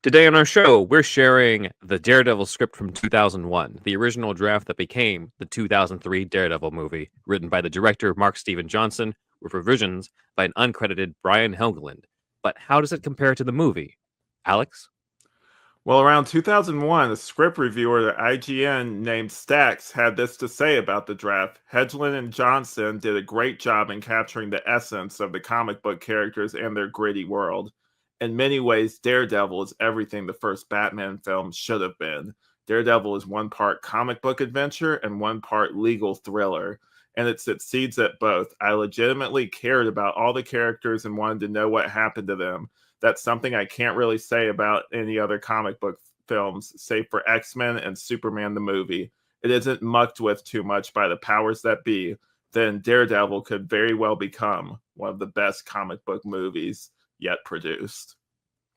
Today on our show, we're sharing the Daredevil script from 2001, the original draft that became the 2003 Daredevil movie, written by the director Mark Steven Johnson, with revisions by an uncredited Brian Helgeland. But how does it compare to the movie? Alex? Well, around 2001, a script reviewer at IGN named Stax had this to say about the draft. Hedgeland and Johnson did a great job in capturing the essence of the comic book characters and their gritty world. In many ways, Daredevil is everything the first Batman film should have been. Daredevil is one part comic book adventure and one part legal thriller, and it succeeds at both. I legitimately cared about all the characters and wanted to know what happened to them. That's something I can't really say about any other comic book films, save for X-Men and Superman the movie. It isn't mucked with too much by the powers that be. Then Daredevil could very well become one of the best comic book movies yet produced.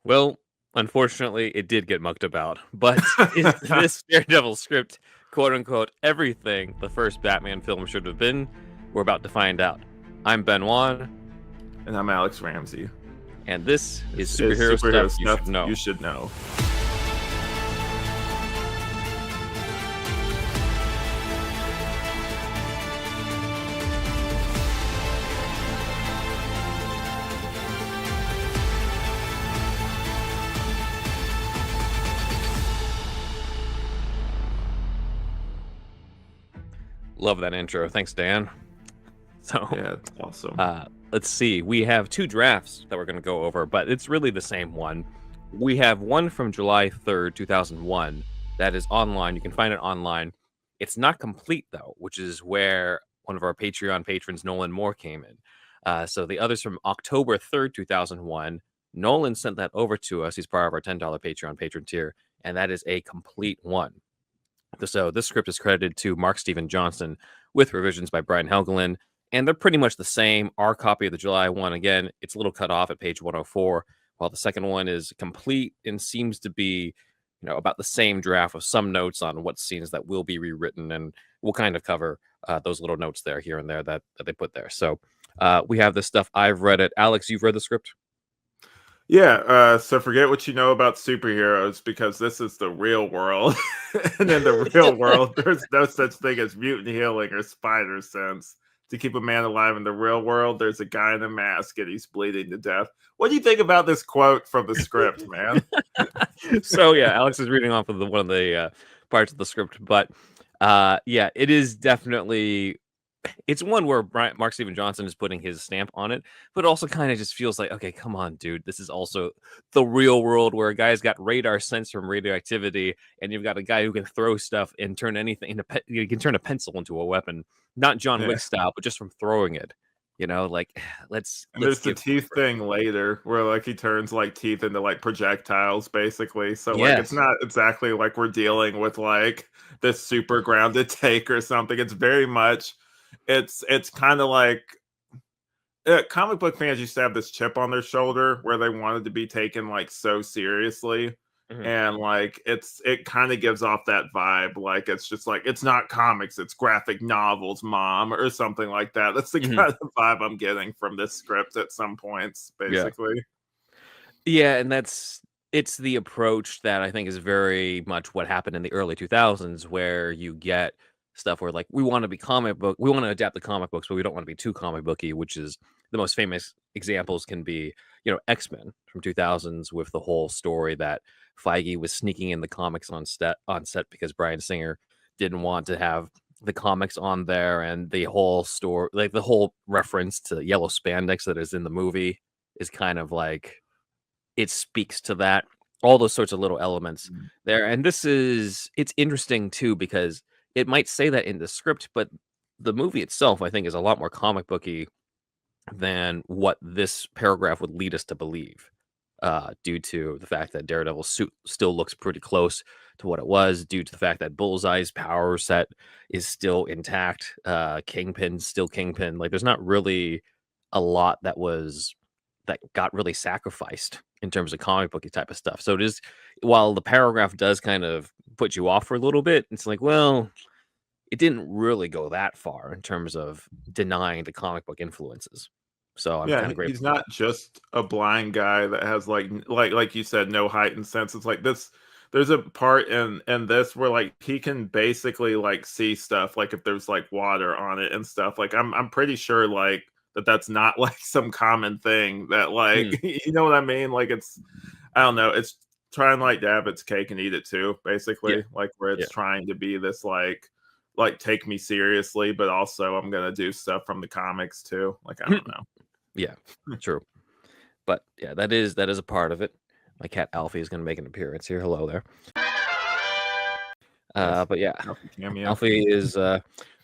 Well, unfortunately, it did get mucked about. But is this Daredevil script, quote unquote, everything the first Batman film should have been? We're about to find out. I'm Ben Wan. And I'm Alex Ramsey. And this is superhero stuff you should know. You should know. Love that intro. Thanks, Dan. So yeah, it's awesome. Let's see. We have two drafts that we're going to go over, but it's really the same one. We have one from July 3rd, 2001 that is online. You can find it online. It's not complete, though, which is where one of our Patreon patrons, Nolan Moore, came in. So the others from October 3rd, 2001, Nolan sent that over to us. He's part of our $10 Patreon patron tier, and that is a complete one. So this script is credited to Mark Steven Johnson with revisions by Brian Helgeland. And they're pretty much the same. Our copy of the July one, again, it's a little cut off at page 104, while the second one is complete and seems to be, about the same draft with some notes on what scenes that will be rewritten. And we'll kind of cover those little notes there, here and there that they put there. So we have this stuff. I've read it. Alex, you've read the script? Yeah, so forget what you know about superheroes because this is the real world. And in the real world, there's no such thing as mutant healing or spider sense. To keep a man alive in the real world, there's a guy in a mask and he's bleeding to death. What do you think about this quote from the script, man? So yeah, Alex is reading off of one of the parts of the script, but yeah, it is definitely, it's one where Mark Steven Johnson is putting his stamp on it, but also kind of just feels like, okay, come on, dude, this is also the real world where a guy's got radar sense from radioactivity, and you've got a guy who can throw stuff and turn anything into you can turn a pencil into a weapon, not John Wick style, but just from throwing it. Let's there's the teeth thing later where like he turns like teeth into like projectiles basically. So like it's not exactly like we're dealing with like this super grounded take or something. It's very much it's kind of like comic book fans used to have this chip on their shoulder where they wanted to be taken like so seriously. Mm-hmm. And like it kind of gives off that vibe, like it's just like it's not comics, it's graphic novels, mom, or something like that. That's the kind of vibe I'm getting from this script at some points, basically. Yeah, and it's the approach that I think is very much what happened in the early 2000s, where you get stuff where like we want to be we want to adapt the comic books, but we don't want to be too comic booky, which is the most famous examples can be, X-Men from 2000s with the whole story that Foggy was sneaking in the comics on set because Bryan Singer didn't want to have the comics on there, and the whole story, like the whole reference to yellow spandex that is in the movie is kind of like it speaks to that, all those sorts of little elements there. And it's interesting too because it might say that in the script, but the movie itself, I think, is a lot more comic booky than what this paragraph would lead us to believe, due to the fact that Daredevil's suit still looks pretty close to what it was, due to the fact that Bullseye's power set is still intact. Kingpin's still Kingpin. Like, there's not really a lot that got really sacrificed in terms of comic booky type of stuff. So it is, while the paragraph does kind of put you off for a little bit, it's like, well, it didn't really go that far in terms of denying the comic book influences. So I'm Yeah, kind of grateful he's for not that. just a blind guy that has like you said, no heightened sense. It's like this. There's a part in this where like he can basically like see stuff, like if there's like water on it and stuff. Like I'm pretty sure like that's not like some common thing that like Hmm. you know what I mean. Like it's I don't know. It's trying like to have its cake and eat it too, Yeah, basically. Like where yeah. it's trying to be this like take me seriously, but also I'm gonna do stuff from the comics too. Like I don't know. Yeah, true. But yeah, that is a part of it. My cat Alfie is going to make an appearance here. Hello there. Nice. But yeah, Healthy cameo. Alfie is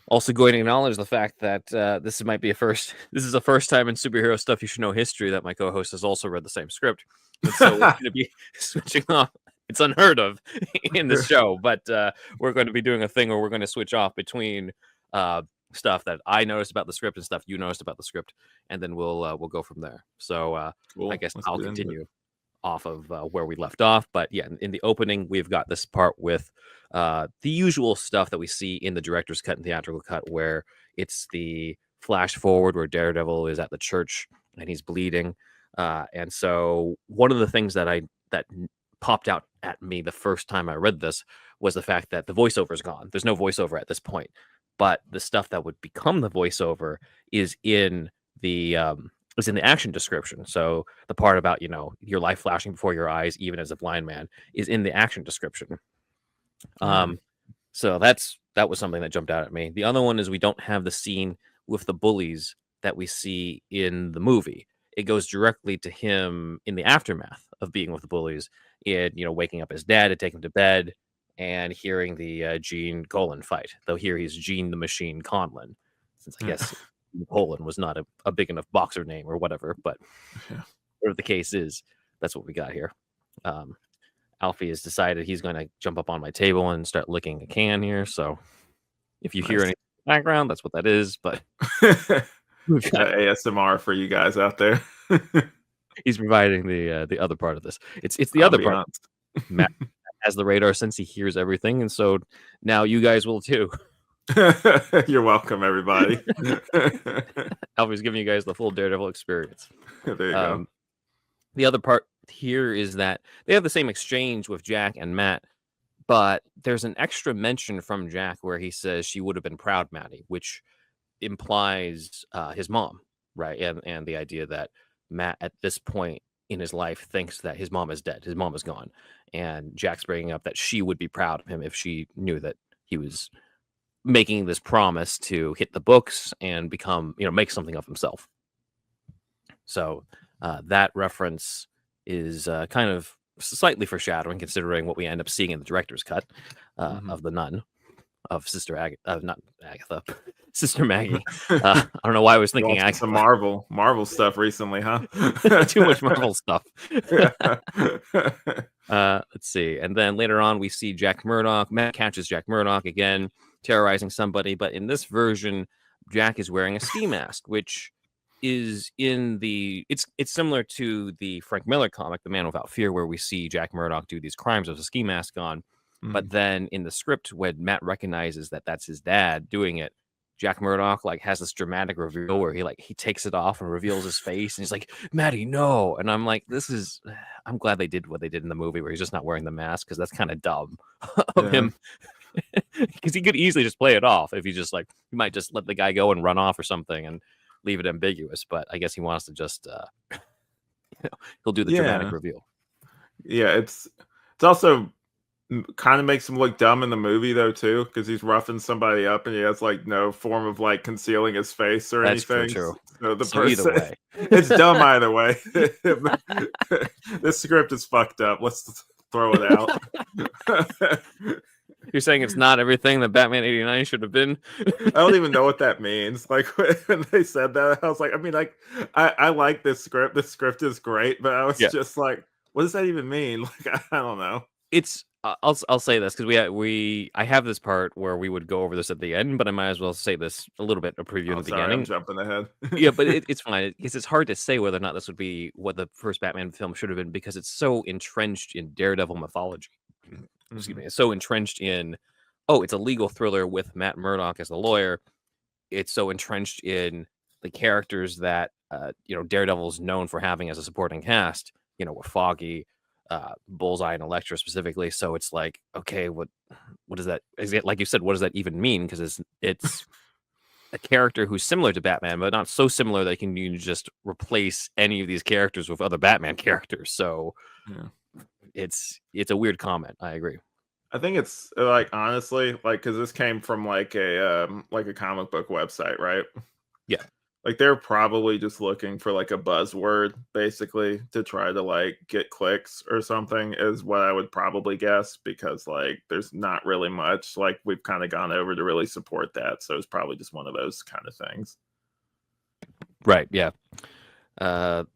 also going to acknowledge the fact that this might be a first. This is the first time in superhero stuff you should know history that my co-host has also read the same script, and so we're going to be switching off. It's unheard of in this show, but we're going to be doing a thing where we're going to switch off between stuff that I noticed about the script and stuff you noticed about the script, and then we'll go from there. So I Cool. guess Let's I'll get into it. continue off of where we left off. But yeah, in the opening, we've got this part with the usual stuff that we see in the director's cut and theatrical cut, where it's the flash forward where Daredevil is at the church and he's bleeding. And so one of the things that popped out at me the first time I read this was the fact that the voiceover is gone. There's no voiceover at this point, but the stuff that would become the voiceover is in the action description. So the part about your life flashing before your eyes, even as a blind man, is in the action description. Mm. So that was something that jumped out at me. The other one is we don't have the scene with the bullies that we see in the movie. It goes directly to him in the aftermath of being with the bullies, and waking up his dad to take him to bed, and hearing the Gene Colan fight. Though here he's Gene the Machine Conlon, since I guess Colan was not a big enough boxer name or whatever. But Yeah. whatever the case is, that's what we got here. Alfie has decided he's going to jump up on my table and start licking a can here. So if you hear Nice. any background, that's what that is. But ASMR for you guys out there. he's providing the other part of this. It's the other part. Ambiance. Matt has the radar sense; he hears everything, and so now you guys will too. You're welcome, everybody. Alfie's giving you guys the full Daredevil experience. There you go. The other part here is that they have the same exchange with Jack and Matt, but there's an extra mention from Jack where he says she would have been proud, Maddie, which implies his mom, right? And the idea that Matt at this point in his life thinks that his mom is dead, his mom is gone, and Jack's bringing up that she would be proud of him if she knew that he was making this promise to hit the books and become, make something of himself. So that reference is kind of slightly foreshadowing, considering what we end up seeing in the director's cut of the nun of Sister not Agatha, Sister Maggie. I don't know why I was thinking Agatha. Some Marvel stuff recently, huh? Too much Marvel stuff. Let's see. And then later on, we see Jack Murdock. Matt catches Jack Murdock again, terrorizing somebody. But in this version, Jack is wearing a ski mask, which is it's similar to the Frank Miller comic, The Man Without Fear, where we see Jack Murdock do these crimes with a ski mask on. But then in the script, when Matt recognizes that that's his dad doing it, Jack Murdock has this dramatic reveal where he takes it off and reveals his face, and he's like, "Maddie, no!" And I'm like, I'm glad they did what they did in the movie, where he's just not wearing the mask, because that's kind of dumb of him, because he could easily just play it off if he might just let the guy go and run off or something and leave it ambiguous. But I guess he wants to just he'll do the dramatic reveal. Yeah, it's also kind of makes him look dumb in the movie though too, because he's roughing somebody up and he has no form of concealing his face or anything. True. So the So person, either way, it's dumb either way. This script is fucked up. Let's throw it out. You're saying it's not everything that Batman 89 should have been? I don't even know what that means. When they said that, I was like, I like this script. This script is great, but I was just like, what does that even mean? I don't know. It's I'll say this because I have this part where we would go over this at the end, but I might as well say this a little bit, a preview in the beginning. I'm jumping ahead. Yeah, but it's fine because it's hard to say whether or not this would be what the first Batman film should have been, because it's so entrenched in Daredevil mythology. Excuse me, it's so entrenched in, it's a legal thriller with Matt Murdock as the lawyer. It's so entrenched in the characters that Daredevil's known for having as a supporting cast, with Foggy, Bullseye, and Elektra specifically. So it's like, okay, what is that? Is it, like you said, what does that even mean? Because it's a character who's similar to Batman, but not so similar that you can just replace any of these characters with other Batman characters. So it's a weird comment. I agree. I think it's like, honestly, like, because this came from like a comic book website, right? Yeah. Like, they're probably just looking for like a buzzword, basically, to try to like get clicks or something, is what I would probably guess, because like there's not really much like we've kind of gone over to really support that. So it's probably just one of those kind of things. Right. Yeah.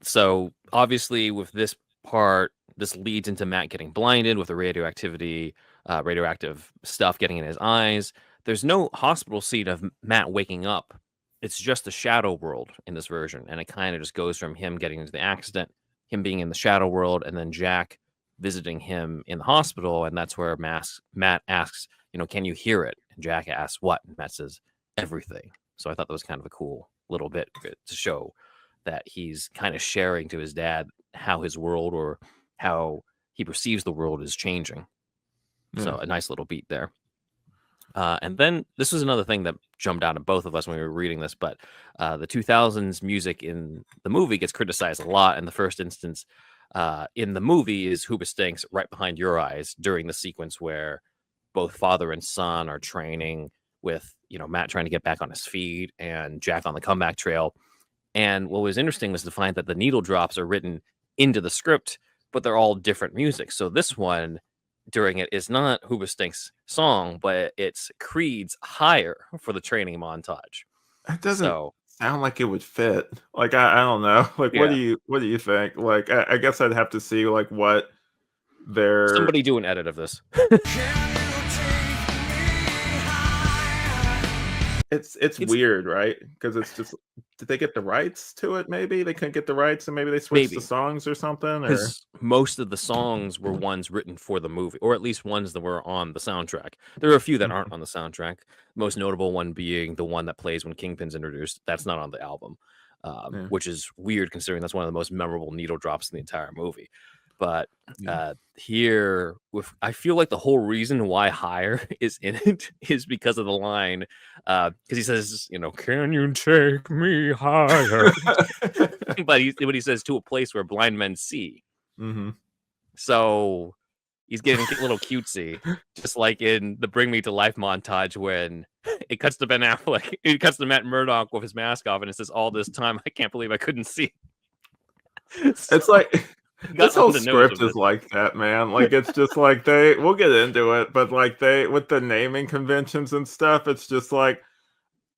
So obviously with this part, this leads into Matt getting blinded with the radioactive stuff getting in his eyes. There's no hospital scene of Matt waking up. It's just the shadow world in this version. And it kind of just goes from him getting into the accident, him being in the shadow world, and then Jack visiting him in the hospital. And that's where Matt asks, can you hear it? And Jack asks, what? And Matt says, everything. So I thought that was kind of a cool little bit to show that he's kind of sharing to his dad how his world, or how he perceives the world, is changing. So a nice little beat there. And then this was another thing that jumped out at both of us when we were reading this, but the 2000s music in the movie gets criticized a lot. In the first instance, in the movie is Hoobastank's Right Behind Your Eyes during the sequence where both father and son are training with, Matt trying to get back on his feet and Jack on the comeback trail. And what was interesting was to find that the needle drops are written into the script, but they're all different music. So this one during it is not Hoobastank's song, but it's Creed's Hiiiigher for the training montage. It doesn't sound like it would fit. Like, I don't know. Like, what do you think? Like, I guess I'd have to see like what their somebody do an edit of this. It's weird, right? Because it's just, did they get the rights to it? Maybe they couldn't get the rights, and maybe they switched the songs or something. Because most of the songs were ones written for the movie, or at least ones that were on the soundtrack. There are a few that aren't on the soundtrack. Most notable one being the one that plays when Kingpin's introduced. That's not on the album, which is weird considering that's one of the most memorable needle drops in the entire movie. But here, I feel like the whole reason why Hiiiigher is in it is because of the line, because he says, can you take me higher? but he says, to a place where blind men see. So he's getting a little cutesy, just like in the Bring Me to Life montage when it cuts to Ben Affleck, it cuts to Matt Murdock with his mask off, and it says, all this time, I can't believe I couldn't see. It's like, this whole script is like that, man. Like, it's just like we'll get into it, but like with the naming conventions and stuff, it's just like,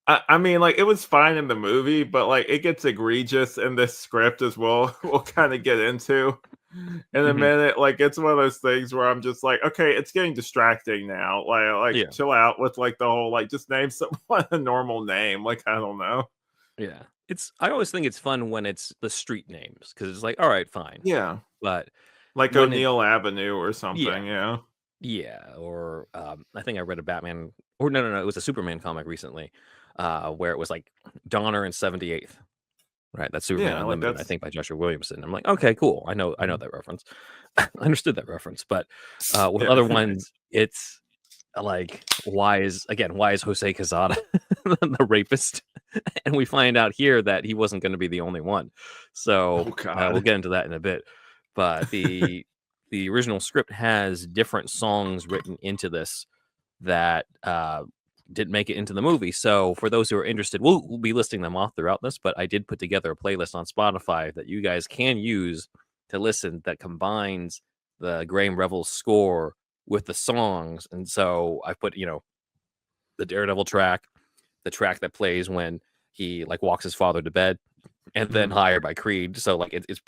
I mean, like, it was fine in the movie, but like it gets egregious in this script as well. We'll kind of get into in a minute. Like, it's one of those things where I'm just like, okay, it's getting distracting now. Like chill out with like the whole, like, just name someone a normal name. Like, I don't know. Yeah. I always think it's fun when it's the street names, because it's like, all right, fine. Yeah. But like O'Neill Avenue or something. Yeah. Or I think I read a Batman, or no, it was a Superman comic recently, where it was like Donner and 78th. Right. That's Superman Unlimited, I think, by Joshua Williamson. I'm like, okay, cool. I know that reference. I understood that reference. But with other ones, it's like, why is Jose Quesada the rapist? And we find out here that he wasn't going to be the only one. So we'll get into that in a bit. But the original script has different songs written into this that didn't make it into the movie. So for those who are interested, we'll be listing them off throughout this. But I did put together a playlist on Spotify that you guys can use to listen, that combines the Graham Revels score with the songs. And so I put, the Daredevil track, the track that plays when he like walks his father to bed, and then Hiiiigher by Creed. So like it's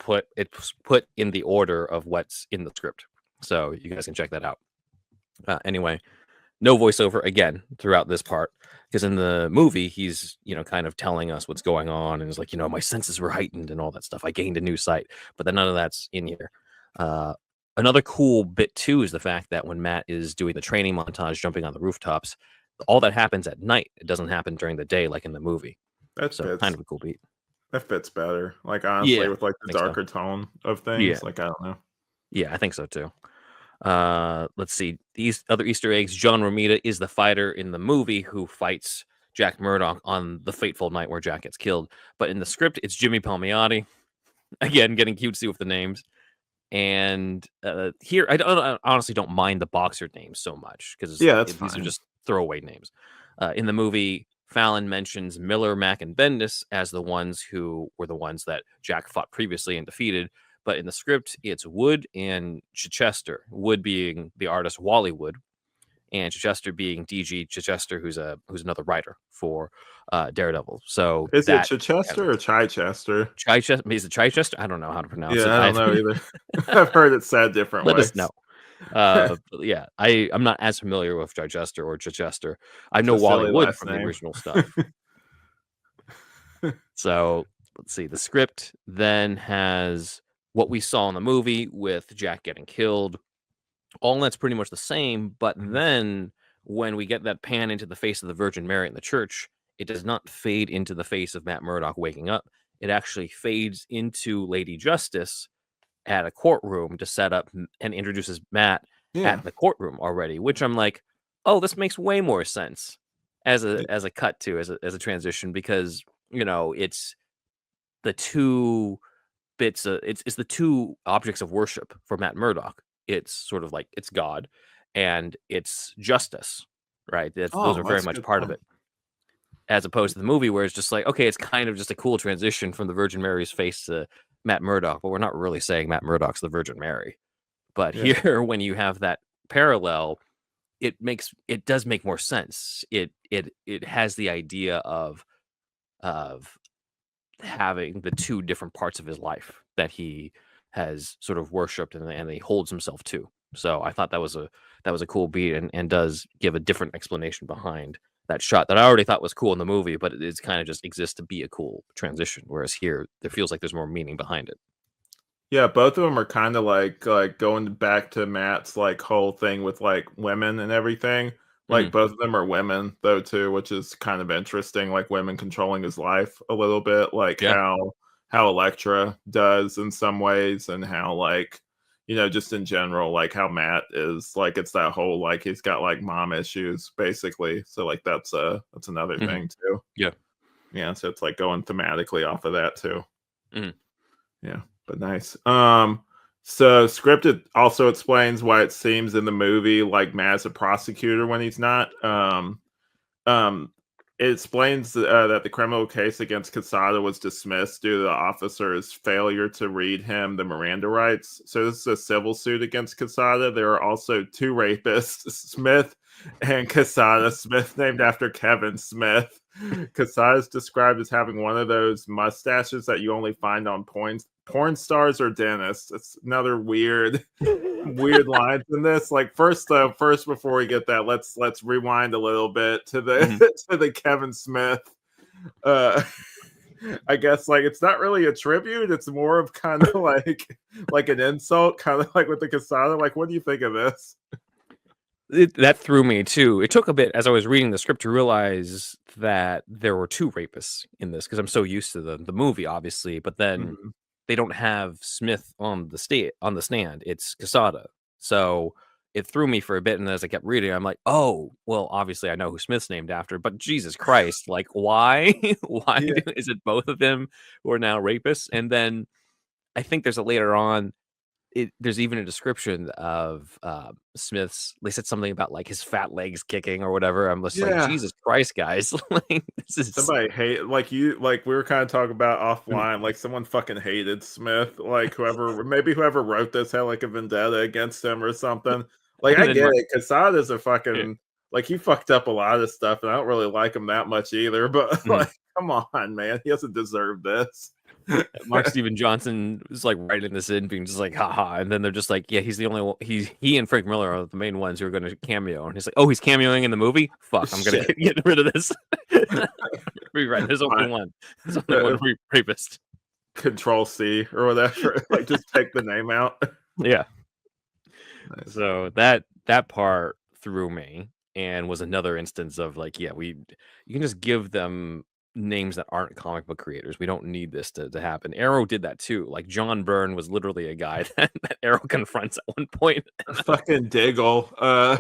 put in the order of what's in the script. So you guys can check that out. Anyway, no voiceover again throughout this part, because in the movie he's kind of telling us what's going on, and it's like, my senses were heightened and all that stuff. I gained a new sight, but then none of that's in here. Another cool bit too is the fact that when Matt is doing the training montage, jumping on the rooftops, all that happens at night. It doesn't happen during the day like in the movie. That's kind of a cool beat. That fits better. Like, honestly, Yeah, with, like, I the think so. darker tone of Yeah, things, like, I don't know. yeah, I think so too. Let's see. These other Easter eggs. John Romita is the fighter in the movie who fights Jack Murdock on the fateful night where Jack gets killed. But in the script, it's Jimmy Palmiotti. Again, getting cutesy with the names. And here, I honestly don't mind the boxer names so much because Yeah, that's these are fine. just throwaway names. In the movie, Fallon mentions Miller, Mack, and Bendis as the ones who were the ones that Jack fought previously and defeated. But in the script, it's Wood and Chichester. Wood being the artist Wally Wood, and Chichester being DG Chichester, who's another writer for Daredevil. So Is it that kind of Chichester or Chichester? Chichester is it Chichester? I don't know how to pronounce it. Yeah, I don't know either. I've heard it said different Let us know. ways. But yeah, I'm not as familiar with Chichester or Chichester. I It's know a Wally silly Wood last from the name. original stuff. So let's see. The script then has what we saw in the movie with Jack getting killed. All that's pretty much the same, but Mhm. then when we get that pan into the face of the Virgin Mary in the church, it does not fade into the face of Matt Murdock waking up. It actually fades into Lady Justice at a courtroom to set up and introduces Matt Yeah. at the courtroom already, which I'm like, oh, this makes way more sense as a cut to as a transition because it's the two bits. It's the two objects of worship for Matt Murdock. It's sort of like it's God and it's justice, right? Those Oh, are very that's a much good part of point. it. As opposed to the movie where it's just like, okay, it's kind of just a cool transition from the Virgin Mary's face to Matt Murdock, but we're not really saying Matt Murdock's the Virgin Mary. But Yeah. here, when you have that parallel, it does make more sense. It has the idea of having the two different parts of his life that he has sort of worshipped and he holds himself to. So I thought that was a cool beat and does give a different explanation behind that shot that I already thought was cool in the movie, but it's kind of just exists to be a cool transition. Whereas here, there feels like there's more meaning behind it. Yeah, both of them are kinda like going back to Matt's, like, whole thing with, like, women and everything. Like, Mhm. both of them are women, though, too, which is kind of interesting, like, women controlling his life a little bit, like, Yeah. how Elektra does in some ways and how, like, just in general, like, how Matt is, like, it's that whole, like, he's got, like, mom issues, basically. So, like, that's another Mhm. thing, too. Yeah. Yeah, so it's, like, going thematically off of that, too. Mhm. Yeah, but nice. So scripted also explains why it seems in the movie like Matt's a prosecutor when he's not. Um, it explains that the criminal case against Quesada was dismissed due to the officer's failure to read him the Miranda rights. So this is a civil suit against Quesada. There are also two rapists, Smith and Quesada. Smith named after Kevin Smith. Quesada is described as having one of those mustaches that you only find on porn stars or dentists. It's another weird lines in this. Like first before we get that, let's rewind a little bit to the Mhm. to the Kevin Smith. Uh I guess like it's not really a tribute, it's more of kind of like an insult, kind of like with the Casada. Like, what do you think of this? That threw me too. It took a bit as I was reading the script to realize that there were two rapists in this because I'm so used to the movie, obviously. But then Mhm. they don't have Smith on the stand. It's Casada, so it threw me for a bit. And as I kept reading, I'm like, oh, well, obviously I know who Smith's named after, but Jesus Christ, like, why? Yeah. Is it both of them who are now rapists? And then I think there's a later on there's even a description of, Smith's they said something about, like, his fat legs kicking or whatever. I'm just like, Yeah. "Jesus Christ, guys." Like, this is Somebody hate like we were kind of talking about mm, offline, like someone fucking hated Smith, like whoever wrote this had like a vendetta against him or something. Like I and then get Mark it, Casada's a yeah, fucking like he fucked up a lot of stuff, and I don't really like him that much either. But mhm. like, come on, man, he doesn't deserve this. Mark Steven Johnson was, like, writing this in being just like, "Ha," and then they're just like, "Yeah, he's the only one he and Frank Miller are the main ones who are gonna cameo," and he's like, "Oh, he's cameoing in the movie? Fuck, I'm gonna Shit. get rid of this." Rewrite, there's only Fine. one. There's only Uh, one rapist. Control C or whatever. Like just take the name out. Yeah. Nice. So that part threw me and was another instance of like, yeah, you can just give them names that aren't comic book creators. We don't need this to happen. Arrow did that too. Like John Byrne was literally a guy that Arrow confronts at one point. Fucking Diggle, Oh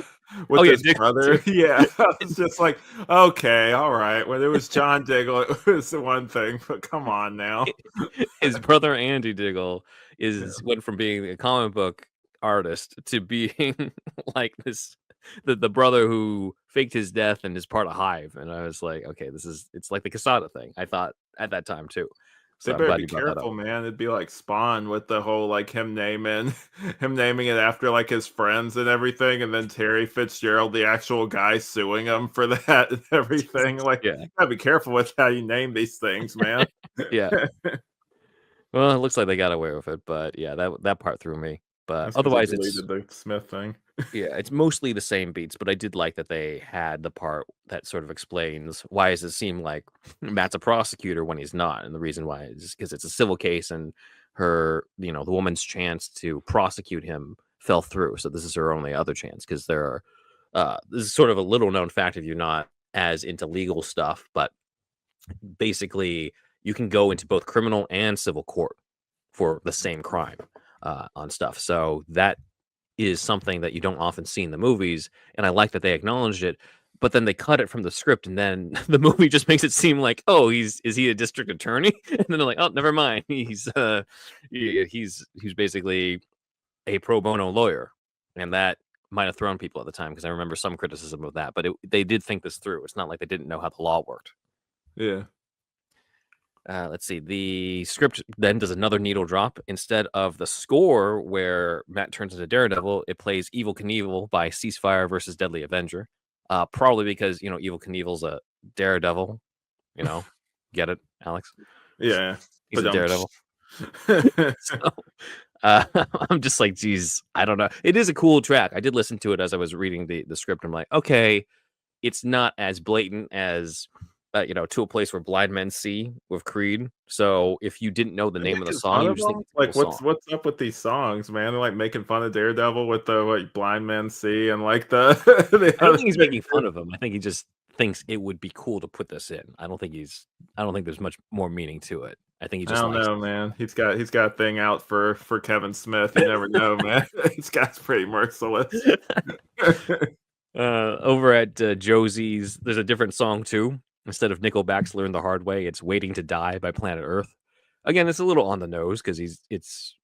with yeah, his Dick too. brother. Yeah, it's just like, okay, all right. When it was John Diggle, it was the one thing, but come on now. His brother Andy Diggle Yeah. went from being a comic book artist to being like this the brother who faked his death and is part of Hive. And I was like, okay, it's like the Quesada thing. I thought at that time too. They So I'm better glad be you brought that up. careful, man. It'd be like Spawn with the whole like him naming him naming it after like his friends and everything, and then Terry Fitzgerald, the actual guy, suing him for that and everything. Like, Yeah. you gotta be careful with how you name these things, man. Yeah. Well, it looks like they got away with it, but yeah, that part threw me. But That's because they otherwise it's deleted the Smith thing. yeah, it's mostly the same beats, but I did like that they had the part that sort of explains why does it seem like Matt's a prosecutor when he's not, and the reason why is because it's a civil case, and the woman's chance to prosecute him fell through, so this is her only other chance because this is sort of a little known fact if you're not as into legal stuff, but basically you can go into both criminal and civil court for the same crime on stuff, so that is something that you don't often see in the movies, and I like that they acknowledged it, but then they cut it from the script, and then the movie just makes it seem like, "Oh, is he a district attorney?" And then they're like, "Oh, never mind. He's basically a pro bono lawyer." And that might have thrown people at the time because I remember some criticism of that, but they did think this through. It's not like they didn't know how the law worked. Yeah. Let's see. The script then does another needle drop. Instead of the score where Matt turns into Daredevil, it plays Evil Knievel by Ceasefire versus Deadly Avenger. Probably because, Evil Knievel's a Daredevil. Get it, Alex? Yeah. He's But a Daredevil. don't. So, I'm just like, geez, I don't know. It is a cool track. I did listen to it as I was reading the script. I'm like, okay, it's not as blatant as to a place where blind men see with Creed. So if you didn't know the They're name of the making song, fun you of just think him? it's a cool Like, song. what's up with these songs, man? They're like making fun of Daredevil with the like blind men see and like the the I don't other think he's thing making too. fun of him. I think he just thinks it would be cool to put this in. I don't think there's much more meaning to it. I think he I just don't likes know, man. He's got a thing out for Kevin Smith. You never know, man. This guy's pretty merciless. it. Over at Josie's, there's a different song too. Instead of Nickelback's "Learn the Hard Way," it's "Waiting to Die" by Planet Earth. Again, it's a little on the nose because it's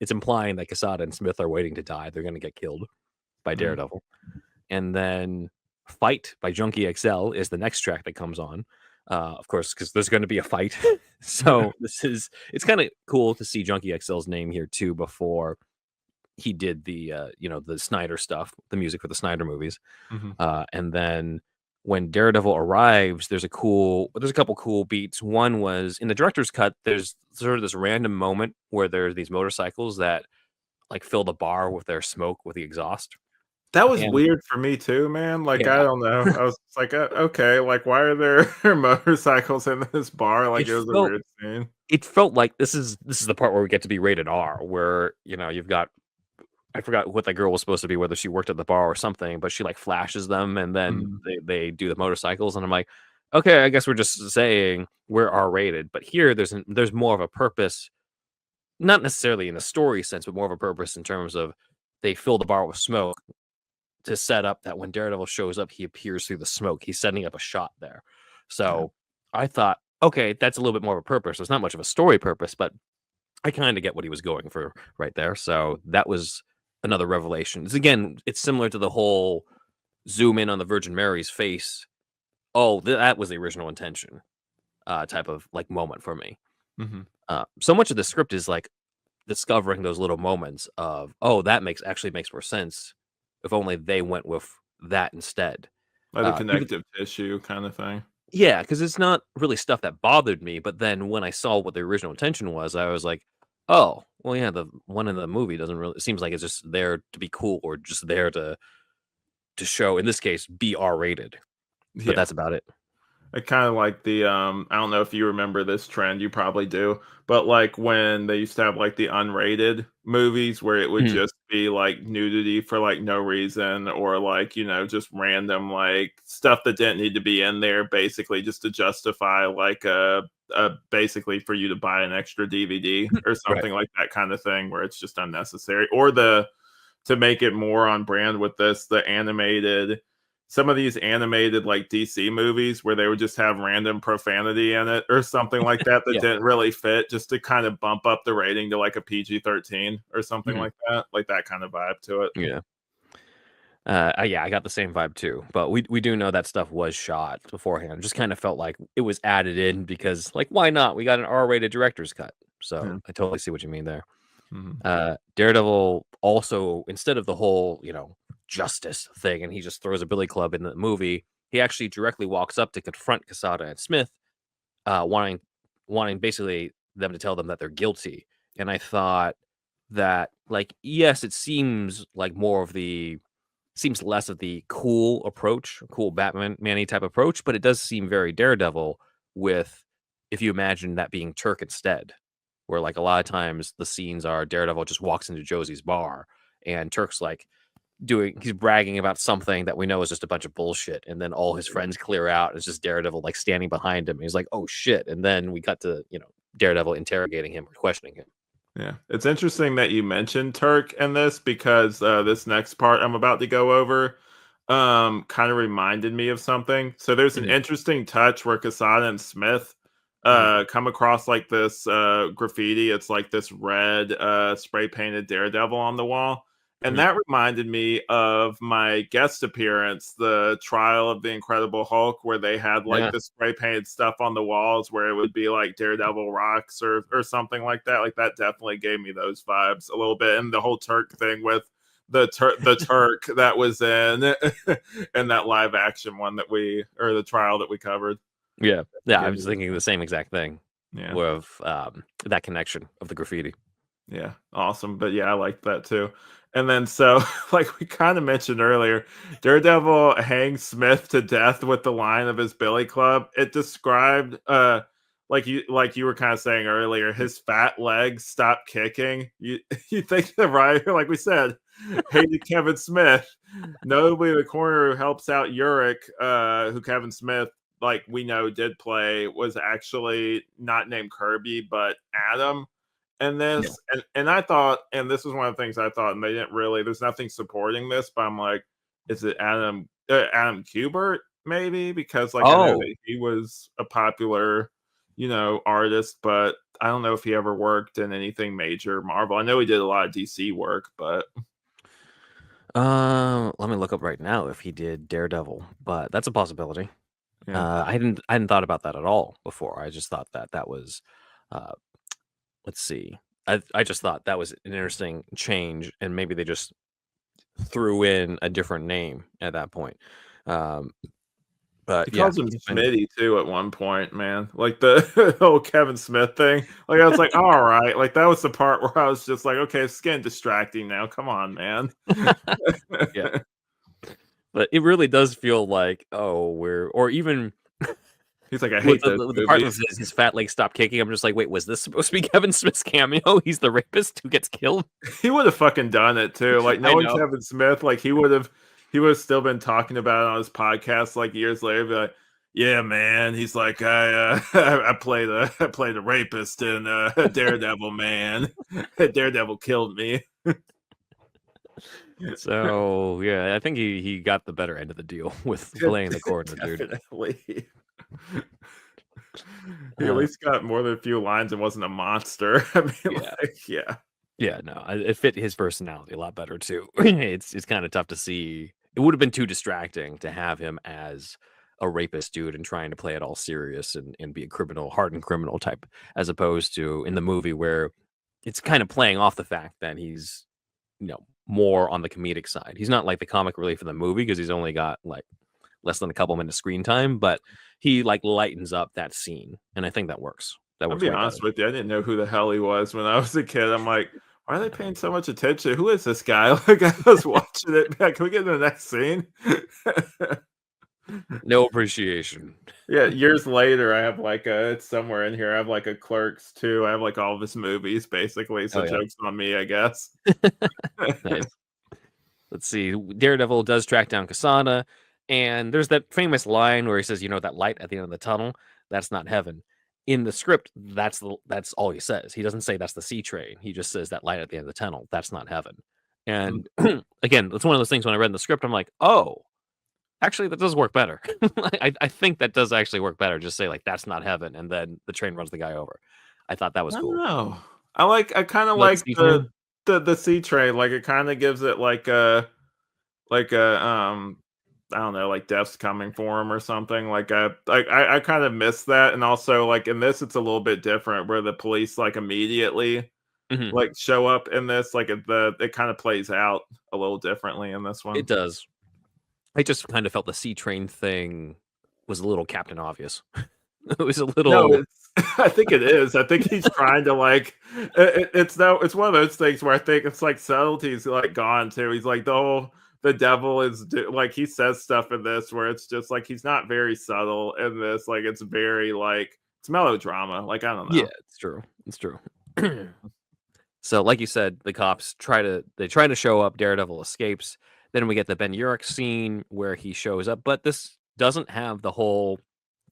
implying that Quesada and Smith are waiting to die. They're going to get killed by Mm. Daredevil. And then "Fight" by Junkie XL is the next track that comes on. Of course, because there's going to be a fight. So it's kind of cool to see Junkie XL's name here too before he did the Snyder stuff, the music for the Snyder movies. Mhm. And then when Daredevil arrives, there's a couple cool beats. One was in the director's cut. There's sort of this random moment where there's these motorcycles that like fill the bar with their smoke with the exhaust. That was And weird for me too, man. Like, I yeah, don't know. I was just like, okay, like, why are there motorcycles in this bar? Like, it it was a felt weird scene. it felt like this is the part where we get to be rated R, where you've got I forgot what that girl was supposed to be, whether she worked at the bar or something, but she like flashes them and then Mhm. they do the motorcycles, and I'm like, okay, I guess we're just saying we're R rated. But here there's more of a purpose, not necessarily in the story sense, but more of a purpose in terms of they fill the bar with smoke to set up that when Daredevil shows up, he appears through the smoke. He's setting up a shot there. Yeah. So I thought, okay, that's a little bit more of a purpose. There's not much of a story purpose, but I kind of get what he was going for right there. So that was another revelation. It's similar to the whole zoom in on the Virgin Mary's face. Oh, that was the original intention, type of like moment for me. Mhm. So much of the script is like discovering those little moments of, oh, that makes more sense. If only they went with that instead. Like the Even connective tissue kind of thing. Yeah, because it's not really stuff that bothered me, but then when I saw what the original intention was, I was like, "Oh, well, yeah, the one in the movie doesn't really it seems like it's just there to be cool or just there to show, in this case, be R-rated." But Yeah. that's about it. I kind of like the I don't know if you remember this trend, you probably do, but like when they used to have like the unrated movies where it would Mhm. just be like nudity for like no reason, or like, just random like stuff that didn't need to be in there, basically just to justify like basically for you to buy an extra DVD or Right. something like that kind of thing, where it's just unnecessary. Or the to make it more on brand with this, the animated some of these animated like DC movies where they would just have random profanity in it or something like that that Yeah. didn't really fit, just to kind of bump up the rating to like a PG-13 or something Mhm. like that kind of vibe to it. Yeah. Yeah, I got the same vibe too, but we do know that stuff was shot beforehand. Just kind of felt like it was added in because, like, why not? We got an R-rated director's cut, so Yeah. I totally see what you mean there. Mhm. Daredevil also, instead of the whole, justice thing, and he just throws a billy club in the movie, he actually directly walks up to confront Quesada and Smith, wanting basically them to tell them that they're guilty. And I thought that, like, yes, it seems like more of the seems less of the cool approach, cool Batman Manny type approach, but it does seem very Daredevil with if you imagine that being Turk instead, where like a lot of times the scenes are Daredevil just walks into Josie's bar and Turk's like he's bragging about something that we know is just a bunch of bullshit, and then all his friends clear out. And it's just Daredevil like standing behind him. And he's like, "Oh shit!" And then we cut to Daredevil interrogating him or questioning him. Yeah. It's interesting that you mentioned Turk in this, because this next part I'm about to go over kind of reminded me of something. So there's an Mhm, interesting touch where Casada and Smith mhm, come across like this graffiti. It's like this red spray painted Daredevil on the wall. And mhm. that reminded me of my guest appearance, the Trial of the Incredible Hulk, where they had like Yeah, the spray painted stuff on the walls where it would be like Daredevil rocks or something like that. Like that definitely gave me those vibes a little bit. And the whole Turk thing with the Turk that was in in that live action one that we or the trial that we covered. yeah, yeah. I Gave was me thinking the same exact thing yeah. with that connection of the graffiti. Yeah, awesome. But yeah, I like that too. And then so like we kind of mentioned earlier, Daredevil hangs Smith to death with the line of his billy club. It described like you were kind of saying earlier, his fat legs stop kicking. You think the writer, like we said, hated Kevin Smith. Notably the corner who helps out Urich, who Kevin Smith, like we know did play, was actually not named Kirby, but Adam. And Yeah. and I thought, and this was one of the things I thought, and they didn't really. There's nothing supporting this, but I'm like, is it Adam Kubert maybe? Because like I know Oh, that he was a popular, artist, but I don't know if he ever worked in anything major Marvel. I know he did a lot of DC work, but let me look up right now if he did Daredevil, but that's a possibility. yeah, I hadn't thought about that at all before. I just thought that that was, uh, let's see. I just thought that was an interesting change, and maybe they just threw in a different name at that point. Um, he but yeah, calls him he's been Smitty too at one point, man. Like the whole Kevin Smith thing. Like I was like, all right, like that was the part where I was just like, okay, it's getting distracting now. Come on, man. yeah, but it really does feel like or even He's like, I with hate those the part with movies. his fat leg stopped kicking. I'm just like, wait, was this supposed to be Kevin Smith's cameo? He's the rapist who gets killed. He would have fucking done it too. Like I knowing know. Kevin Smith, like he would have still been talking about it on his podcast like years later. Be like, yeah, man. He's like, I played a rapist in Daredevil, man. Daredevil killed me. So yeah, I think he got the better end of the deal with playing the corner, dude. Definitely. He at Uh, least got more than a few lines and wasn't a monster. I mean, yeah, like, yeah. yeah, no, it fit his personality a lot better too. It's kind of tough to see. It would have been too distracting to have him as a rapist dude and trying to play it all serious and be a criminal, hardened criminal type, as opposed to in the movie where it's kind of playing off the fact that he's more on the comedic side. He's not like the comic relief in the movie because he's only got like less than a couple minutes screen time, but he like lightens up that scene, and I think that works. That I'll works be way better. honest with you, I didn't know who the hell he was when I was a kid. I'm like, why are they paying so much attention? Who is this guy? Like I was watching it. Man, can we get to the next scene? No appreciation. Yeah, years later, I have like it's somewhere in here. I have like a Clerks too. I have like all of his movies basically. So Oh yeah, jokes on me, I guess. nice. Let's see. Daredevil does track down Quesada, and there's that famous line where he says, "You know that light at the end of the tunnel? That's not heaven." In the script, that's all he says. He doesn't say that's the C train. He just says that light at the end of the tunnel. That's not heaven. Mm. And again, it's one of those things when I read the script, I'm like, oh, actually, that does work better. I think that does actually work better. Just say like that's not heaven, and then the train runs the guy over. I thought that I was don't cool. know. I kind of You like the like C train? the C train. Like it kind of gives it like a I don't know, like death's coming for him or something. I kind of miss that, and also like in this, it's a little bit different where the police like immediately Hmm. like show up in this. Like it kind of plays out a little differently in this It one. does. I just kind of felt the C train thing was a little Captain Obvious. It was a No, little. it's I think it is. I think he's trying to like it's no it's one of those things where I think it's like subtlety's like gone too. He's like the devil is like he says stuff in this where it's just like he's not very subtle in this. Like it's very like it's melodrama. Like I don't Yeah, know. it's true. It's true. So, like you said, the cops try to show up. Daredevil escapes. Then we get the Ben Urich scene where he shows up, but this doesn't have the whole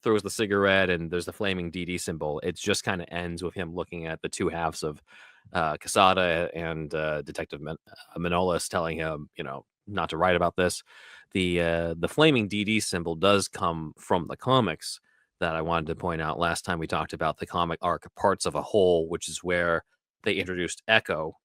throws the cigarette and there's the flaming DD symbol. It just kind of ends with him looking at the two halves of Quesada and Detective Manolis telling him, not to write about this. The flaming DD symbol does come from the comics that I wanted to point out last time we talked about the comic arc Parts of a Whole, which is where they introduced Echo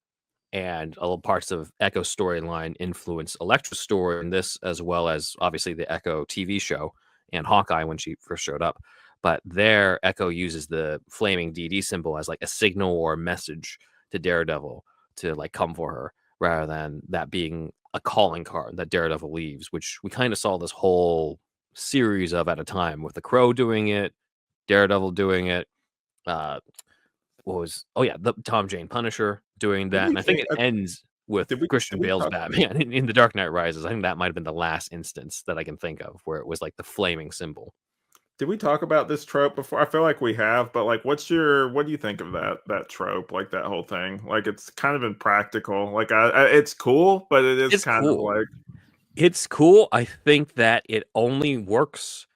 and a little parts of Echo's storyline influence Elektra's story in this, as well as obviously the Echo TV show and Hawkeye when she first showed up. But there, Echo uses the flaming DD symbol as like a signal or a message to Daredevil to like come for her, rather than that being a calling card that Daredevil leaves, which we kind of saw this whole series of at a time with the Crow doing it, Daredevil doing it. Uh, what was the Tom Jane Punisher doing Did that, we and I think think it ends with did Christian we Bale's talk Batman in The Dark Knight Rises. I think that might have been the last instance that I can think of where it was like the flaming symbol. did we talk about this trope before? I feel like we have, but like what do you think of that trope, like that whole thing? Like it's kind of impractical. Like it's cool, but it is It's kind of cool. like It's cool. I think that it only works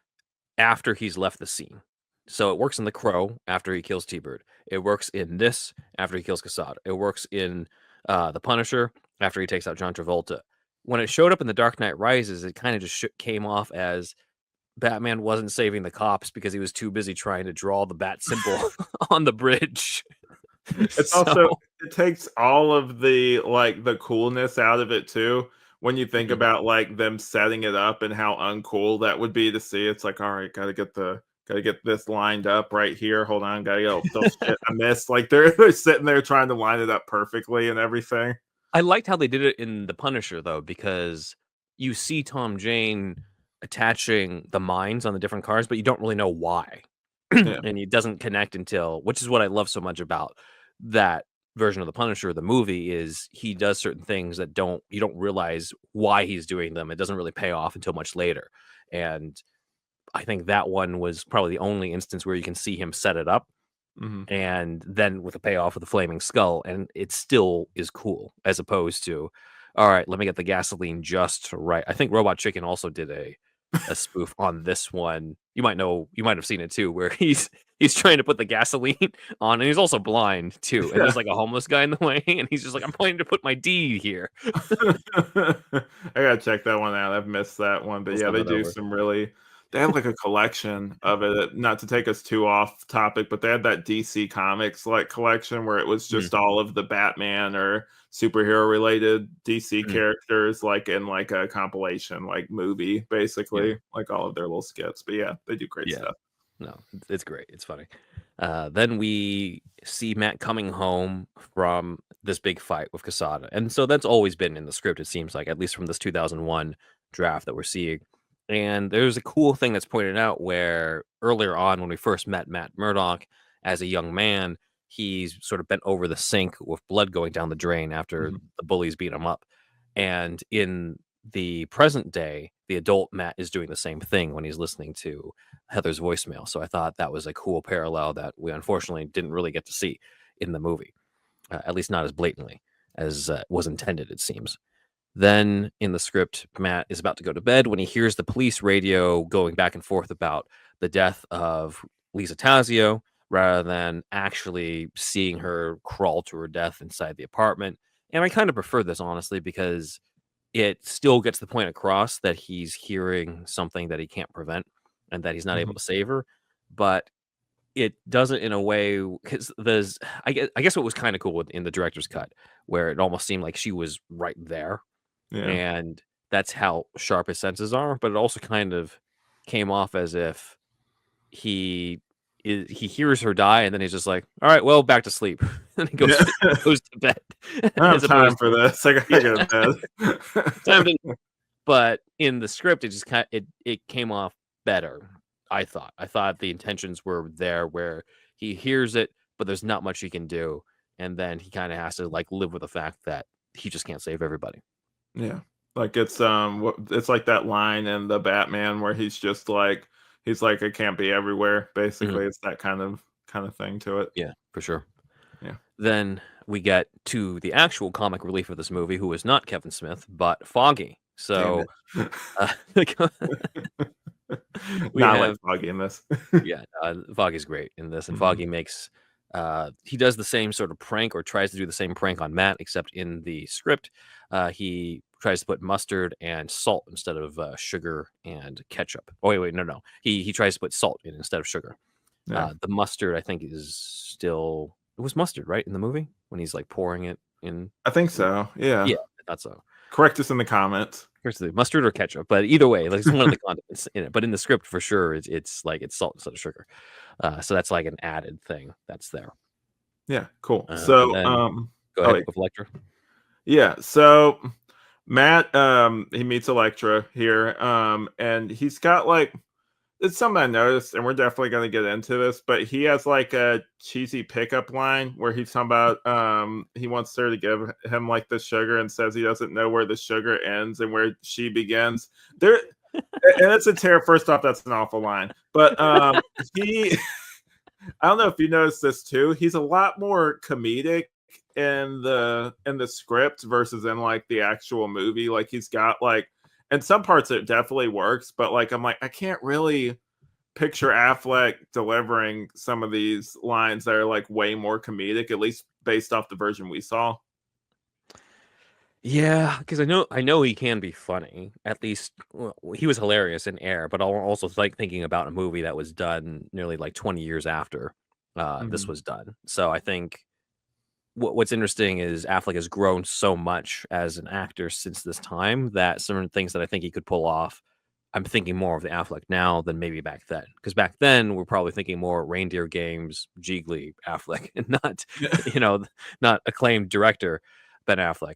after he's left the scene. So it works in The Crow after he kills T-Bird. It works in this after he kills Quesada. It works in The Punisher after he takes out John Travolta. When it showed up in The Dark Knight Rises, it kind of just came off as Batman wasn't saving the cops because he was too busy trying to draw the bat symbol on the bridge. it's So, also it takes all of the like the coolness out of it too. When you think mhm, about like them setting it up and how uncool that would be to see, it's like, all right, gotta get this lined up right here. Hold on, gotta go. Oh shit, I missed. Like they're sitting there trying to line it up perfectly and everything. I liked how they did it in The Punisher though, because you see Tom Jane attaching the mines on the different cars, but you don't really know why. Yeah. And it doesn't connect until, which is what I love so much about that version of The Punisher, the movie, is he does certain things that you don't realize why he's doing them. It doesn't really pay off until much later. And I think that one was probably the only instance where you can see him set it up Hmm. and then with a payoff with the flaming skull, and it still is cool as opposed to, all right, let me get the gasoline just right. I think Robot Chicken also did a spoof on this one. You might have seen it too, where he's trying to put the gasoline on, and he's also blind too. And there's like a homeless guy in the way, and he's just like, I'm planning to put my D here. I gotta check that one out. I've missed that one, but I'll yeah, send they that do over. some really. They have like a collection of it. Not to take us too off topic, but they had that DC Comics like collection where it was Mhm, just all of the Batman or superhero related DC mhm. characters, like in like a compilation, like movie, Yeah. basically, like all of their little skits. But yeah, they do great Yeah. stuff. No, it's great. It's funny. Then we see Matt coming home from this big fight with Quesada. And so that's always been in the script, it seems like, at least from this 2001 draft that we're seeing. And there's a cool thing that's pointed out where earlier on, when we first met Matt Murdock as a young man, he's sort of bent over the sink with blood going down the drain after Mhm. the bullies beat him up. And in the present day, the adult Matt is doing the same thing when he's listening to Heather's voicemail. So I thought that was a cool parallel that we unfortunately didn't really get to see in the movie, at least not as blatantly as was intended, it seems. Then in the script, Matt is about to go to bed when he hears the police radio going back and forth about the death of Lisa Tazio rather than actually seeing her crawl to her death inside the apartment. And I kind of prefer this, honestly, because it still gets the point across that he's hearing something that he can't prevent and that he's not able Mhm. to save her. But it does it in a way because I guess what was kind of cool in the director's cut, where it almost seemed like she was right there, Yeah. and that's how sharp his senses are. But it also kind of came off as if he he hears her die, and then he's just like, "All right, well, back to sleep," and he Yeah. goes to bed, I don't have as time opposed for to this. I gotta yeah, go to time bed. to. But in the script, it just it came off better. I thought the intentions were there, where he hears it, but there's not much he can do, and then he kind of has to like live with the fact that he just can't save everybody. Yeah. Like it's like that line in the Batman where he's like I can't be everywhere. Mhm. Basically, it's that kind of thing to it. Yeah, for sure. Yeah. Then we get to the actual comic relief of this movie, who is not Kevin Smith, but Foggy. Damn So it. uh, we Not like have Foggy in this. yeah, Foggy's great in this, and Mhm. Foggy makes he does the same sort of prank or tries to do the same prank on Matt, except in the script, he tries to put mustard and salt instead of sugar and ketchup. Oh wait, no, no, he tries to put salt in instead of sugar. Yeah. The mustard, I think, is still it was mustard, right, in the movie when he's like pouring it in. I think so. Yeah. Yeah, I thought so. Correct us in the comments. Here's the mustard or ketchup, but either way, like it's one of the condiments in it. But in the script, for sure, it's like it's salt instead of sugar. So that's like an added thing that's there. Yeah, cool. And So, then go oh ahead wait. with Electra. Yeah, so Matt, he meets Elektra here, and he's got like it's something I noticed, and we're definitely going to get into this, but he has like a cheesy pickup line where he's talking about he wants her to give him like the sugar and says he doesn't know where the sugar ends and where she begins. There, and it's a terrible. First off, that's an awful line, but he I don't know if you noticed this too. He's a lot more comedic in the script versus in like the actual movie. Like he's got like in some parts it definitely works, but like I'm like I can't really picture Affleck delivering some of these lines that are like way more comedic, at least based off the version we saw. Yeah, because I know he can be funny. At least well, he was hilarious in Air, but I'm also like thinking about a movie that was done nearly like 20 years after this Mhm. was done. So I think what's interesting is Affleck has grown so much as an actor since this time that certain things that I think he could pull off, I'm thinking more of the Affleck now than maybe back then. Because back then we're probably thinking more Reindeer Games, Jiggly Affleck, and not, Yeah. not acclaimed director Ben Affleck,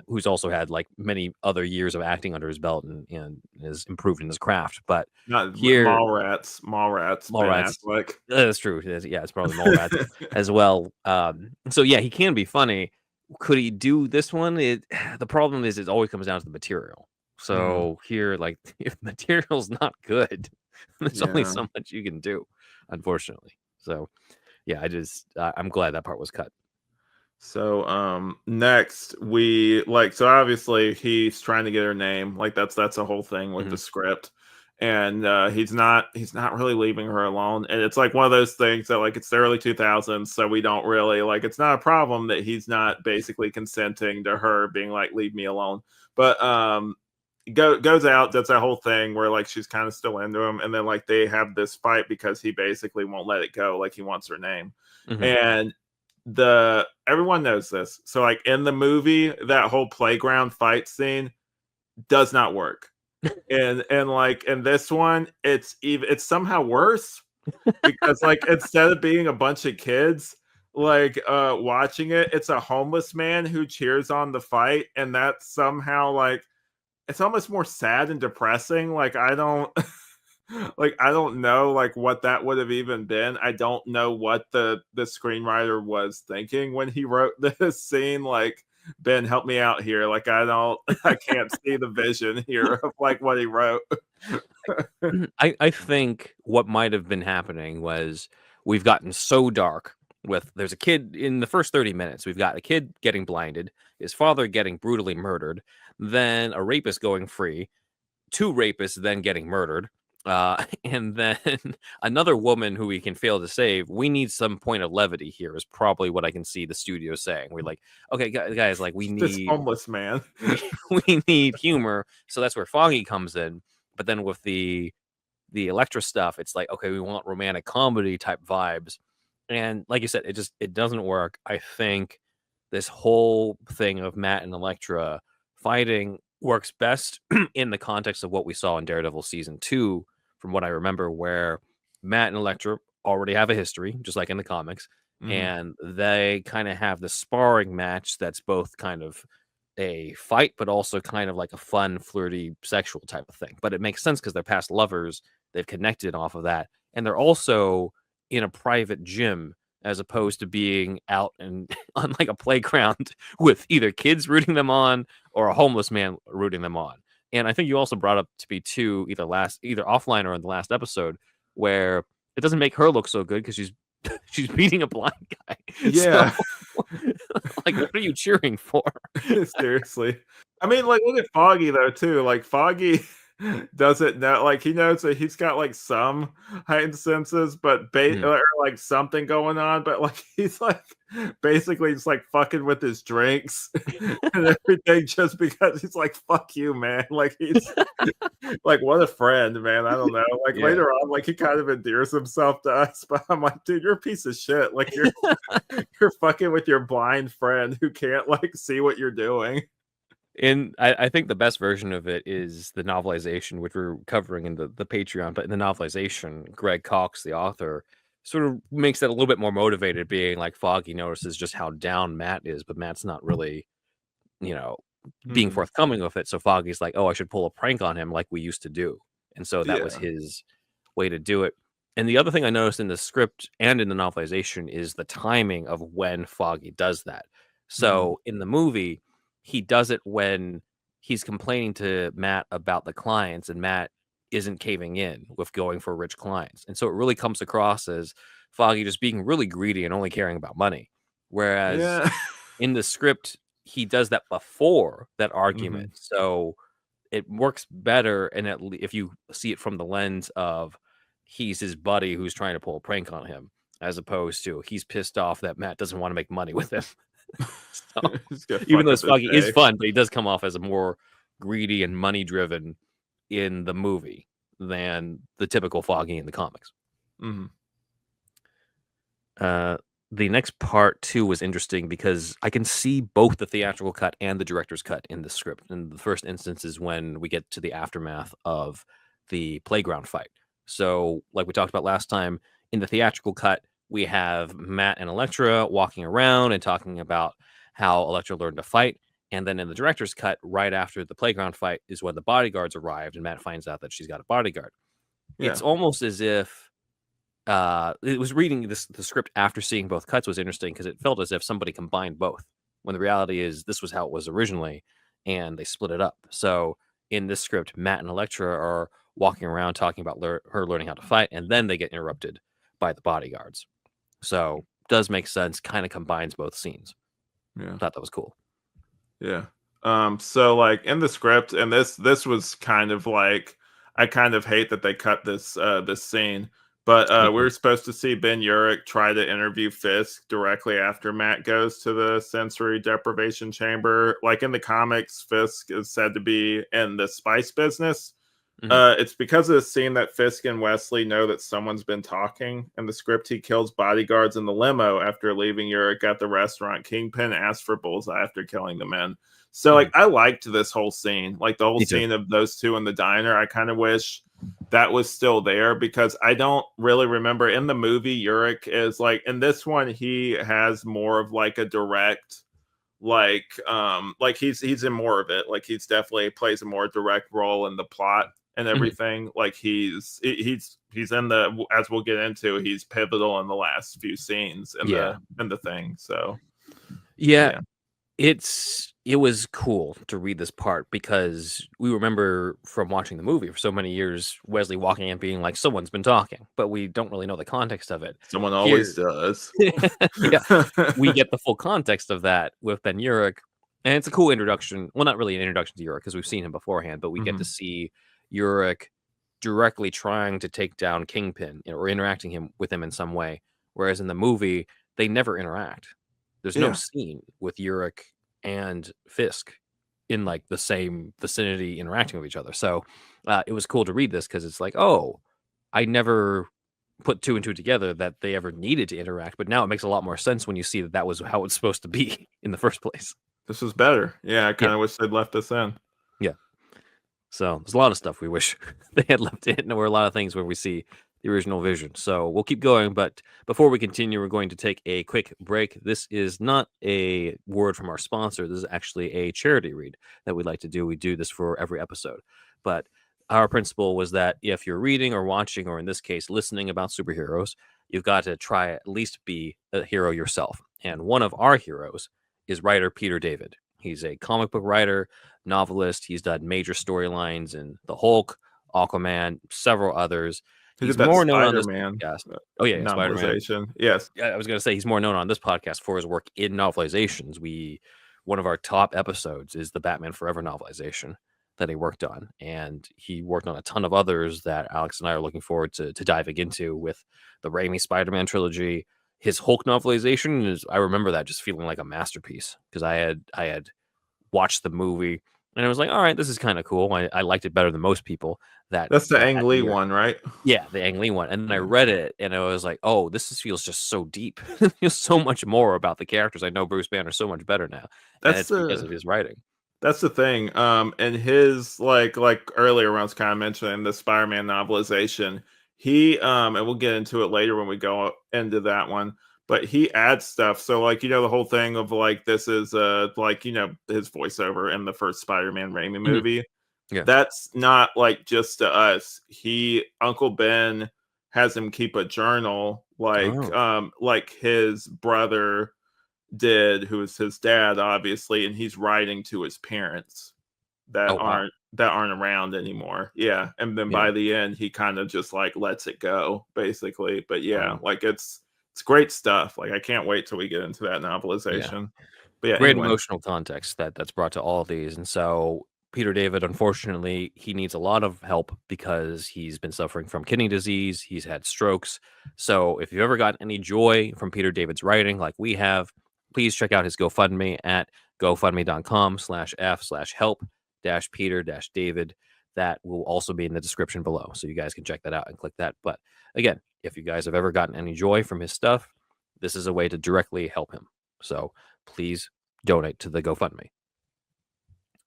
who's also had like many other years of acting under his belt and has improved in his craft. But Not here, Mallrats, Ben Mallrats. Affleck. That's true. Yeah, it's probably Mallrats as well. So yeah, he can be funny. Could he do this one? The problem is it always comes down to the material. Mhm. So here, like if the material's not good, there's only Yeah. so much you can do, unfortunately. So yeah, I'm glad that part was cut. So next we like so obviously he's trying to get her name. Like that's a whole thing with Mhm. the script. And he's not really leaving her alone. And it's like one of those things that like it's the early 2000s, so we don't really like it's not a problem that he's not basically consenting to her being like leave me alone. But goes out, does that whole thing where like she's kind of still into him, and then like they have this fight because he basically won't let it go, like he wants her name. Mhm. And the everyone knows this. So like in the movie, that whole playground fight scene does not work. And like in this one, it's somehow worse because like instead of being a bunch of kids like watching it, it's a homeless man who cheers on the fight, and that's somehow like it's almost more sad and depressing. Like I don't like I don't know like what that would have even been. I don't know what the screenwriter was thinking when he wrote this scene. Like Ben, help me out here. Like, I can't see the vision here of like what he wrote. I think what might have been happening was we've gotten so dark with there's a kid in the first 30 minutes. We've got a kid getting blinded, his father getting brutally murdered, then a rapist going free, two rapists then getting murdered, and then another woman who we can fail to save. We need some point of levity here, is probably what I can see the studio saying. We're like, okay, guys, like we This need homeless man. we need humor, so that's where Foggy comes in. But then with the Elektra stuff, it's like, okay, we want romantic comedy type vibes. And like you said, it doesn't work. I think this whole thing of Matt and Elektra fighting works best in the context of what we saw in Daredevil season 2, from what I remember, where Matt and Elektra already have a history, just like in the comics, and they kind of have the sparring match that's both kind of a fight, but also kind of like a fun, flirty, sexual type of thing. But it makes sense because they're past lovers. They've connected off of that. And they're also in a private gym as opposed to being out and on like a playground with either kids rooting them on or a homeless man rooting them on. And I think you also brought up to be too, either offline or in the last episode, where it doesn't make her look so good because she's beating a blind guy. Yeah. So, like, what are you cheering for? Seriously. I mean, like, look at Foggy though too. Like, Foggy doesn't know, like, he knows that he's got like some heightened senses, but or like something going on, but like he's like basically just like fucking with his drinks and everything just because he's like, fuck you, man. Like, he's like, what a friend, man. I don't know. Like, Yeah. later on, like, he kind of endears himself to us, but I'm like, dude, you're a piece of shit. Like, you're fucking with your blind friend who can't like see what you're doing. And I think the best version of it is the novelization, which we're covering in the Patreon. But in the novelization, Greg Cox, the author, sort of makes that a little bit more motivated, being like Foggy notices just how down Matt is, but Matt's not really, being forthcoming with it. So Foggy's like, oh, I should pull a prank on him like we used to do. And so that was Yeah. his way to do it. And the other thing I noticed in the script and in the novelization is the timing of when Foggy does that. So in the movie, he does it when he's complaining to Matt about the clients, and Matt isn't caving in with going for rich clients. And so it really comes across as Foggy just being really greedy and only caring about money. Whereas Yeah. in the script, he does that before that argument. So it works better. And if you see it from the lens of he's his buddy who's trying to pull a prank on him, as opposed to he's pissed off that Matt doesn't want to make money with him. So, even though Foggy is fun, but he does come off as a more greedy and money driven in the movie than the typical Foggy in the comics. The next part too was interesting because I can see both the theatrical cut and the director's cut in the script. And the first instance is when we get to the aftermath of the playground fight. So, like we talked about last time, in the theatrical cut, we have Matt and Elektra walking around and talking about how Elektra learned to fight. And then in the director's cut, right after the playground fight, is when the bodyguards arrived and Matt finds out that she's got a bodyguard. Yeah. It's almost as if it was reading the script after seeing both cuts was interesting because it felt as if somebody combined both, when the reality is this was how it was originally, and they split it up. So in this script, Matt and Elektra are walking around talking about her learning how to fight, and then they get interrupted by the bodyguards. So does make sense, kind of combines both scenes. Yeah. Thought that was cool. Yeah. So like in the script, and this was kind of like, I kind of hate that they cut this scene, but we were supposed to see Ben Urich try to interview Fisk directly after Matt goes to the sensory deprivation chamber. Like in the comics, Fisk is said to be in the spice business. It's because of the scene that Fisk and Wesley know that someone's been talking. In the script, he kills bodyguards in the limo after leaving Urich at the restaurant. Kingpin asked for Bullseye after killing the men. So, like, I liked this whole scene. Like, the whole scene of those two in the diner. I kind of wish that was still there because I don't really remember. In the movie, Urich is, like, in this one, he has more of, like, a direct, like he's in more of it. Like, he's definitely plays a more direct role in the plot and everything. Like he's in the, as we'll get into, he's pivotal in the last few scenes in the thing. So yeah. It was cool to read this part because we remember from watching the movie for so many years, Wesley walking in being like, "Someone's been talking," but we don't really know the context of it. Someone always Here does. yeah, we get the full context of that with Ben Urich, and it's a cool introduction. Well, not really an introduction to Urich because we've seen him beforehand, but we get to Mhm. see Urich directly trying to take down Kingpin or interacting with him in some way. Whereas in the movie, they never interact. There's no Yeah. scene with Urich and Fisk in like the same vicinity interacting with each other. So it was cool to read this because it's like, oh, I never put two and two together that they ever needed to interact, but now it makes a lot more sense when you see that that was how it's supposed to be in the first place. This was better. Yeah, I Yeah, kinda wish they'd left this in. yeah. So there's a lot of stuff we wish they had left in. There were a lot of things where we see the original vision. So we'll keep going, but before we continue, we're going to take a quick break. This is not a word from our sponsor. This is actually a charity read that we'd like to do. We do this for every episode, but our principle was that if you're reading or watching, or in this case, listening about superheroes, you've got to try at least be a hero yourself. And one of our heroes is writer Peter David. He's a comic book writer, novelist. He's done major storylines in The Hulk, Aquaman, several others. He did He's that more known on this Spider-Man, podcast. Oh yeah, Spider-Man. novelization. Yes. Yeah, I was gonna say he's more known on this podcast for his work in novelizations. One of our top episodes is the Batman Forever novelization that he worked on, and he worked on a ton of others that Alex and I are looking forward to diving into with the Raimi Spider-Man trilogy. His Hulk novelization is I remember that just feeling like a masterpiece because I had watched the movie and I was like, all right, this is kind of cool. I liked it better than most people That's the Ang that Lee year. one, right? Yeah, the Ang Lee one. And then I Yeah. read it and I was like, oh, feels just so deep. It feels so much more about the characters. I know Bruce Banner so much better now. And That's it's because the of his writing. That's the thing. And his like earlier when I was kind of mentioning the Spider-Man novelization, he and we'll get into it later when we go into that one, but he adds stuff. So like the whole thing of like this is like his voiceover in the first Spider-Man Raimi Mhm. movie. Yeah. That's not like just to us. Uncle Ben has him keep a journal Oh. like his brother did, who is his dad, obviously, and he's writing to his parents Oh wow. that aren't around anymore. Yeah, and then Yeah. by the end, he kind of just like lets it go, basically. But yeah, Wow. like it's great stuff. Like I can't wait till we get into that Yeah. novelization. But yeah, Great anyway, emotional context that's brought to all of these. And so Peter David, unfortunately, he needs a lot of help because he's been suffering from kidney disease. He's had strokes. So if you've ever gotten any joy from Peter David's writing, like we have, please check out his GoFundMe at gofundme.com/f/help Peter David. That will also be in the description below. So you guys can check that out and click that. But again, if you guys have ever gotten any joy from his stuff, this is a way to directly help him. So please donate to the GoFundMe.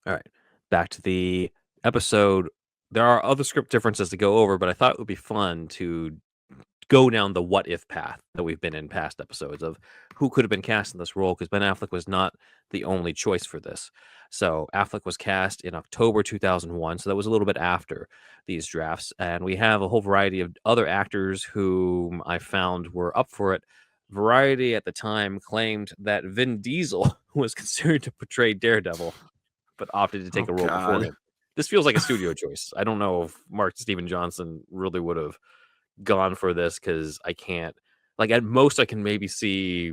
All right, back to the episode. There are other script differences to go over, but I thought it would be fun to go down the what if path that we've been in past episodes of who could have been cast in this role because Ben Affleck was not the only choice for this. So Affleck was cast in October 2001, so that was a little bit after these drafts, and we have a whole variety of other actors whom I found were up for it. Variety at the time claimed that Vin Diesel was considered to portray Daredevil, but opted to take oh a role before god, him. This feels like a studio choice. I don't know if Mark Steven Johnson really would have gone for this because I can't. Like at most, I can maybe see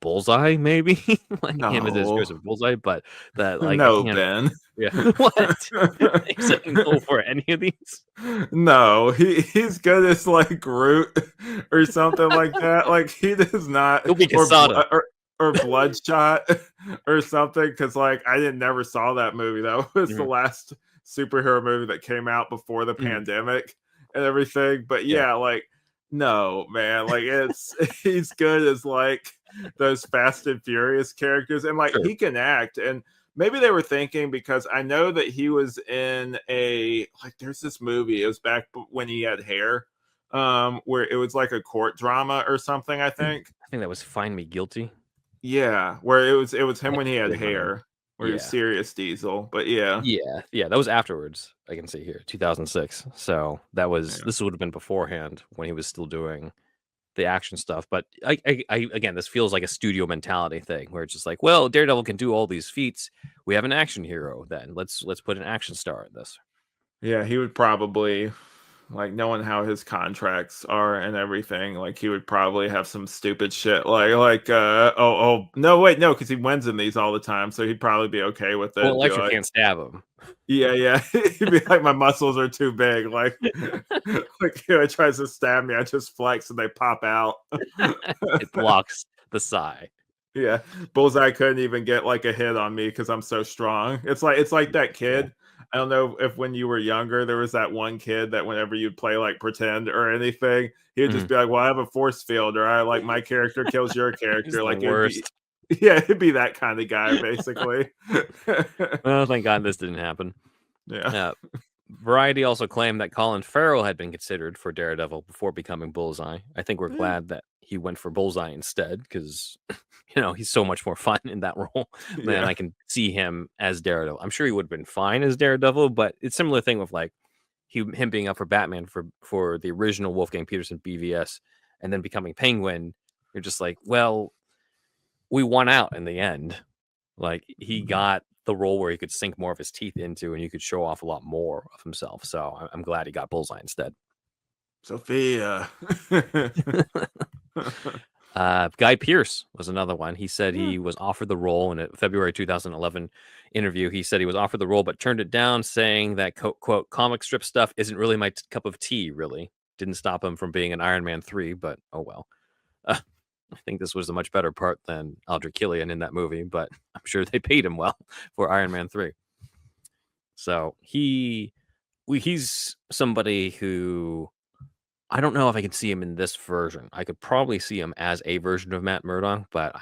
Bullseye, maybe like him as his no, Joseph Bullseye, but that like I no, can't. Ben. Yeah, what? You saying no for any of these? No, he's good as like Groot or something like that. Like he does not, He'll be or Quesada. or Bloodshot or something. Because like I didn't never saw that movie. That was the Mhm. last superhero movie that came out before the Mhm. pandemic and everything. But Yeah, yeah, like no man, like it's he's good as like those Fast and Furious characters, and like sure. he can act and maybe they were thinking because I know that he was in a like there's this movie. It was back when he had hair, where it was like a court drama or something. I think. I think that was Find Me Guilty. Yeah, where it was I him have when he to had dig mine up. hair, where he was Yeah, serious Diesel. But yeah, yeah, that was afterwards. I can see here, 2006. So that was yeah. this would have been beforehand when he was still doing the action stuff. But I again, this feels like a studio mentality thing where it's just like, well, Daredevil can do all these feats. We have an action hero. Then let's put an action star in this. Yeah, he would probably, like, knowing how his contracts are and everything, like, he would probably have some stupid shit oh, no, wait, no, because he wins in these all the time, so he'd probably be okay with Well, it, be Elektra like, can't stab him. yeah, yeah. He'd be like, "My muscles are too big," like like, he tries to stab me, I just flex and they pop out. It blocks the sigh. Yeah, Bullseye couldn't even get, like, a hit on me because 'cause I'm so strong. It's like that Yeah. kid. I don't know if when you were younger, there was that one kid that whenever you'd play, like, pretend or anything, he would just Mhm. be like, "Well, I have a force field," or "I like, my character kills your He's character." the Like, it would be worst. yeah, it'd be that kinda guy, basically. Well, thank God this didn't happen. Yeah. Uh, Variety also claimed that Colin Farrell had been considered for Daredevil before becoming Bullseye. I think we're Eh, glad that he went for Bullseye instead because, he's so much more fun in that role than yeah. I can see him as Daredevil. I'm sure he would have been fine as Daredevil, but it's similar thing with like him being up for Batman for the original Wolfgang Peterson BVS and then becoming Penguin. You're just like, well, we won out in the end. Like he got the role where he could sink more of his teeth into, and you could show off a lot more of himself. So I'm glad he got Bullseye instead. Sophia. Guy Pearce was another one. He said Hmm. he was offered the role in a February 2011 interview. He said he was offered the role, but turned it down, saying that quote comic strip stuff isn't really my cup of tea. Really didn't stop him from being an Iron Man 3, but oh well. Uh, I think this was a much better part than Aldrich Killian in that movie, but I'm sure they paid him well for Iron Man 3. So he's somebody who I don't know if I can see him in this version. I could probably see him as a version of Matt Murdock, but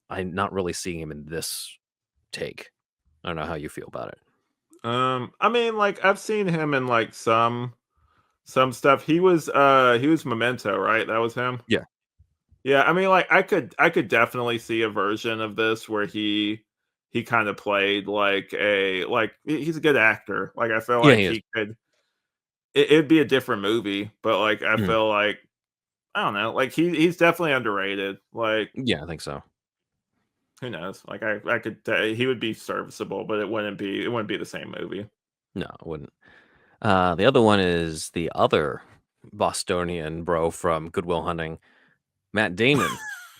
I'm not really seeing him in this take. I don't know how you feel about it. I mean, like, I've seen him in, like, some stuff. He was Memento, right? That was him? Yeah. Yeah, I mean, like, I could definitely see a version of this where he kinda played like he's a good actor. Like, I feel Yeah, like he is. he could it'd be a different movie, but, like, I Mhm. feel like I don't know, like, he's definitely underrated. Like, Yeah, I think so. who knows? Like, I could he would be serviceable, but it wouldn't be the same movie. No, I wouldn't. The other one is the other Bostonian bro from Goodwill Hunting, Matt Damon,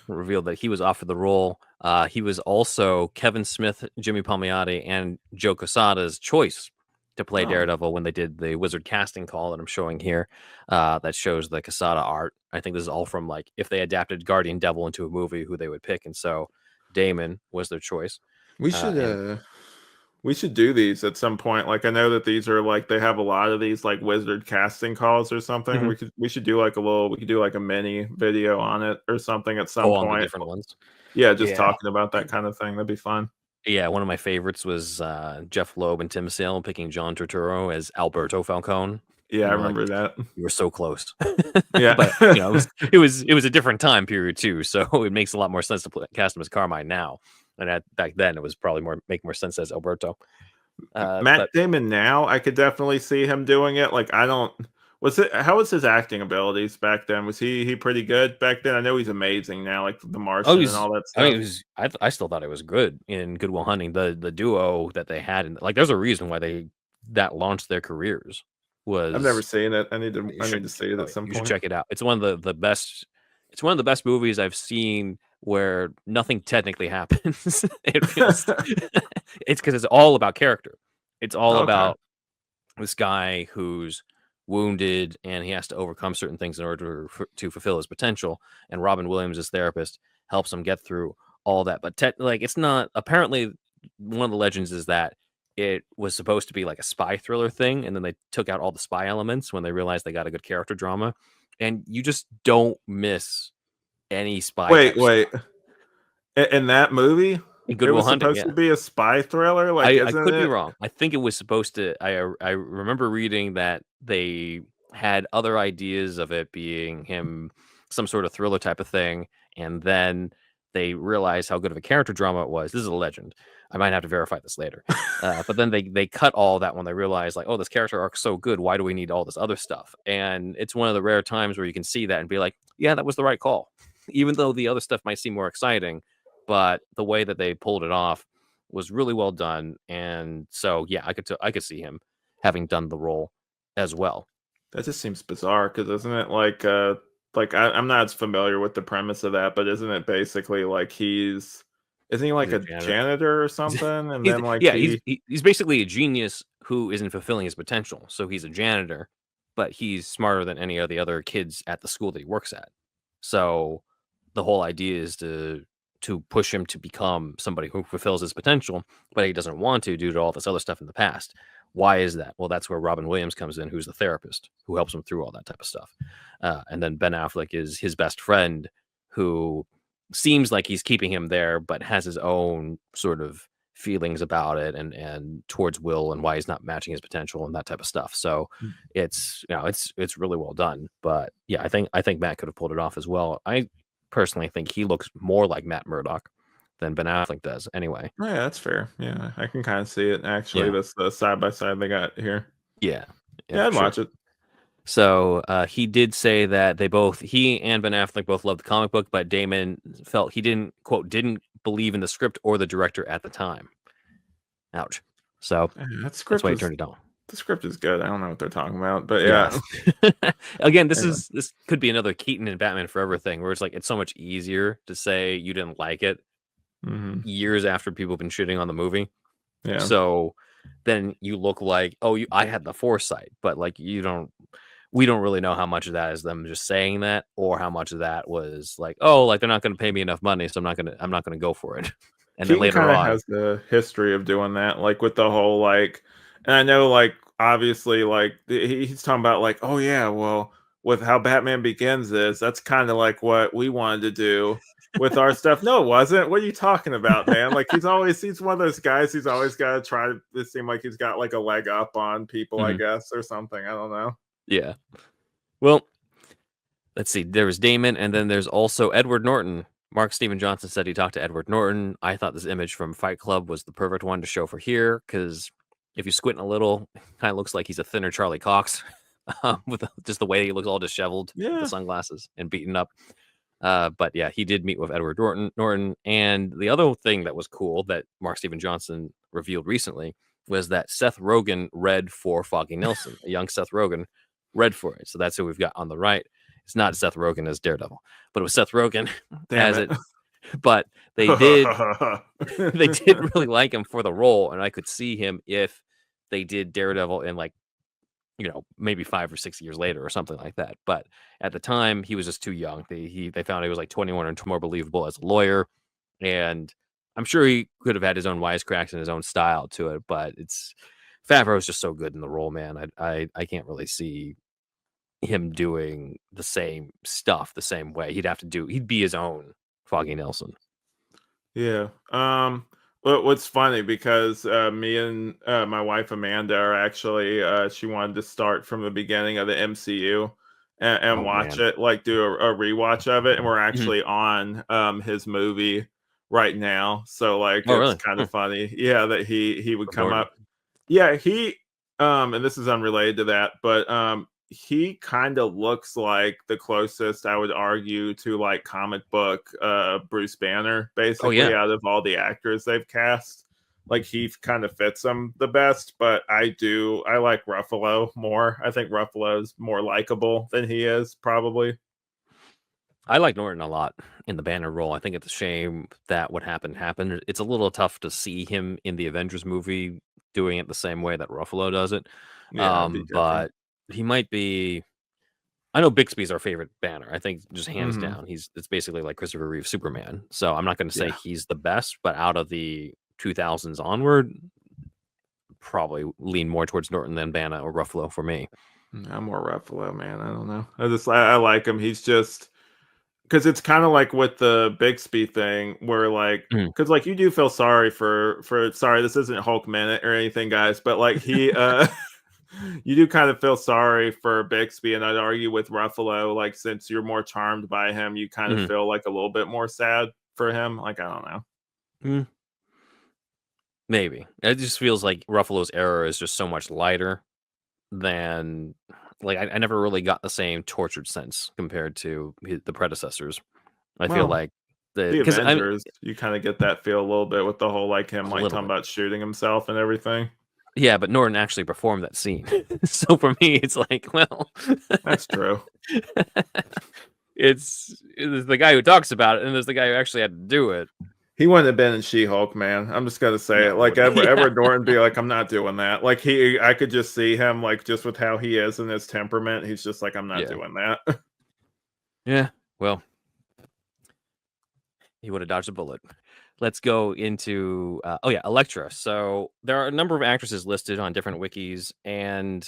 revealed that he was offered the role. He was also Kevin Smith, Jimmy Palmiotti, and Joe Quesada's choice to play Oh. Daredevil when they did the Wizard casting call that I'm showing here. That shows the Quesada art. I think this is all from like if they adapted Guardian Devil into a movie, who they would pick, and so Damon was their choice. We should, And we should do these at some point. Like, I know that these are like they have a lot of these like wizard casting calls or something. Mhm. We should do like we could do like a mini video on it or something at some oh, on the point. different ones. Yeah, just Yeah, talking about that kind of thing. That'd be fun. yeah. One of my favorites was Jeff Loeb and Tim Sale picking John Turturro as Alberto Falcone. Yeah, I And you're like, remember that. you were so close. Yeah. But, it was a different time period too, so it makes a lot more sense to cast him as Carmine now, and back then, it was probably make more sense as Alberto. Matt But Damon now, I could definitely see him doing it. Like, I don't was it how was his acting abilities back then? Was he pretty good back then? I know he's amazing now, like The oh, Martian and he's all that I mean, stuff. it was I still thought it was good in Good Will Hunting. The duo that they had, and like, there's a reason why that launched their careers I've never was seen it. you I should need to see it oh, at yeah, some you should point. check it out. It's one of the best it's one of the best movies I've seen where nothing technically happens. It feels it's because it's all about character. It's all Okay. about this guy who's wounded and he has to overcome certain things in order to fulfill his potential. And Robin Williams, his therapist, helps him get through all that. But like, it's not apparently one of the legends is that it was supposed to be like a spy thriller thing, and then they took out all the spy elements when they realized they got a good character drama, and you just don't miss any spy Wait, type wait. stuff In that movie, in it Good Will was Hunting. supposed Yeah. to be a spy thriller? Like, I isn't could be it? wrong. I think it was supposed to I remember reading that they had other ideas of it being him some sort of thriller type of thing, and then they realized how good of a character drama it was. This is a legend. I might have to verify this later. But then they cut all that when they realize, like, oh, this character arc's so good. Why do we need all this other stuff? And it's one of the rare times where you can see that and be like, yeah, that was the right call. Even though the other stuff might seem more exciting, but the way that they pulled it off was really well done. And so, yeah, I could see him having done the role as well. That just seems bizarre because isn't it like I'm not as familiar with the premise of that, but isn't it basically like isn't he He's like a a janitor. janitor or something? And He's then like yeah, he's basically a genius who isn't fulfilling his potential. So he's a janitor, but he's smarter than any of the other kids at the school that he works at. So the whole idea is to push him to become somebody who fulfills his potential, but he doesn't want to due to all this other stuff in the past. Why is that? Well, that's where Robin Williams comes in, who's the therapist who helps him through all that type of stuff. And then Ben Affleck is his best friend who seems like he's keeping him there, but has his own sort of feelings about it and towards Will and why he's not matching his potential and that type of stuff. So it's it's really well done. But yeah, I think Matt could have pulled it off as well. I personally think he looks more like Matt Murdock than Ben Affleck does anyway. oh, yeah, that's fair. Yeah, I can kind of see it actually. Yeah. That's the side by side they got here. Yeah. Yeah, Yeah, for I'd sure. watch it. So he did say that he and Ben Affleck both loved the comic book, but Damon felt he didn't believe in the script or the director at the time. Ouch. So That that's script why he was turned it down. the script is good. I don't know what they're talking about, but Yeah. yeah. Again, Anyway. this could be another Keaton and Batman Forever thing where it's like it's so much easier to say you didn't like it Hmm. years after people have been shitting on the movie. Yeah. So then you look like, oh, I had the foresight, but like we don't really know how much of that is them just saying that or how much of that was like, oh, like they're not going to pay me enough money, so I'm not going to go for it. And then Keaton later kinda on, has the history of doing that, like, with the whole, like and I know, like, obviously, like, he's talking about, like, "Oh, yeah, well, with how Batman Begins is, that's kinda like what we wanted to do with our stuff." "No, it wasn't. What are you talking about, man?" Like, he's one of those guys, he's always gotta try to seem like he's got, like, a leg up on people, I mhm, guess, or something, I don't know. yeah. Well, let's see. There was Damon, and then there's also Edward Norton. Mark Steven Johnson said he talked to Edward Norton. I thought this image from Fight Club was the perfect one to show for here because if you squint a little, it kind of looks like he's a thinner Charlie Cox with just the way he looks all disheveled with the Yeah. sunglasses and beaten up. But yeah, he did meet with Edward Norton. And the other thing that was cool that Mark Steven Johnson revealed recently was that Seth Rogen read for Foggy Nelson, a young Seth Rogen read for it. So that's who we've got on the right. It's not Seth Rogen as Daredevil, but it was Seth Rogen Damn as it. it. But they did really like him for the role, and I could see him if they did Daredevil in like maybe 5 or 6 years later or something like that. But at the time, he was just too young. They found he was like 21 and more believable as a lawyer, and I'm sure he could have had his own wisecracks and his own style to it. But it's Favreau's just so good in the role, man. I can't really see him doing the same stuff the same way. He'd be his own Foggy Nelson. Yeah. What's funny because me and my wife Amanda are actually she wanted to start from the beginning of the MCU and Oh watch man. it, like do a rewatch of it, and we're Mhm. actually on his movie right now. So like Oh it's really? kind of funny, yeah, that he would Of come Norton. up. Yeah, he and this is unrelated to that, but he kind of looks like the closest I would argue to like comic book Bruce Banner Oh basically yeah. out of all the actors they've cast. Like he kind of fits them the best, but I like Ruffalo more. I think Ruffalo's more likable than he is probably. I like Norton a lot in the Banner role. I think it's a shame that what happened. It's a little tough to see him in the Avengers movie doing it the same way that Ruffalo does it. Yeah, it'd be different. But he might be. I know Bixby's our favorite Banner. I think just hands Hmm. down, it's basically like Christopher Reeve Superman. So I'm not going to say Yeah. he's the best, but out of the 2000s onward, probably lean more towards Norton than Banner or Ruffalo for me. I'm more Ruffalo, man. I don't know. I like him. He's just because it's kind of like with the Bixby thing, where like, Mhm. because like you do feel sorry for sorry, this isn't Hulk Minute or anything, guys, but like you do kind of feel sorry for Bixby, and I'd argue with Ruffalo, like since you're more charmed by him, you kind of Mhm. feel like a little bit more sad for him. Like I don't know. Mm. Maybe. It just feels like Ruffalo's era is just so much lighter than like I never really got the same tortured sense compared to the predecessors. I feel Well, like the because I'm Avengers, you kind of get that feel a little bit with the whole like him a like little talking bit. about shooting himself and everything. Yeah, but Norton actually performed that scene. So for me, it's like, well, That's true. it's the guy who talks about it, and there's the guy who actually had to do it. He wouldn't have been in She-Hulk, man. I'm just gonna say No, it. he Like wouldn't. Yeah, Edward Norton be like, I'm not doing that. Like I could just see him like just with how he is and his temperament. He's just like, I'm not yeah, doing that. yeah. Well, he would have dodged a bullet. Let's go into oh yeah, Elektra. So there are a number of actresses listed on different wikis, and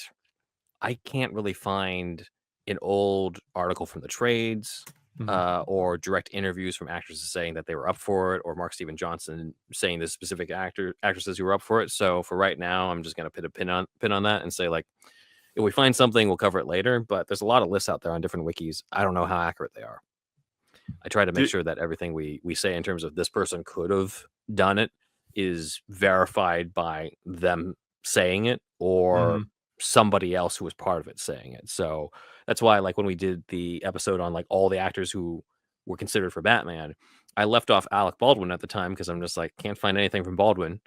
I can't really find an old article from the trades Mhm. or direct interviews from actresses saying that they were up for it, or Mark Steven Johnson saying the specific actresses who were up for it. So for right now, I'm just gonna put a pin on that and say like if we find something, we'll cover it later. But there's a lot of lists out there on different wikis. I don't know how accurate they are. I try to make Do- sure that everything we say in terms of this person could have done it is verified by them saying it or mhm. somebody else who was part of it saying it. So that's why like when we did the episode on like all the actors who were considered for Batman, I left off Alec Baldwin at the time because I'm just like can't find anything from Baldwin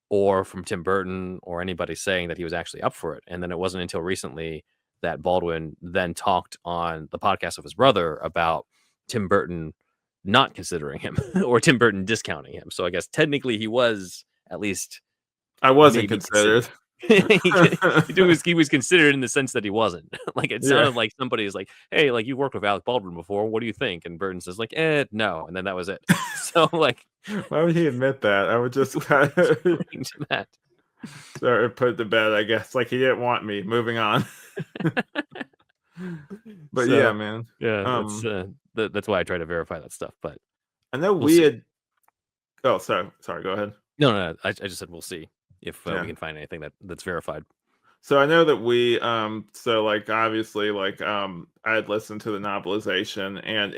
or from Tim Burton or anybody saying that he was actually up for it. And then it wasn't until recently that Baldwin then talked on the podcast of his brother about Tim Burton not considering him or Tim Burton discounting him. So I guess technically he was at least I wasn't maybe considered. considered. He was considered in the sense that he wasn't. Like it Yeah. sounded like somebody is like, "Hey, like you worked with Alec Baldwin before. What do you think?" And Burton says like, no," and then that was it. So like, Why would he admit that? I would it's just kind of strange that. put it to bed, I guess. Like he didn't want me. Moving on. But yeah, So man. yeah, that's why I try to verify that stuff. But I know we'll we see. had. Oh, sorry. Go ahead. No. I just said we'll see if we Yeah. can find anything that's verified. So I know that we so like obviously like I had listened to the novelization and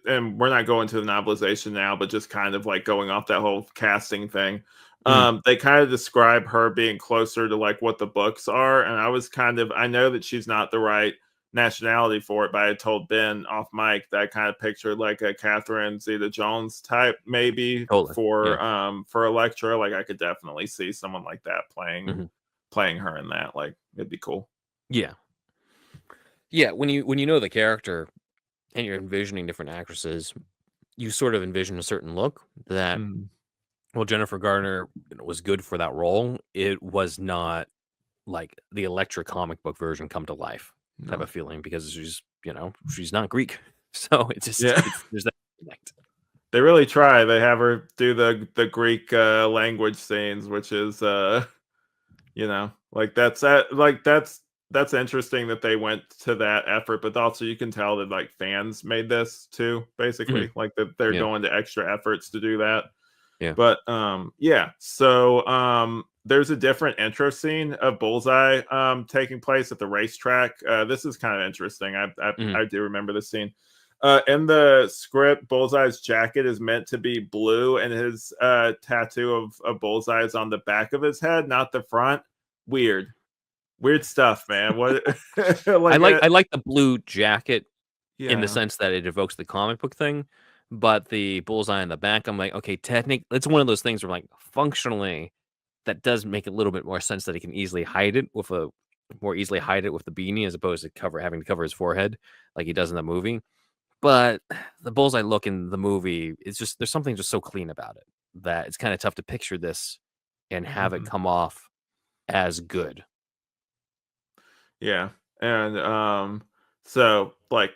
and we're not going to the novelization now, but just kind of like going off that whole casting thing. Mhm. They kind of describe her being closer to like what the books are, and I know that she's not the right nationality for it, but I told Ben off mic that I kind of pictured like a Catherine Zeta-Jones type maybe Totally. Yeah. for Elektra. Like I could definitely see someone like that Mhm. playing her in that. Like it'd be cool. Yeah. Yeah, when you know the character and you're envisioning different actresses, you sort of envision a certain look that Mm, well, Jennifer Garner was good for that role. It was not like the Elektra comic book version come to life type no. of feeling because she's not Greek. So it's just Yeah. it's there's that connect. They really try. They have her do the Greek language scenes, which is like that's interesting that they went to that effort, but also you can tell that like fans made this too, Mhm. basically. Like that they're Yeah. going to extra efforts to do that. Yeah. But yeah, so there's a different intro scene of Bullseye taking place at the racetrack. This is kind of interesting. Mhm. I do remember this scene. In the script, Bullseye's jacket is meant to be blue, and his tattoo of Bullseye is on the back of his head, not the front. Weird stuff, man. What I like like I like the blue jacket in the yeah. sense that it evokes the comic book thing, but the bullseye in the back, I'm like, okay, it's one of those things where like functionally that does make a little bit more sense that he can easily hide it with a more easily hide it with the beanie as opposed to having to cover his forehead like he does in the movie. But the bullseye look in the movie, it's just there's something just so clean about it that it's kind of tough to picture this and have it Mhm. come off as good. Yeah. And so like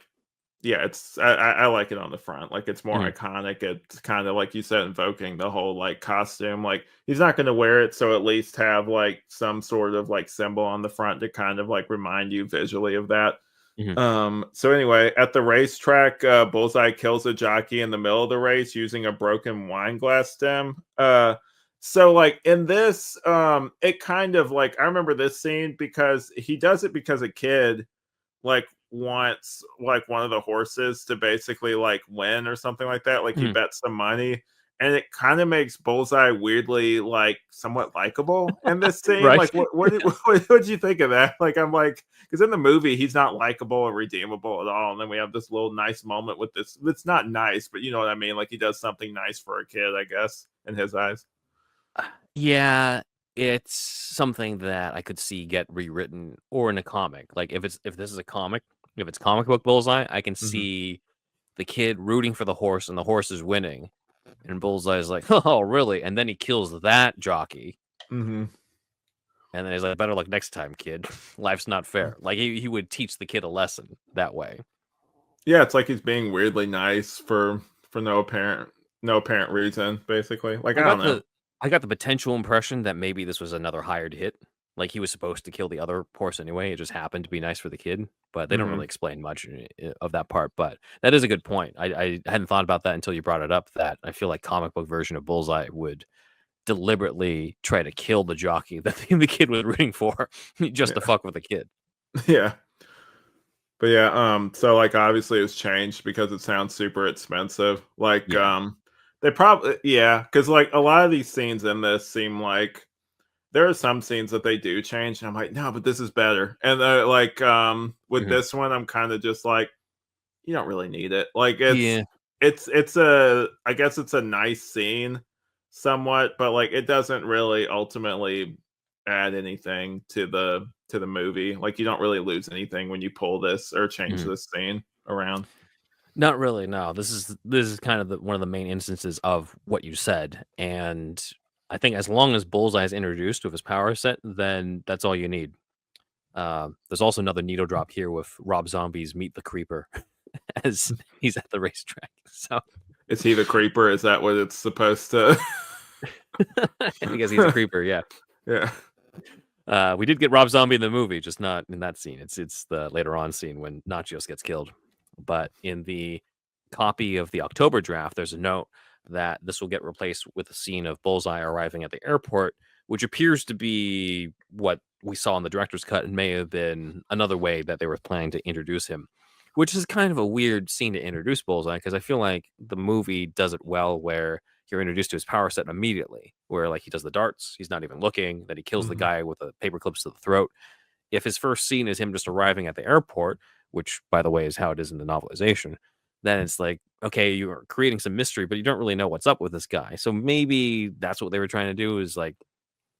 yeah, I like it on the front. Like it's more Mhm. iconic. It's kind of like you said, invoking the whole like costume. Like he's not going to wear it, so at least have like some sort of like symbol on the front to kind of like remind you visually of that. Mhm. So anyway, at the racetrack, Bullseye kills a jockey in the middle of the race using a broken wine glass stem. So like in this, it kind of like I remember this scene because he does it because a kid like wants like one of the horses to basically like win or something like that. Like he Mhm. bets some money and it kind of makes Bullseye weirdly like somewhat likable in this scene. Right. Like, what did you think of that? Like, I'm like, because in the movie he's not likable or redeemable at all, and then we have this little nice moment with this. It's not nice, but you know what I mean. Like, he does something nice for a kid, I guess, in his eyes. Yeah, it's something that I could see get rewritten or in a comic. Like if this is a comic, if it's comic book Bullseye, I can Hmm. see the kid rooting for the horse and the horse is winning. And Bullseye's like, oh, really? And then he kills that jockey. Hmm. And then he's like, better luck next time, kid. Life's not fair. Like he would teach the kid a lesson that way. Yeah, it's like he's being weirdly nice for no apparent reason, basically. Like, I I don't got know. the potential impression that maybe this was another hired hit. Like he was supposed to kill the other horse anyway. It just happened to be nice for the kid, but they don't Hmm. really explain much of that part. But that is a good point. I hadn't thought about that until you brought it up. That I feel like comic book version of Bullseye would deliberately try to kill the jockey that the kid was rooting for just to Yeah. fuck with the kid. Yeah. But yeah, so like obviously it's changed because it sounds super expensive. Like, Yeah. they probably, yeah, because like a lot of these scenes in this seem like there are some scenes that they do change, and I'm like, no, but this is better. And like, with Mhm. this one, I'm kind of just like, you don't really need it. Like, Yeah. it's a, I guess it's a nice scene, somewhat, but like it doesn't really ultimately add anything to the movie. Like, you don't really lose anything when you pull this or change Mhm. this scene around. Not really. No, this is kind of one of the main instances of what you said, and I think as long as Bullseye is introduced with his power set, then that's all you need. There's also another needle drop here with Rob Zombie's "Meet the Creeper" as he's at the racetrack. So Is he the creeper? Is that what it's supposed to? I guess he's a creeper. Yeah. Yeah. We did get Rob Zombie in the movie, just not in that scene. It's the later on scene when Natchios gets killed. But in the copy of the October draft, there's a note that this will get replaced with a scene of Bullseye arriving at the airport, which appears to be what we saw in the director's cut and may have been another way that they were planning to introduce him, which is kind of a weird scene to introduce Bullseye because I feel like the movie does it well where you're introduced to his power set immediately, where like he does the darts, he's not even looking, then he kills the Mhm. guy with the paper clips to the throat. If his first scene is him just arriving at the airport, which by the way is how it is in the novelization, then it's like, okay, you are creating some mystery, but you don't really know what's up with this guy. So maybe that's what they were trying to do is like,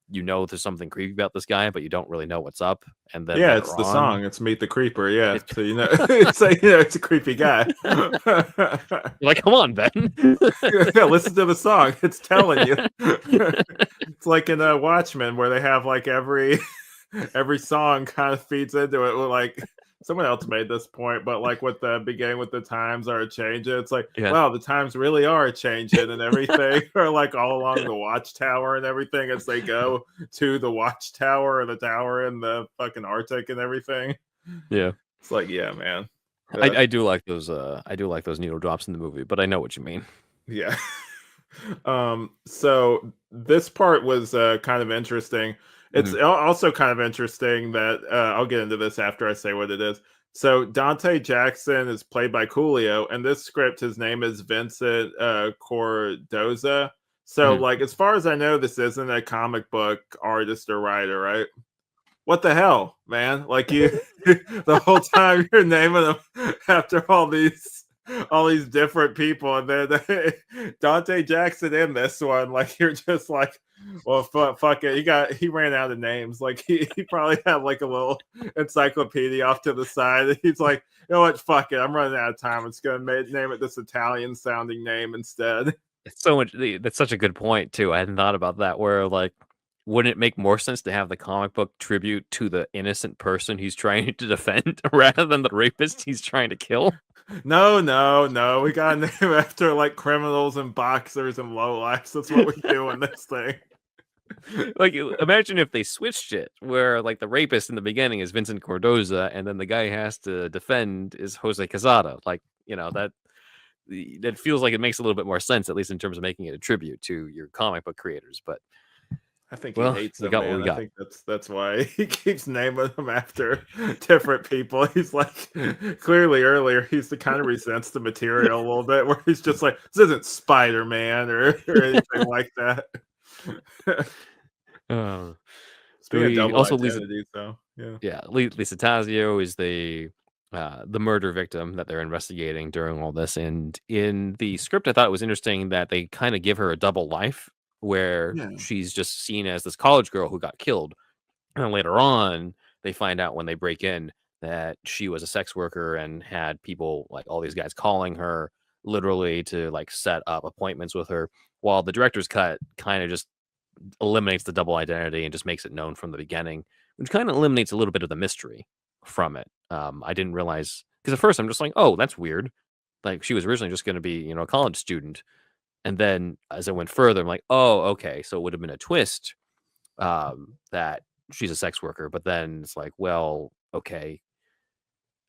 there's something creepy about this guy, but you don't really know what's up. And then Yeah, it's later the on, song. It's Meet the Creeper. Yeah, it's so you know, it's like, it's a creepy guy. you're like, come on, Ben. Yeah, listen to the song. It's telling you. It's like in Watchmen where they have like every song kind of feeds into it. Well, like, someone else made this point, but like with the beginning with the times are changing. It's like, Yeah. wow, the times really are changing and everything. Or like all along the watchtower and everything as they go to the watchtower or the tower in the fucking Arctic and everything. Yeah. It's like, yeah, man. I do like those needle drops in the movie, but I know what you mean. Yeah. So this part was kind of interesting. It's Mhm. also kind of interesting that I'll get into this after I say what it is. So Dante Jackson is played by Coolio, and this script, his name is Vincent Cordoza. So, Mhm. like, as far as I know, this isn't a comic book artist or writer, right? What the hell, man? Like, you the whole time you're naming them after all these different people, and then Dante Jackson in this one, like, you're just like, well, fuck it. He ran out of names. Like, he probably had like a little encyclopedia off to the side. And he's like, you know what? Fuck it. I'm running out of time. It's gonna name it this Italian sounding name instead. It's so much. That's such a good point too. I hadn't thought about that. Where like, wouldn't it make more sense to have the comic book tribute to the innocent person he's trying to defend rather than the rapist he's trying to kill? No, no, no. We got to name after like criminals and boxers and lowlifes. That's what we do in this thing. Like, imagine if they switched it, where like the rapist in the beginning is Vincent Cordoza, and then the guy he has to defend is Jose Quesada. Like, that feels like it makes a little bit more sense, at least in terms of making it a tribute to your comic book creators. But I think he Well, hates we them, got what man. we I got. think that's why he keeps naming them after different people. He's like, clearly earlier, he's the kind of resents the material a little bit, where he's just like, this isn't Spider-Man or anything like that. Uh, Speaking of we double also Lisa, identity, so yeah. yeah, Lisa Tazio is the murder victim that they're investigating during all this. And in the script, I thought it was interesting that they kind of give her a double life, where Yeah. she's just seen as this college girl who got killed. And then later on, they find out when they break in that she was a sex worker and had people, like all these guys, calling her literally to like set up appointments with her. While the director's cut kind of just eliminates the double identity and just makes it known from the beginning, which kind of eliminates a little bit of the mystery from it. I didn't realize, because at first I'm just like, oh, that's weird. Like she was originally just going to be, a college student. And then as I went further, I'm like, oh, okay. So it would have been a twist, that she's a sex worker. But then it's like, well, okay.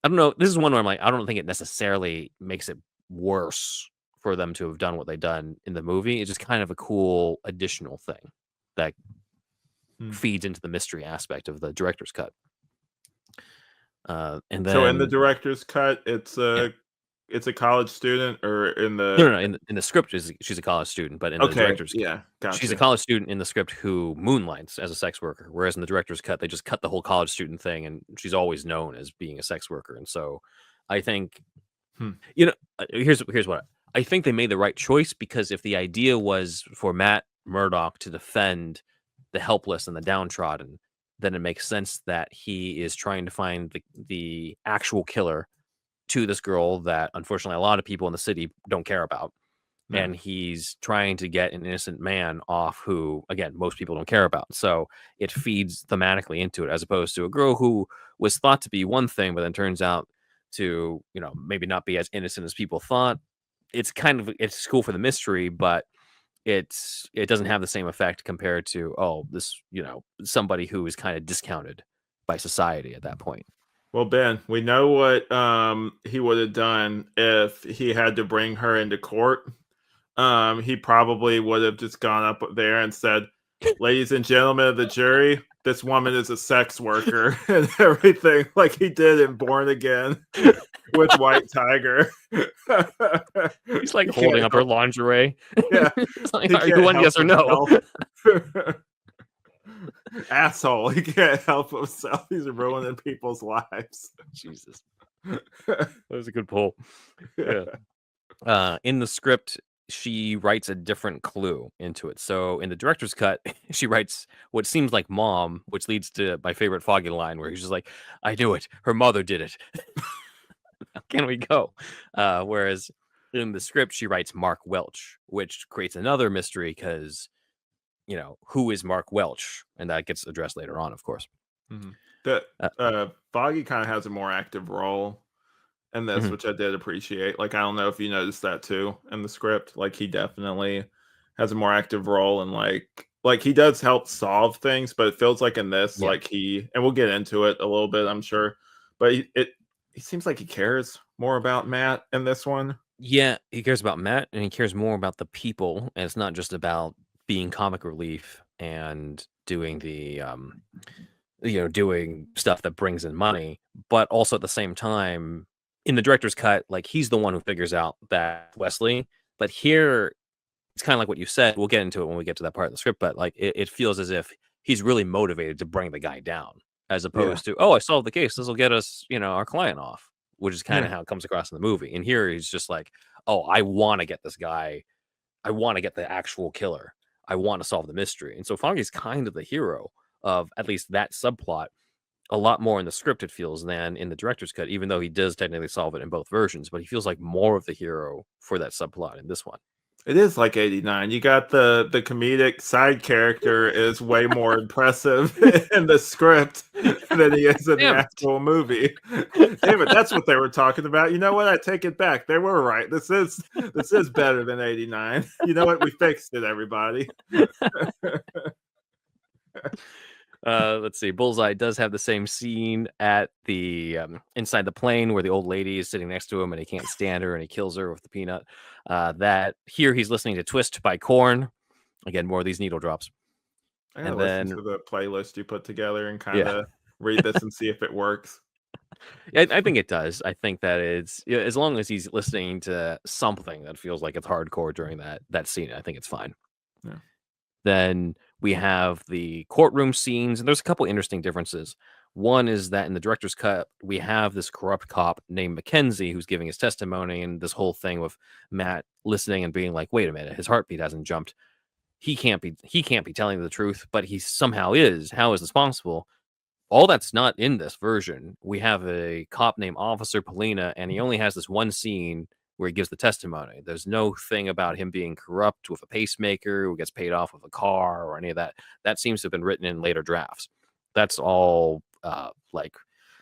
I don't know. This is one where I'm like, I don't think it necessarily makes it worse for them to have done what they done in the movie. It's just kind of a cool additional thing that Hmm. feeds into the mystery aspect of the director's cut. And So in the then, director's cut, yeah, it's a college student, or in no, the no, no. In the script, she's a college student, but in the okay, director's cut, yeah, she's a gotcha. college student in the script who moonlights as a sex worker. Whereas in the director's cut, they just cut the whole college student thing, and she's always known as being a sex worker. And so, I think, Hmm. here's what I think they made the right choice, because if the idea was for Matt Murdock to defend the helpless and the downtrodden, then it makes sense that he is trying to find the actual killer to this girl that unfortunately a lot of people in the city don't care about. Yeah. And he's trying to get an innocent man off who, again, most people don't care about. So it feeds thematically into it, as opposed to a girl who was thought to be one thing, but then turns out to, maybe not be as innocent as people thought. It's cool for the mystery, but it doesn't have the same effect compared to, oh, this, somebody who is kind of discounted by society at that point. Well, Ben, we know what he would have done if he had to bring her into court. He probably would have just gone up there and said, "Ladies and gentlemen of the jury, this woman is a sex worker," and everything, like he did in Born Again with White Tiger. He's like You holding can't up her help, lingerie. yeah, It's like, he are you can't one help yes or no? himself. Asshole, he can't help himself. He's ruining people's lives. Jesus, that was a good pull. Yeah. In the script, she writes a different clue into it. So in the director's cut, she writes what seems like mom, which leads to my favorite Foggy line, where he's just like, "I knew it. Her mother did it." How can we go? Whereas in the script, she writes Mark Welch, which creates another mystery, because who is Mark Welch, and that gets addressed later on, of course. Mhm. The Uh, Foggy kind of has a more active role in this, mhm. which I did appreciate. Like, I don't know if you noticed that too in the script. Like, he definitely has a more active role, and like he does help solve things, but it feels like in this, Yeah. like and we'll get into it a little bit, I'm sure, but he seems like he cares more about Matt in this one. Yeah, he cares about Matt, and he cares more about the people, and it's not just about being comic relief and doing doing stuff that brings in money, but also at the same time, in the director's cut, like he's the one who figures out that Wesley. But here, it's kind of like what you said. We'll get into it when we get to that part of the script, but like it feels as if he's really motivated to bring the guy down, as Yeah, opposed to, oh, I solved the case. This will get us, our client off, which is kind yeah. of how it comes across in the movie. And here he's just like, oh, I want to get this guy. I want to get the actual killer. I want to solve the mystery. And so Foggy's kind of the hero of at least that subplot, a lot more in the script, it feels, than in the director's cut, even though he does technically solve it in both versions. But he feels like more of the hero for that subplot in this one. It is like 89. You got the comedic side character is way more impressive in the script than he is in the Damn it. actual movie. Damn it, that's what they were talking about. You know what? I take it back. They were right. This is better than 89. You know what? We fixed it, everybody. Let's see. Bullseye does have the same scene at the inside the plane, where the old lady is sitting next to him and he can't stand her and he kills her with the peanut. That here he's listening to Twist by Korn. Again, more of these needle drops. I gotta And listen then to the playlist you put together and kind yeah. of read this and see if it works. Yeah, I think it does. I think that it's yeah, as long as he's listening to something that feels like it's hardcore during that scene, I think it's fine. Yeah. Then we have the courtroom scenes, and there's a couple interesting differences. One is that in the director's cut, we have this corrupt cop named Mackenzie who's giving his testimony, and this whole thing with Matt listening and being like, "Wait a minute, his heartbeat hasn't jumped. He can't be telling the truth, but he somehow is. How is this possible?" All that's not in this version. We have a cop named Officer Polina, and he only has this one scene where he gives the testimony. There's no thing about him being corrupt with a pacemaker who gets paid off with a car or any of that. That seems to have been written in later drafts. That's all like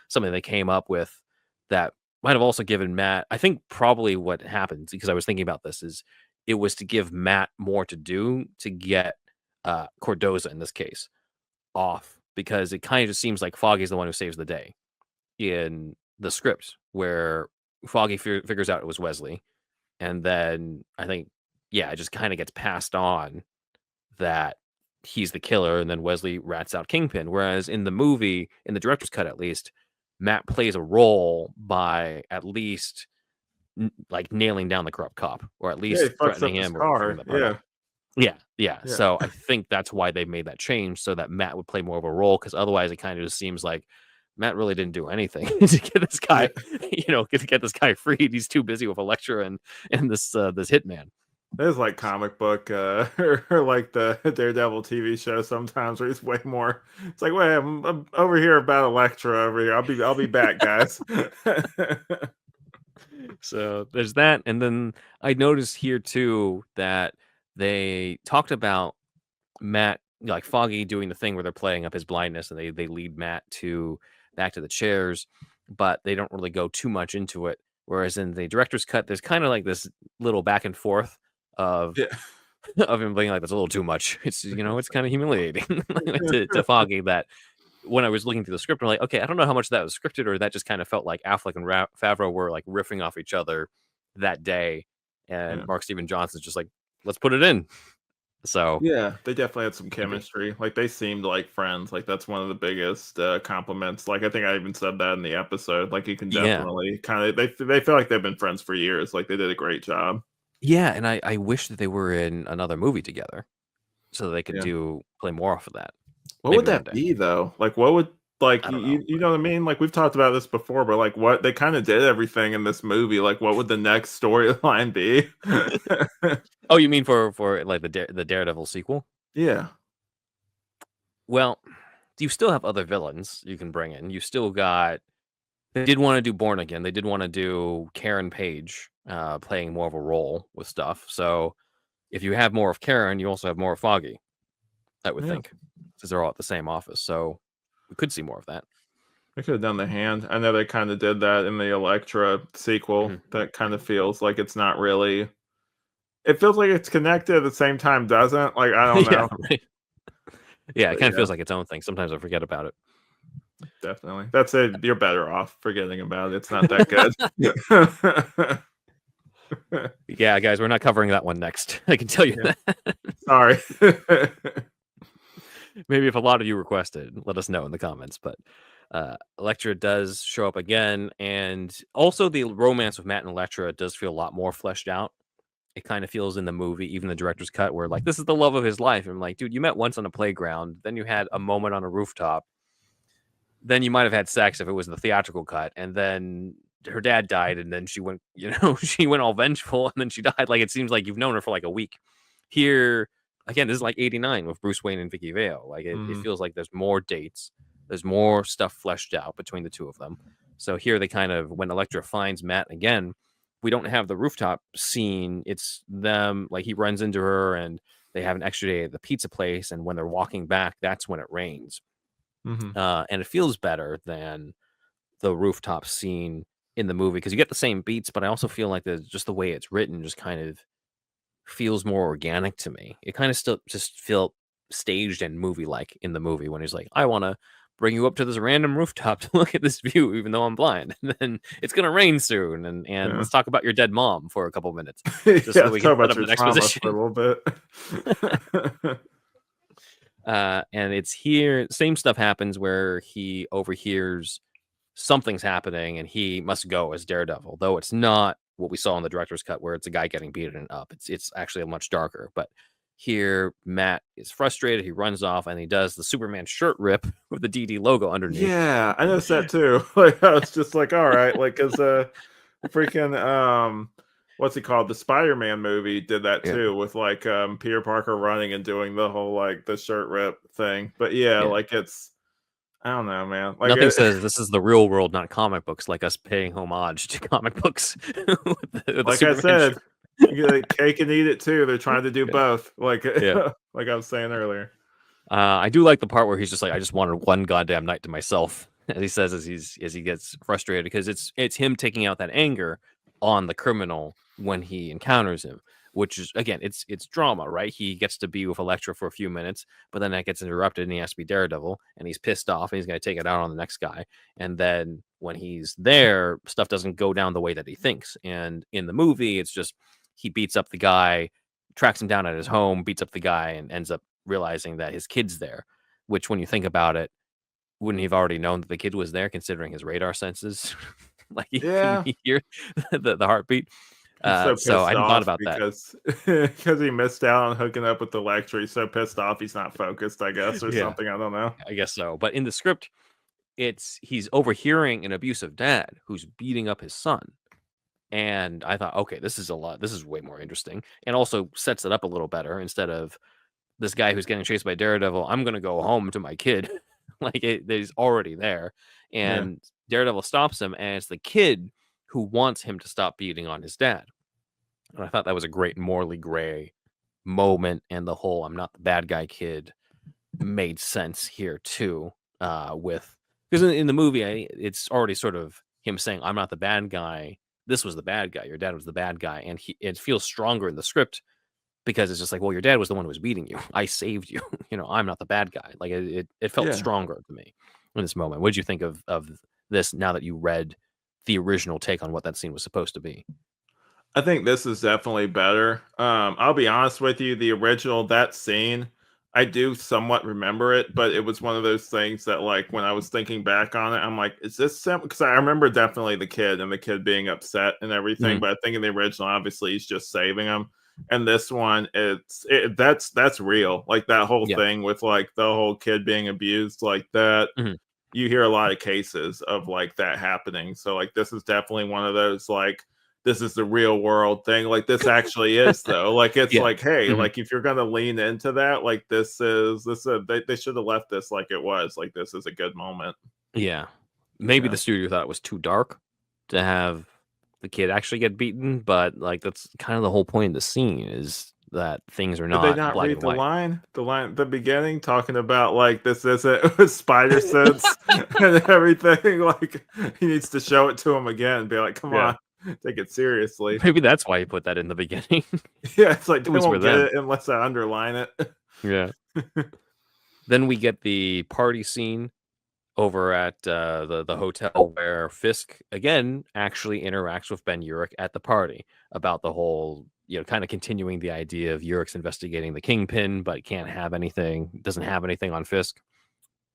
something they came up with that might have also given Matt. I think probably what happened, because I was thinking about this, is it was to give Matt more to do to get Cordoza in this case off, because it kind of just seems like Foggy's the one who saves the day in the script, where Foggy figures out it was Wesley, and then I think, yeah, it just kind of gets passed on that he's the killer, and then Wesley rats out Kingpin. Whereas in the movie, in the director's cut at least, Matt plays a role by at least like nailing down the corrupt cop, or at Yeah, he least fucks threatening up his him or giving car. him the part off. Yeah. Yeah, yeah. Yeah. So I think that's why they made that change, so that Matt would play more of a role, because otherwise it kind of just seems like Matt really didn't do anything to get this Yeah. guy, get this guy freed. He's too busy with Elektra and this hitman. There's like comic book or like the Daredevil TV show sometimes where he's way more. It's like, wait, I'm over here about Elektra over here. I'll be back, guys. So there's that, and then I noticed here too that they talked about Matt, like Foggy, doing the thing where they're playing up his blindness, and they lead Matt to back to the chairs, but they don't really go too much into it. Whereas in the director's cut, there's kind of like this little back and forth of Yeah. of him being like, "That's a little too much." It's kind of humiliating to Foggy, that when I was looking through the script, I'm like, okay, I don't know how much of that was scripted, or that just kind of felt like Affleck and Favreau were like riffing off each other that day, Yeah. and Mark Steven Johnson's just like, let's put it in. So Yeah, they definitely had some maybe. chemistry. Like they seemed like friends. Like that's one of the biggest compliments. Like I think I even said that in the episode. Like you can Yeah. definitely kind of they feel like they've been friends for years. Like they did a great job. Yeah, and I wish that they were in another movie together so that they could Yeah. play more off of that. What would Maybe one that day. be though? Like what would like I don't know. you know what I mean? Like we've talked about this before, but like what they kind of did everything in this movie. Like what would the next storyline be? Oh, you mean for like the Daredevil sequel? Yeah. Well, you still have other villains you can bring in. You still got They did wanna do Born Again. They did wanna do Karen Page, playing more of a role with stuff. So, if you have more of Karen, you also have more of Foggy, I would Yeah. think, because 'cause they're all at the same office. So, we could see more of that. They could have done the hand. I know they kind of did that in the Elektra sequel. Mhm. That kind of feels like it's not really. It feels like it's connected at the same time, doesn't? Like I don't Yeah, know, right. Yeah, it but kinda yeah, feels like its own thing. Sometimes I forget about it. definitely. That's it. You're better off forgetting about it. It's not that good. Yeah, guys, we're not covering that one next. I can tell you Yeah. that. Sorry. Maybe if a lot of you requested, let us know in the comments. But Elektra does show up again, and also the romance with Matt and Elektra does feel a lot more fleshed out. It kind of feels in the movie, even the director's cut, where like this is the love of his life. And I'm like, dude, you met once on a playground, then you had a moment on a rooftop, then you might have had sex if it was the theatrical cut, and then her dad died, and then she went, she went all vengeful, and then she died. Like it seems like you've known her for like a week. Here, again, this is like '89 with Bruce Wayne and Vicky Vale. Like it Mhm. feels like there's more dates, there's more stuff fleshed out between the two of them. So here they kind of, when Elektra finds Matt again, we don't have the rooftop scene. It's them, like he runs into her, and they have an extra day at the pizza place, and when they're walking back, that's when it rains. Mhm. And it feels better than the rooftop scene in the movie, because you get the same beats, but I also feel like just the way it's written just kind of feels more organic to me. It kind of still just feel staged and movie like in the movie, when he's like, I want to bring you up to this random rooftop to look at this view, even though I'm blind. And then it's gonna rain soon, and Yeah. let's talk about your dead mom for a couple minutes, Yeah, just so that let's we can talk set about up your an trauma for exposition. a little bit. And it's here. Same stuff happens where he overhears something's happening and he must go as Daredevil, though it's not what we saw in the director's cut where it's a guy getting beaten up. It's actually much darker. But here, Matt is frustrated. He runs off and he does the Superman shirt rip with the DD logo underneath. Yeah, I noticed that too. Like I was just like, all right, like because freaking what's it called? The Spider-Man movie did that Yeah, too with like Peter Parker running and doing the whole like the shirt rip thing. But yeah, yeah. like it's I don't know, man. Like Nothing says this is the real world, not comic books, like us paying homage to comic books with the like I Superman said, shirt. you get cake and eat it too. They're trying to do Yeah, both. Like yeah. like I was saying earlier. I do like the part where he's just like, I just wanted one goddamn night to myself, as he says as he gets frustrated because it's him taking out that anger on the criminal when he encounters him, which is again it's drama, right? He gets to be with Elektra for a few minutes, but then that gets interrupted and he has to be Daredevil and he's pissed off and he's gonna take it out on the next guy. And then when he's there, stuff doesn't go down the way that he thinks. And in the movie, it's just he beats up the guy, tracks him down at his home, beats up the guy, and ends up realizing that his kid's there, which when you think about it, wouldn't he have already known that the kid was there considering his radar senses? Like he can Yeah, hear the heartbeat. he's so So I pissed hadn't thought off about that. because because he missed out on hooking up with the lecturer. He's so pissed off he's not focused, I guess, or Yeah, something. I don't know. I guess so. But in the script, he's overhearing an abusive dad who's beating up his son. And I thought, okay, this is a lot. This is way more interesting, and also sets it up a little better instead of this guy who's getting chased by Daredevil. I'm gonna go home to my kid, like he's already there, Yeah. and Daredevil stops him, and it's the kid who wants him to stop beating on his dad. And I thought that was a great morally gray moment, and the whole "I'm not the bad guy" kid made sense here too. With because in the movie, it's already sort of him saying, "I'm not the bad guy. This was the bad guy. Your dad was the bad guy," and it feels stronger in the script because it's just like, well, your dad was the one who was beating you. I saved you. I'm not the bad guy. Like it felt Yeah. stronger to me in this moment. What did you think of this now that you read the original take on what that scene was supposed to be? I think this is definitely better. I'll be honest with you, the original that scene, I do somewhat remember it, but it was one of those things that like when I was thinking back on it, I'm like, is this simple? Because I remember definitely the kid and the kid being upset and everything, Mhm. but I think in the original, obviously he's just saving him. And this one, that's real. Like that whole Yeah. thing with like the whole kid being abused like that. Mhm. You hear a lot of cases of like that happening. So like this is definitely one of those like this is the real world thing. Like this actually is though. Like it's Yeah. like, hey, Mhm. like if you're gonna lean into that, like they should have left this like it was. Like this is a good moment. Yeah. Maybe Yeah. the studio thought it was too dark to have the kid actually get beaten, but like that's kind of the whole point of the scene is that things are Did they not not black read and white. the line at the beginning talking about like this isn't spider sense and everything? Like he needs to show it to him again and be like, come Yeah. on, take it seriously. Maybe that's why he put that in the beginning. Yeah, it's like It they was for won't get them. it unless I underline it. Yeah. Then we get the party scene over at the hotel where Fisk again actually interacts with Ben Urich at the party about the whole, kind of continuing the idea of Urich's investigating the Kingpin, but can't have anything, doesn't have anything on Fisk.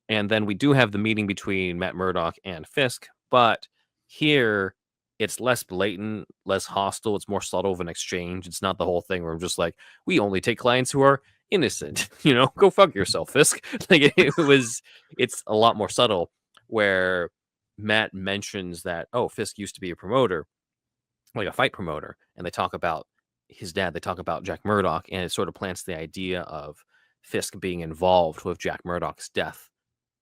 And then we do have the meeting between Matt Murdock and Fisk, but here it's less blatant, less hostile. It's more subtle of an exchange. It's not the whole thing where I'm just like, we only take clients who are innocent. Go fuck yourself, Fisk. Like it's a lot more subtle. Where Matt mentions that, oh, Fisk used to be a promoter, like a fight promoter, and they talk about his dad. They talk about Jack Murdock, and it sort of plants the idea of Fisk being involved with Jack Murdock's death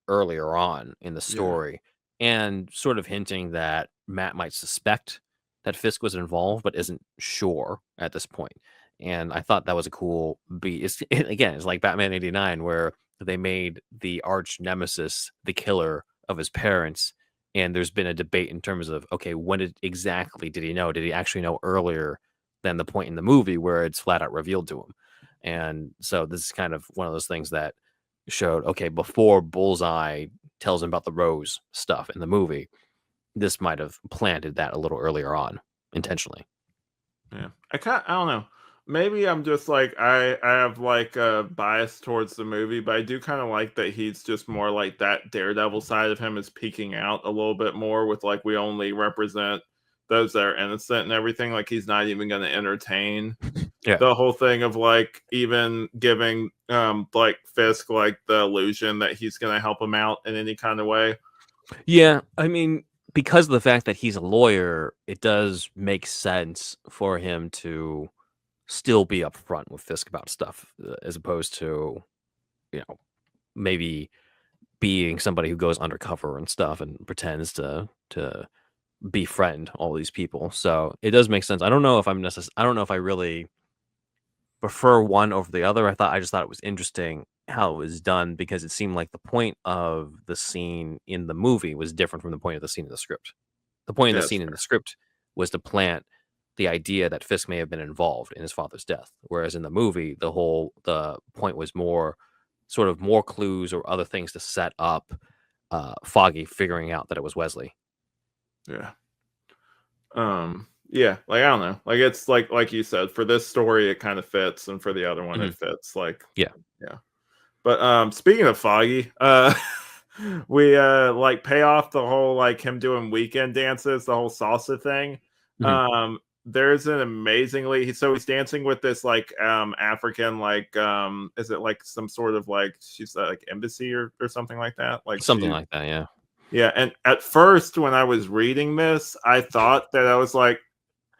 earlier on in the Yeah. story and sort of hinting that Matt might suspect that Fisk was involved but isn't sure at this point. And I thought that was a cool beat. Again, it's like Batman 89 where they made the arch nemesis the killer of his parents. And there's been a debate in terms of, okay, when exactly did he know? Did he actually know earlier than the point in the movie where it's flat out revealed to him? And so this is kind of one of those things that showed, okay, before Bullseye tells him about the Rose stuff in the movie, this might have planted that a little earlier on intentionally. Yeah. I don't know. maybe I'm just like I have like a bias towards the movie, but I do kind of like that he's just more like that Daredevil side of him is peeking out a little bit more with like we only represent those that are innocent and everything. Like he's not even going to entertain Yeah. the whole thing of like even giving like Fisk like the illusion that he's going to help him out in any kind of way. Yeah, I mean, because of the fact that he's a lawyer, it does make sense for him to still be upfront with Fisk about stuff, as opposed to, maybe being somebody who goes undercover and stuff and pretends to befriend all these people. So it does make sense. I don't know if I don't know if I really prefer one over the other. I just thought it was interesting how it was done because it seemed like the point of the scene in the movie was different from the point of the scene in the script. The point of Yeah, the that's scene in the script was to plant the idea that Fisk may have been involved in his father's death, whereas in the movie, the point was more sort of more clues or other things to set up Foggy figuring out that it was Wesley. yeah. Yeah, like I don't know. Like it's like you said, for this story it kind of fits, and for the other one it Mhm. fits. Like Yeah. yeah. But speaking of Foggy, we like pay off the whole like him doing weekend dances, the whole salsa thing. Mhm. There's an amazingly so he's dancing with this like African like is it like some sort of like she's like embassy or something like that? Like Something she like that, yeah. yeah, and at first when I was reading this, I thought that I was like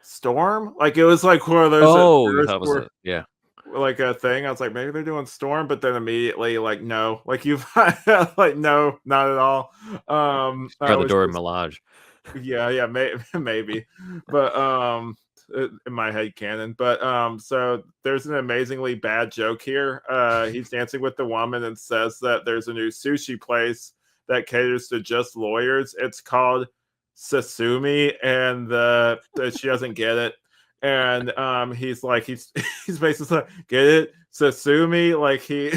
Storm? Like, it was like one of those at Oh, you first thought it was were a yeah. like a thing. I was like, maybe they're doing Storm, but then immediately, like, no, like you've like, no, not at all. I Or the was Dora just, Milaje. yeah, maybe, but in my head canon, but so there's an amazingly bad joke here. He's dancing with the woman and says that there's a new sushi place that caters to just lawyers. It's called Sasumi, and she doesn't get it. And he's like he's basically like, get it Sasumi, like he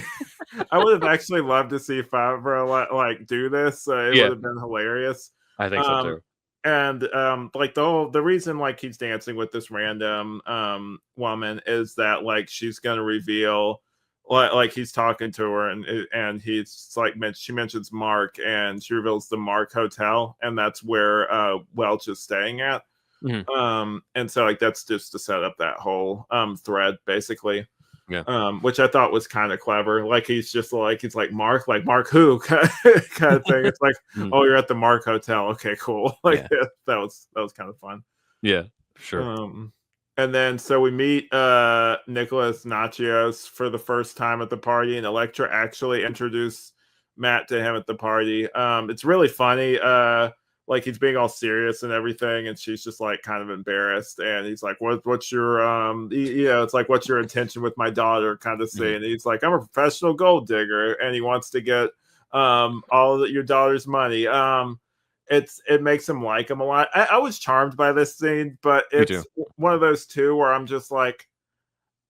I would have actually loved to see Favreau like do this. It would Yeah, have been hilarious. I think so Um, too. and like the reason like he's dancing with this random woman is that like she's gonna reveal like he's talking to her and he's like she mentions Mark and she reveals the Mark Hotel and that's where Welch is staying at. Mhm. And so like that's just to set up that whole thread basically, Yeah. which I thought was kind of clever. Like he's just like Mark who kind of thing. It's like, Mhm. oh, you're at the Mark Hotel. Okay, cool. Like Yeah. that was kind of fun. Yeah, sure. Um, and then so we meet Nicholas Natchios for the first time at the party, and Elektra actually introduced Matt to him at the party. It's really funny. Like he's being all serious and everything, and she's just like kind of embarrassed. And he's like, what's your it's like what's your intention with my daughter?" kind of Mhm. thing. And he's like, "I'm a professional gold digger," and he wants to get all of your daughter's money. It makes him like him a lot. I was charmed by this scene, but Me too. it's one of those two where I'm just like,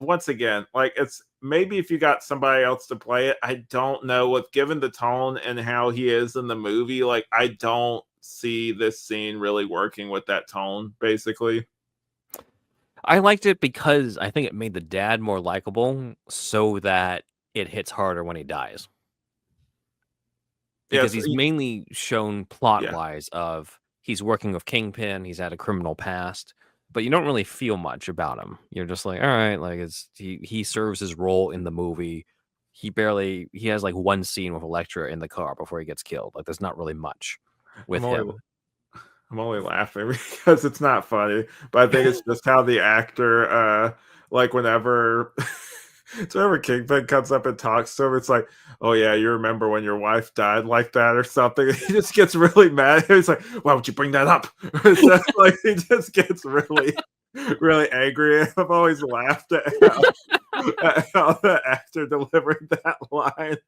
once again, like it's maybe if you got somebody else to play it, I don't know. With given the tone and how he is in the movie, like I don't see this scene really working with that tone, basically. I liked it because I think it made the dad more likable so that it hits harder when he dies. Because Yes, he's mainly shown plot yeah. wise of he's working with Kingpin, he's had a criminal past, but you don't really feel much about him. You're just like, all right, like he serves his role in the movie. He has like one scene with Elektra in the car before he gets killed. Like there's not really much I'm with only him. I'm only laughing because it's not funny, but I think it's just how the actor, like whenever, it's whenever Kingpin comes up and talks to him, it's like, oh yeah, you remember when your wife died like that or something? He just gets really mad. He's like, why would you bring that up? So, like he just gets really angry. I've always laughed at how the actor delivered that line.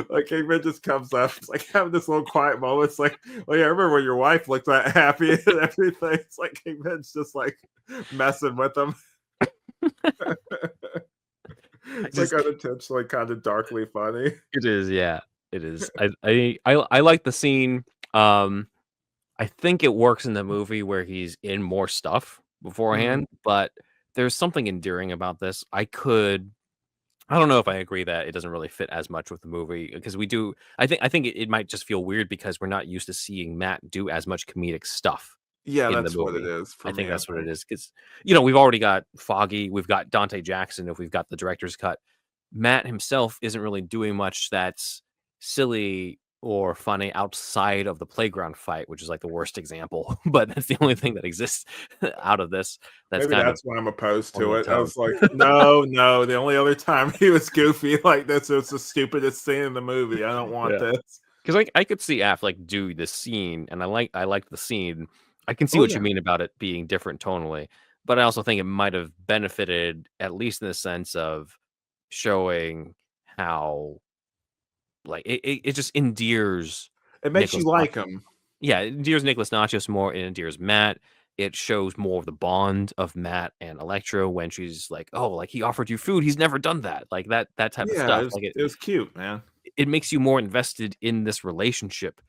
Like Kingpin just comes up, it's like having this little quiet moment. It's like, oh yeah, I remember when your wife looked that happy and everything. It's like Kingpin's just like messing with them. I It's like just unintentionally kind of darkly funny. It is, yeah. It is. I like the scene. Um, I think it works in the movie where he's in more stuff Mhm. beforehand, but there's something endearing about this. I don't know if I agree that it doesn't really fit as much with the movie because we do. I think it might just feel weird because we're not used to seeing Matt do as much comedic stuff Yeah, in the that's what it movie. is for I think me, I that's what it think. is because we've already got Foggy, we've got Dante Jackson. If we've got the director's cut, Matt himself isn't really doing much that's silly or funny outside of the playground fight, which is like the worst example. But that's the only thing that exists out of this. That's Maybe kind of that's why I'm opposed on to the it. I tone. was like, no, no. The only other time he was goofy like this was the stupidest scene in the movie. I don't want Yeah. this. Because I could see Affleck do this scene, and I like the scene. I can see Oh what you yeah. mean about it being different tonally, but I also think it might have benefited, at least in the sense of showing how like it just endears It makes you Nicholas like Nachos. him. Yeah, it endears Nicholas Nachos more. It endears Matt. It shows more of the bond of Matt and Elektra when she's like, "Oh, like he offered you food. He's never done that." Like that type of Yeah, stuff. Like it was cute, man. it makes you more invested in this relationship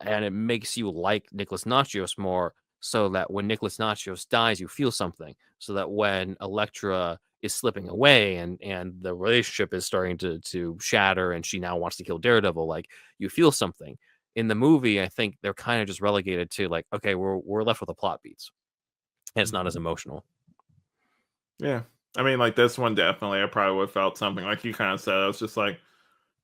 and it makes you like Nicholas Natchios more so that when Nicholas Natchios dies, you feel something. So that when Elektra is slipping away and the relationship is starting to shatter and she now wants to kill Daredevil, like you feel something. In the movie, I think they're kind of just relegated to like, okay, we're left with the plot beats. And it's not as Mhm. emotional. Yeah. I mean, like this one definitely I probably would have felt something like you kind of said. I was just like,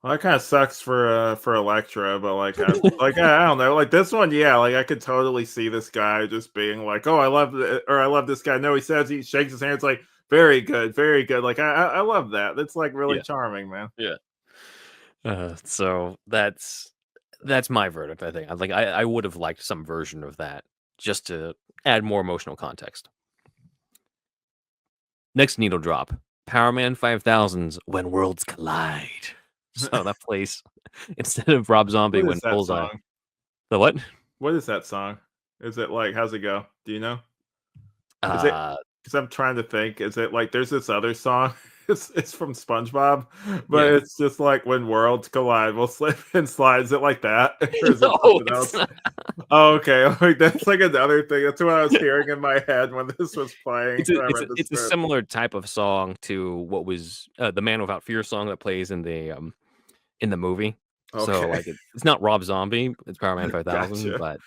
well, that kind of sucks for Elektra, but I don't know. Like this one, yeah, like I could totally see this guy just being like, "Oh, I love this guy." No, he says he shakes his hand. It's like very good, very good. Like I love that. That's like really Yeah. charming, man. Yeah. So that's my verdict, I think. I would have liked some version of that just to add more emotional context. Next needle drop. Power Man 5000's When Worlds Collide. So that plays instead of Rob Zombie What when is that Bullseye. song? The what? What is that song? Is it like how's it go? Do you know? Is it Uh because I'm trying to think. Is it like there's this other song? It's from SpongeBob, but yeah. it's just like when worlds collide, we'll slip and slide. Is it like that, or is it No, something it's else? not. Oh, okay. Like that's like another thing. That's what I was hearing in my head when this was playing. It's a When I it's a read the it's a script. similar type of song to what was the Man Without Fear song that plays in the movie. So Okay, like it's not Rob Zombie, it's Power Man 5000, gotcha. but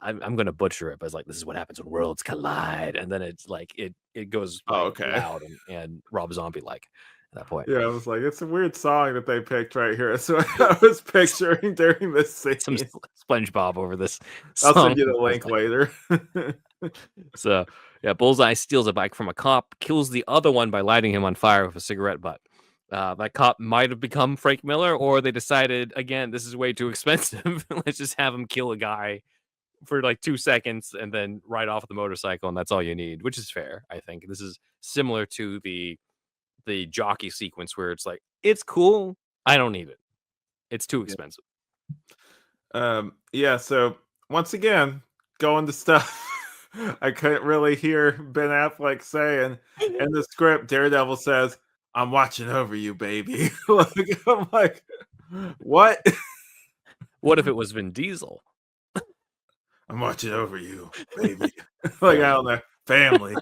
I'm gonna butcher it, but it's like this is what happens when worlds collide, and then it's like it goes Oh, like okay. loud and Rob Zombie like at that point. Yeah, I was like, it's a weird song that they picked right here. So I was picturing during this Some scene. SpongeBob over this I'll song send you from the link Bullseye. later. So yeah, Bullseye steals a bike from a cop, kills the other one by lighting him on fire with a cigarette butt. That cop might have become Frank Miller, or they decided again this is way too expensive. Let's just have him kill a guy for like 2 seconds and then ride off the motorcycle, and that's all you need, which is fair. I think this is similar to the jockey sequence where it's like it's cool. I don't need it. It's too Yeah. expensive. Yeah, so once again, going to stuff I couldn't really hear Ben Affleck saying in the script, Daredevil says, I'm watching over you, baby. Like, I'm like, what? What if it was Vin Diesel? I'm watching over you, baby. Like, I don't Family. know. Family.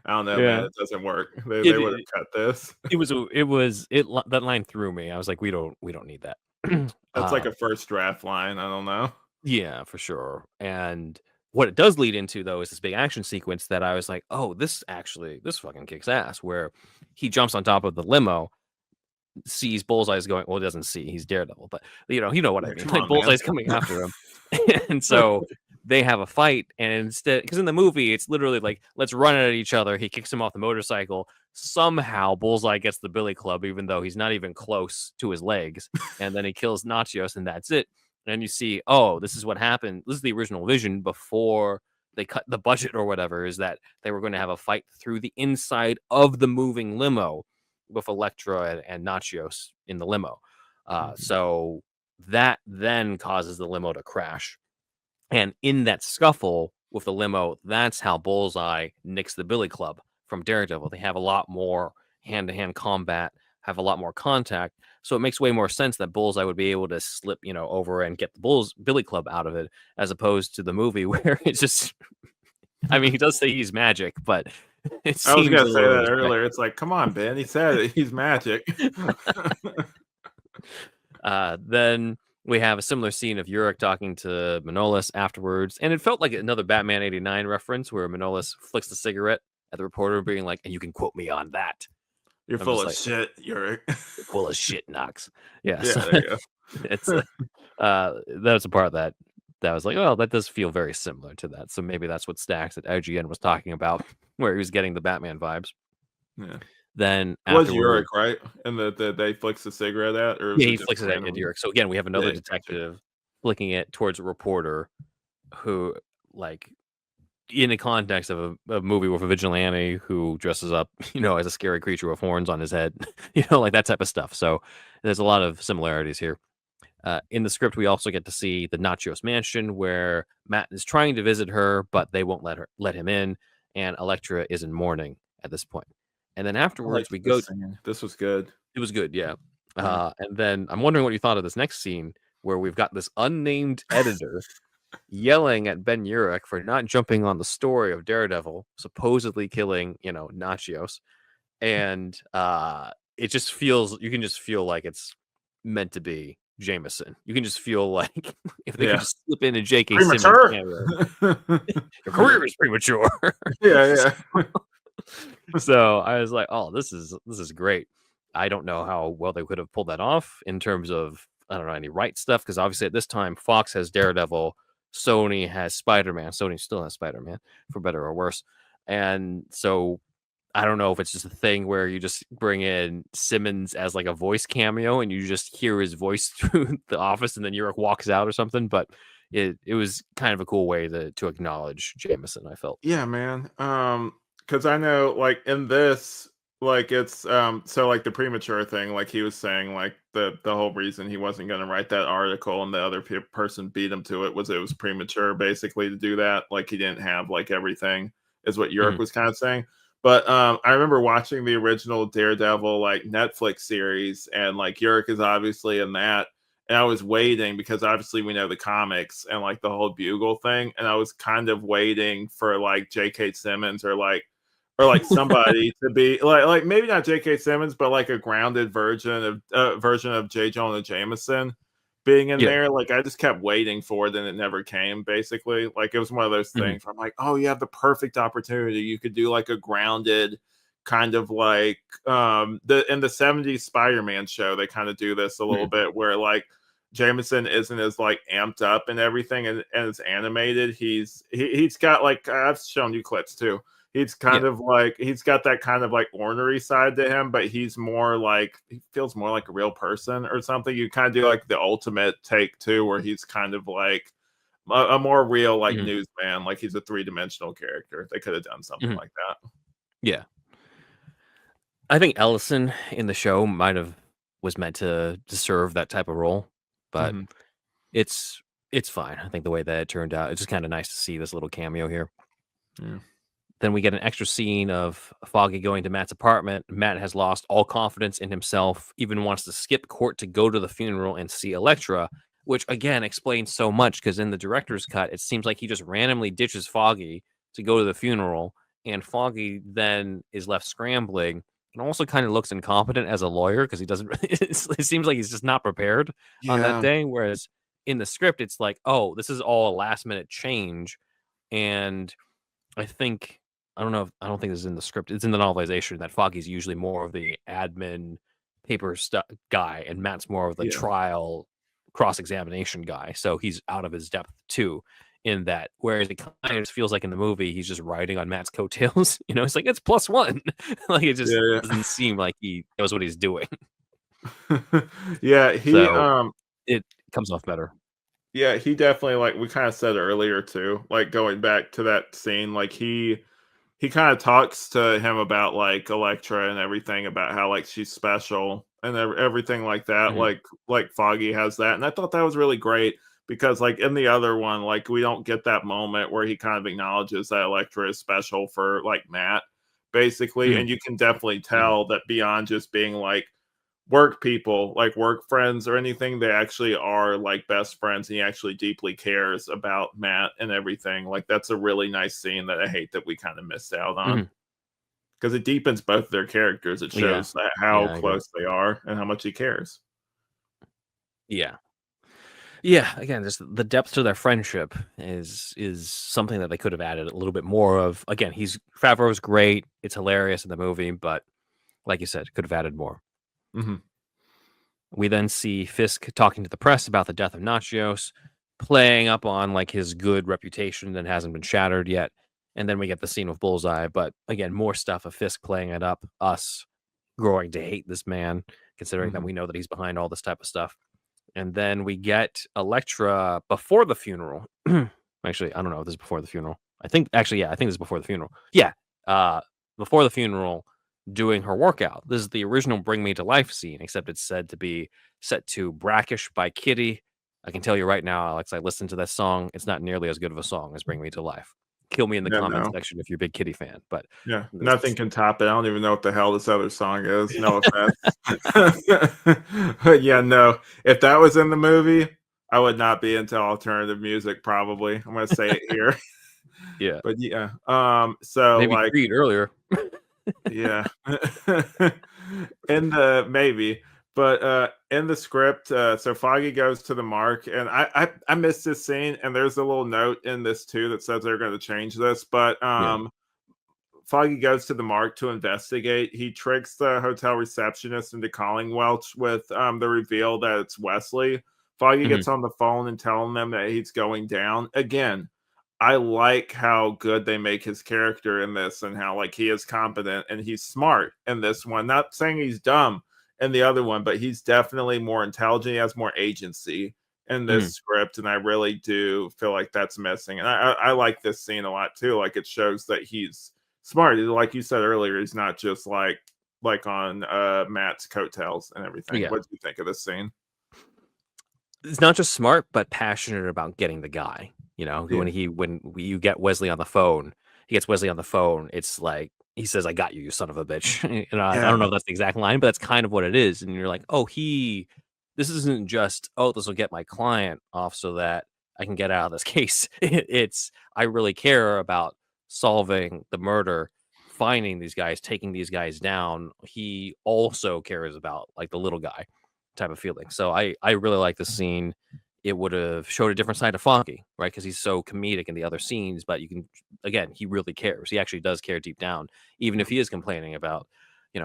I don't know, man. Yeah. It doesn't work. They It would it, have cut this. that line threw me. I was like, we don't need that. That's like uh a first draft line. I don't know. yeah, for sure. And what it does lead into though is this big action sequence that I was like, oh, this fucking kicks ass, where he jumps on top of the limo, sees Bullseye's going. Well, he doesn't see. He's Daredevil, but you know what I Yeah, mean. come Like on, man. Bullseye's coming after him, and so they have a fight. And instead, because in the movie, it's literally like let's run at each other. He kicks him off the motorcycle. Somehow, Bullseye gets the billy club, even though he's not even close to his legs. And then he kills Natchios, and that's it. And you see, oh, this is what happened. This is the original vision before they cut the budget or whatever. Is that they were going to have a fight through the inside of the moving limo with Elektra and Natchios in the limo. Mhm. So that then causes the limo to crash. And in that scuffle with the limo, that's how Bullseye nicks the Billy Club from Daredevil. They have a lot more hand to hand combat, have a lot more contact. So it makes way more sense that Bullseye would be able to slip, over and get the Billy Club out of it, as opposed to the movie where it's just I mean, he does say he's magic, but it I was seems gonna a say little that respect. earlier. It's like, come on, Ben. He said it. He's magic. Then we have a similar scene of Urich talking to Manolis afterwards, and it felt like another Batman '89 reference where Manolis flicks the cigarette at the reporter, being like, "And you can quote me on that." You're I'm full just of like, shit, Urich. "You're full of shit, Knox." Yeah, Yeah, so there you it's go. that was a part that was like, oh, that does feel very similar to that. So maybe that's what Stax at IGN was talking about, where he was getting the Batman vibes. Yeah. Then It was afterward, Urich, right? And the they flicks the cigarette at, or was yeah, it he just flicks it at randomly? Urich. So again, we have another Yeah, gotcha. detective flicking it towards a reporter who, like, in the context of a movie with a vigilante who dresses up, as a scary creature with horns on his head, like that type of stuff. So there's a lot of similarities here. In the script, we also get to see the Natchios mansion where Matt is trying to visit her, but they won't let him in, and Elektra is in mourning at this point. And then I afterwards, liked we go. this scene. This was good. It was good, yeah. Yeah. And then I'm wondering what you thought of this next scene where we've got this unnamed editor yelling at Ben Urich for not jumping on the story of Daredevil, supposedly killing, Natchios. And it just feels you can just feel like it's meant to be Jameson. You can just feel like if they could Yeah. just slip in a J.K. Simmons Premature. cameo, your career is premature. Yeah, yeah. So I was like, oh, this is great. I don't know how well they could have pulled that off in terms of, I don't know, any right stuff, because obviously at this time Fox has Daredevil, Sony has Spider-Man. Sony still has Spider-Man, for better or worse. And so I don't know if it's just a thing where you just bring in Simmons as like a voice cameo and you just hear his voice through the office and then Urich walks out or something. But it was kind of a cool way to acknowledge Jameson, I felt. Yeah, man. Because I know, like, in this, like, it's so like the premature thing, like he was saying, like the whole reason he wasn't going to write that article and the other person beat him to it was premature, basically, to do that. Like he didn't have like everything, is what York Mhm. was kind of saying. But I remember watching the original Daredevil like Netflix series, and like York is obviously in that, and I was waiting because obviously we know the comics and like the whole Bugle thing, and I was kind of waiting for like J.K. Simmons or like somebody to be like maybe not J.K. Simmons, but like a grounded version of J. Jonah Jameson being in Yeah. there. Like I just kept waiting for it, and it never came. Basically, like it was one of those Mhm. things where I'm like, oh, you have the perfect opportunity. You could do like a grounded kind of like the in the 70s Spider-Man show, they kind of do this a little Mhm. bit where like Jameson isn't as like amped up and everything, and it's animated. He's got like I've shown you clips too. He's Yeah. kind of like he's got that kind of like ornery side to him, but he's more like he feels more like a real person or something. You kind of do like the ultimate take too, where he's kind of like a more real like Mhm. newsman, like he's a three-dimensional character. They could have done something Mhm. like that. Yeah. I think Ellison in the show might have was meant to serve that type of role, but Hmm. it's it's fine. I think the way that it turned out, it's just kind of nice to see this little cameo here. Yeah. Then we get an extra scene of Foggy going to Matt's apartment. Matt has lost all confidence in himself, even wants to skip court to go to the funeral and see Elektra, which again explains so much because in the director's cut, it seems like he just randomly ditches Foggy to go to the funeral, and Foggy then is left scrambling and also kind of looks incompetent as a lawyer because he doesn't. It seems like he's just not prepared on that Yeah. day. Whereas in the script, it's like, oh, this is all a last minute change, and I think I don't think this is in the script. It's in the novelization that Foggy's usually more of the admin paper stuff guy, and Matt's more of the Yeah. trial cross examination guy. So he's out of his depth too in that. Whereas it kind of feels like in the movie he's just riding on Matt's coattails. It's like it's +1. Like it just Yeah. doesn't seem like he knows what he's doing. Yeah. Yeah. So it comes off better. Yeah, he definitely like we kind of said earlier too, like going back to that scene, like he kind of talks to him about like Elektra and everything about how like she's special and everything like that. Mhm. Like Foggy has that, and I thought that was really great because like in the other one, like we don't get that moment where he kind of acknowledges that Elektra is special for like Matt, basically, Mhm. and you can definitely Mhm. tell that beyond just being like work people, like work friends or anything. They actually are like best friends, and he actually deeply cares about Matt and everything. Like that's a really nice scene that I hate that we kind of missed out on, Mhm. because it deepens both their characters. It Yeah. shows that how Yeah, I agree. close they are and how much he cares. Yeah. Yeah, again, just the depth to their friendship is something that they could have added a little bit more of. Again, Favreau's great. It's hilarious in the movie, but like you said, could have added more. Hmm. We then see Fisk talking to the press about the death of Natchios, playing up on like his good reputation that hasn't been shattered yet. And then we get the scene with Bullseye, but again, more stuff of Fisk playing it up, us growing to hate this man, considering that Hmm. we know that he's behind all this type of stuff. And then we get Elektra before the funeral. Actually, I don't know if this is before the funeral. Yeah, I think this is before the funeral. Yeah, uh, before the funeral, doing her workout. This is the original Bring Me to Life scene, except it's said to be set to Brackish by Kitty. I can tell you right now, Alex, I listened to that song. It's not nearly as good of a song as Bring Me to Life. Kill me in the Yeah, comments no. section if you're a big Kitty fan. But Yeah, this nothing is, can top it. I don't even know what the hell this other song is. No offense. But yeah, no. If that was in the movie, I would not be into alternative music, probably. I'm gonna say it here. yeah, But yeah. So maybe like Creed earlier. yeah. In the maybe. But in the script, so Foggy goes to the mark, and I missed this scene, and there's a little note in this too that says they're gonna change this, but Yeah. Foggy goes to the mark to investigate. He tricks the hotel receptionist into calling Welch with the reveal that it's Wesley. Foggy Hmm. gets on the phone and telling them that he's going down. Again, I like how good they make his character in this and how like he is competent and he's smart in this one. Not saying he's dumb in the other one, but he's definitely more intelligent. He has more agency in this Hmm. script, and I really do feel like that's missing. And I like this scene a lot too. Like it shows that he's smart. Like you said earlier, he's not just like on Matt's coattails and everything. Yeah. What do you think of this scene? It's not just smart, but passionate about getting the guy. You know, Yeah. you get Wesley on the phone, he gets Wesley on the phone. It's like he says, "I got you, you son of a bitch." I Yeah. don't know if that's the exact line, but that's kind of what it is. And you're like, "Oh, this isn't just this will get my client off so that I can get out of this case." It's I really care about solving the murder, finding these guys, taking these guys down. He also cares about like the little guy type of feeling. So I really like the scene. It would have showed a different side of Foggy, right? Because he's so comedic in the other scenes, but you can again, he really cares. He actually does care deep down, even if he is complaining about,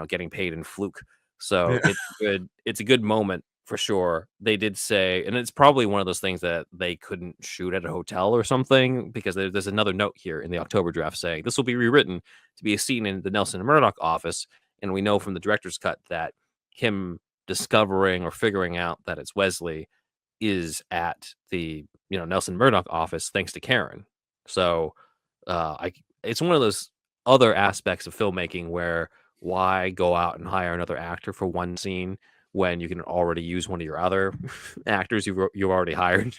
getting paid in fluke. So Yeah. it's a good moment for sure. They did say, and it's probably one of those things that they couldn't shoot at a hotel or something, because there's another note here in the October draft saying this will be rewritten to be a scene in the Nelson and Murdoch office. And we know from the director's cut that him discovering or figuring out that it's Wesley is at the Nelson Murdoch office thanks to Karen. So I it's one of those other aspects of filmmaking where why go out and hire another actor for one scene when you can already use one of your other actors you've already hired and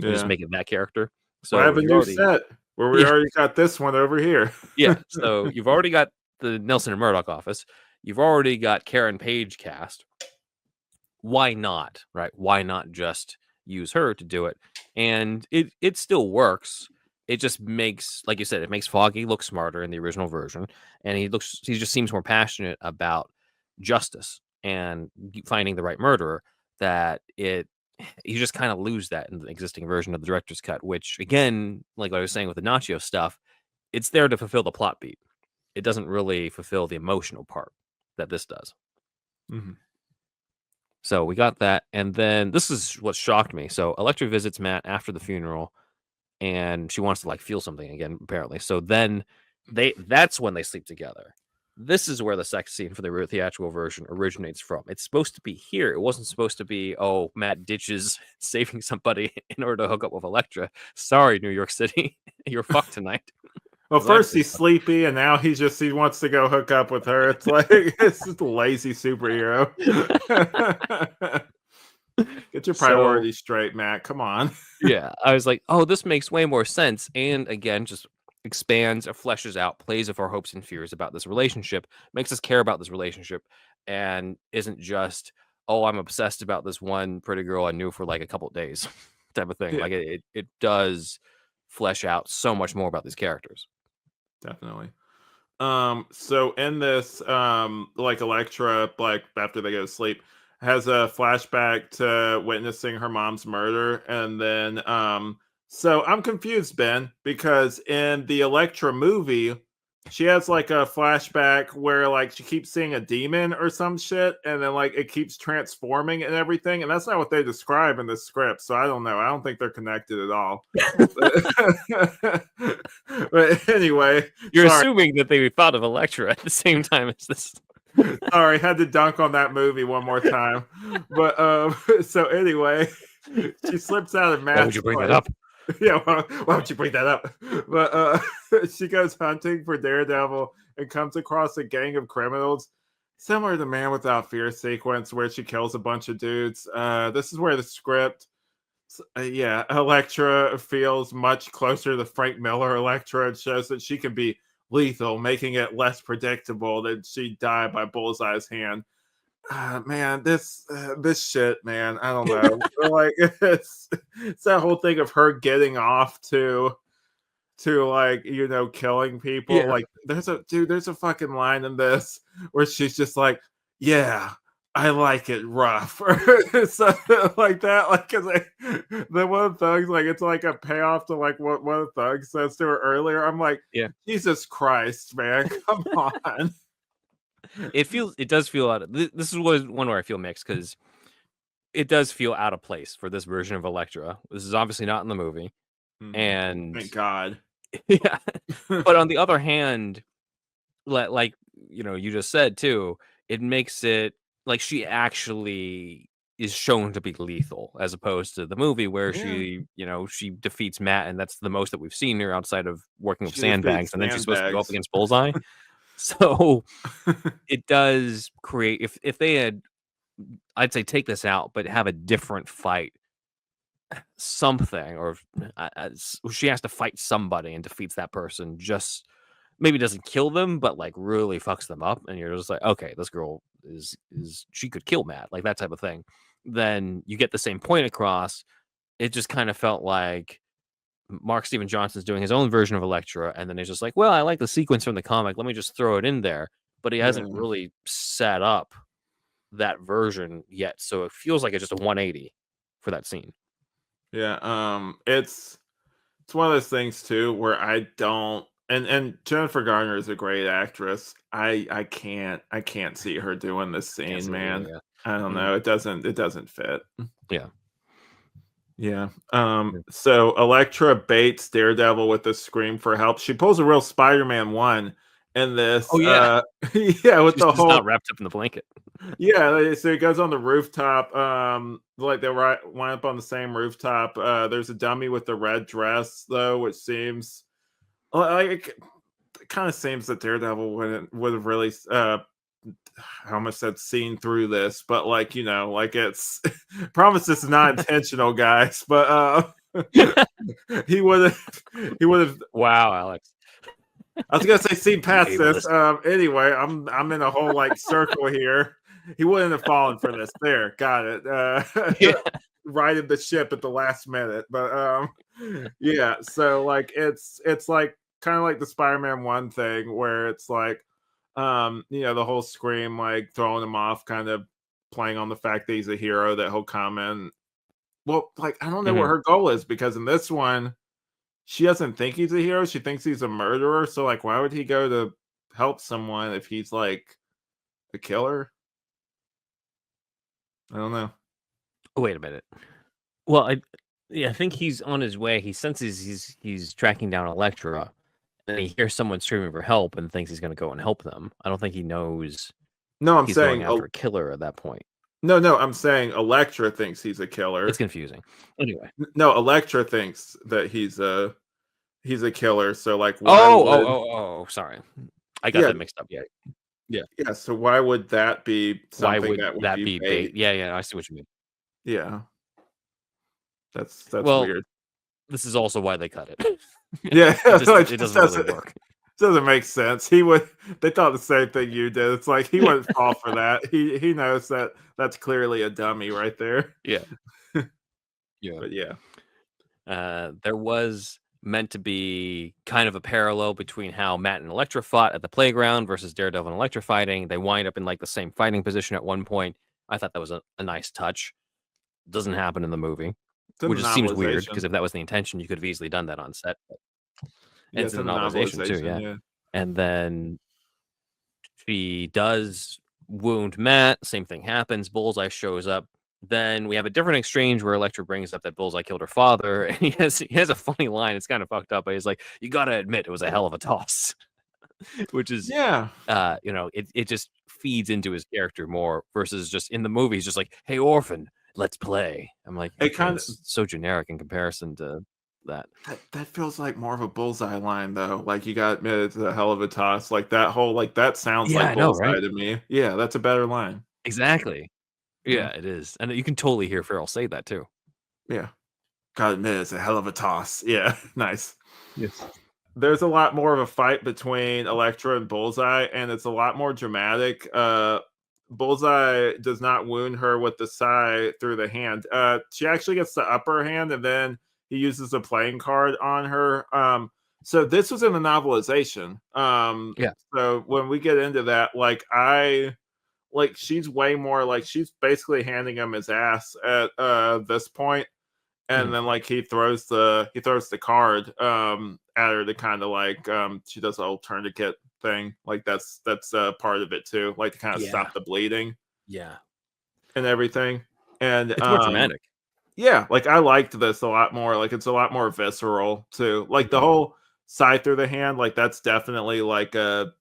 just Yeah. make it that character. Well, I So have a you new already set where we yeah already got this one over here. yeah. So you've already got the Nelson and Murdoch office. You've already got Karen Page cast. Why not, right? Why not just use her to do it? And it still works. It just makes, like you said, it makes Foggy look smarter in the original version, and he just seems more passionate about justice and finding the right murderer. That it You just kind of lose that in the existing version of the director's cut, which again, like what I was saying with the Nacho stuff, it's there to fulfill the plot beat. It doesn't really fulfill the emotional part that this does. Mhm. So we got that, and then this is what shocked me. So Elektra visits Matt after the funeral, and she wants to like feel something again, apparently. So then that's when they sleep together. This is where the sex scene for the theatrical version originates from. It's supposed to be here. It wasn't supposed to be, oh, Matt ditches saving somebody in order to hook up with Elektra. Sorry, New York City. You're fucked tonight. Well, 'Cause I'm first pretty he's fucked. sleepy, and now he wants to go hook up with her. It's like it's just a lazy superhero. Get your So priorities straight, Matt. Come on. yeah, I was like, "Oh, this makes way more sense." And again, just expands or fleshes out, plays with our hopes and fears about this relationship, makes us care about this relationship, and isn't just, oh, I'm obsessed about this one pretty girl I knew for like a couple of days type of thing. Yeah, Like it does flesh out so much more about these characters. definitely. So in this, like Elektra, like after they go to sleep, has a flashback to witnessing her mom's murder, and then, so I'm confused, Ben, because in the Elektra movie, she has like a flashback where like she keeps seeing a demon or some shit, and then like it keeps transforming and everything, and that's not what they describe in the script. So I don't know. I don't think they're connected at all. But anyway, You're sorry. assuming that they thought of Elektra at the same time as this. Sorry, had to dunk on that movie one more time. But so anyway, she slips out of Why would Matt's you bring that place. up? Yeah, why would you bring that up? But she goes hunting for Daredevil and comes across a gang of criminals, similar to Man Without Fear sequence where she kills a bunch of dudes. This is where the script, yeah, Elektra feels much closer to Frank Miller Elektra. It shows that she can be lethal, making it less predictable that she died by Bullseye's hand. Man, this shit, man. I don't know. Like it's that whole thing of her getting off to like killing people. Yeah. Like there's a fucking line in this where she's just like, yeah, I like it rough or something like that. Like, cause the one of the thugs, like it's like a payoff to like what one of the thugs says to her earlier. I'm like, Yeah. Jesus Christ, man, come on. It does feel out of this is one where I feel mixed because it does feel out of place for this version of Elektra. This is obviously not in the movie. And Thank God. yeah. But on the other hand, like you just said too, it makes it like she actually is shown to be lethal as opposed to the movie where Yeah. she defeats Matt, and that's the most that we've seen her outside of working with She defeats sandbags, and then she's supposed to go up sandbags. against Bullseye. So it does create, if they had, I'd say take this out, but have a different fight, something, or she has to fight somebody and defeats that person, just maybe doesn't kill them, but like really fucks them up, and you're just like, okay, this girl is she could kill Matt, like that type of thing. Then you get the same point across. It just kind of felt like Mark Steven Johnson's doing his own version of Elektra, and then he's just like, well, I like the sequence from the comic, let me just throw it in there. But he hasn't Yeah. really set up that version yet, so it feels like it's just a 180 for that scene. Yeah, it's one of those things too where I don't, and Jennifer Garner is a great actress. I can't see her doing this scene, man. Yeah. I don't know. It doesn't fit. Yeah. Yeah. So Elektra baits Daredevil with a scream for help. She pulls a real Spider-Man one in this. Oh yeah. Yeah, with She's the just whole not wrapped up in the blanket. Yeah, so it goes on the rooftop. Like they wind up on the same rooftop. There's a dummy with the red dress, though, which seems like it kind of seems that Daredevil would have really I almost said seen through this, but like like it's promise this is not intentional, guys. But he would have. Wow, Alex. I was gonna say seen past this. Ableist. Anyway, I'm in a whole like circle here. He wouldn't have fallen for this. There, got it. Yeah. Righted the ship at the last minute. But yeah, so like it's like kind of like the Spider-Man 1 thing where it's like the whole Scream like throwing him off, kind of playing on the fact that he's a hero, that he'll come in. Well, like I don't know what her goal is, because in this one she doesn't think he's a hero. She thinks he's a murderer. So, like, why would he go to help someone if he's like a killer? I don't know. Wait a minute. Well, I think he's on his way. He senses he's tracking down Elektra, and he hears someone screaming for help and thinks he's going to go and help them. I don't think he knows. No, I'm he's saying going after a killer at that point. No, I'm saying Elektra thinks he's a killer. It's confusing. Anyway, no, Elektra thinks that he's a killer. So, like, sorry, I got that mixed up. Yeah. So why would that be something? Why would that be bait? Yeah, I see what you mean. Yeah, that's well, weird. This is also why they cut it. Yeah, it doesn't really work. doesn't make sense. He would. They thought the same thing you did. It's like he wouldn't fall for that. He knows that that's clearly a dummy right there. Yeah. Yeah. But yeah, There was meant to be kind of a parallel between how Matt and Elektra fought at the playground versus Daredevil and Elektra fighting. They wind up in like the same fighting position at one point. I thought that was a nice touch. Doesn't happen in the movie, it's in which the just seems weird because novelization. if that was the intention, you could have easily done that on set. And Yeah, it's it's in in the the novelization too, novelization. yeah. Yeah. And then she does wound Matt. Same thing happens. Bullseye shows up. Then we have a different exchange where Elektra brings up that Bullseye killed her father, and he has a funny line. It's kind of fucked up, but he's like, "You gotta admit it was a hell of a toss," which is, Yeah. it just feeds into his character more versus just in the movie. He's just like, "Hey, orphan, let's play." I'm like, It okay, kind of it's so generic in comparison to that. that feels like more of a Bullseye line though. Like you got admitted it's a hell of a toss. Like that whole like that sounds Yeah, like I know, Bullseye right? to me. Yeah, that's a better line. Exactly. Yeah. Yeah, it is, and you can totally hear Farrell say that too. Yeah. Gotta admit it's a hell of a toss. Yeah. Nice. Yes. There's a lot more of a fight between Elektra and Bullseye, and it's a lot more dramatic. Bullseye does not wound her with the sai through the hand. She actually gets the upper hand, and then he uses a playing card on her. So this was in the novelization. Yeah. So when we get into that, like she's way more like she's basically handing him his ass at this point, and Mhm. then like he throws the card at her to kind of like she does a little tourniquet thing, like that's part of it too, like to kind of Yeah. stop the bleeding Yeah. and everything. And It's more dramatic. yeah, like I liked this a lot more, like it's a lot more visceral too, like the Mhm. whole side through the hand, like that's definitely like a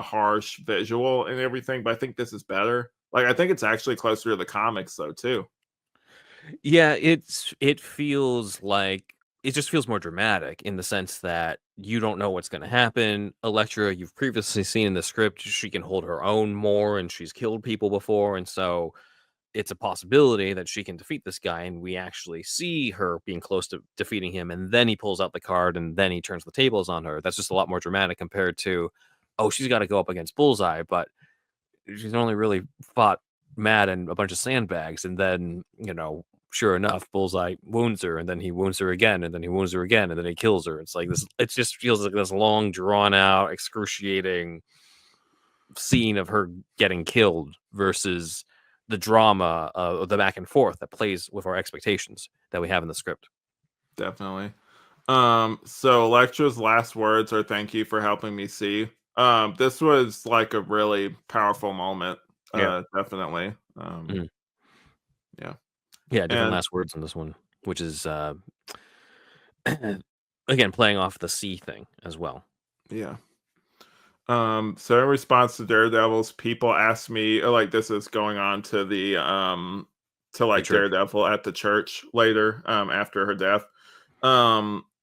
harsh visual and everything, but I think this is better. Like I think it's actually closer to the comics though too. Yeah, it feels like it just feels more dramatic in the sense that you don't know what's gonna happen. Elektra, you've previously seen in the script, she can hold her own more, and she's killed people before, and so it's a possibility that she can defeat this guy, and we actually see her being close to defeating him, and then he pulls out the card, and then he turns the tables on her. That's just a lot more dramatic compared to, "Oh, she's gotta go up against Bullseye," but she's only really fought Matt and a bunch of sandbags, and then, sure enough, Bullseye wounds her, and then he wounds her again, and then he wounds her again, and then he kills her. It's like this. It just feels like this long, drawn out, excruciating scene of her getting killed versus the drama of the back and forth that plays with our expectations that we have in the script. Definitely. So Electra's last words are thank you for helping me see. This was like a really powerful moment. Yeah. Definitely. Mhm. Yeah. Yeah, different And last words on this one, which is again playing off the C thing as well. yeah. So in response to Daredevil's, people ask me like this is going on to the to The like church. Daredevil at the church later, after her death.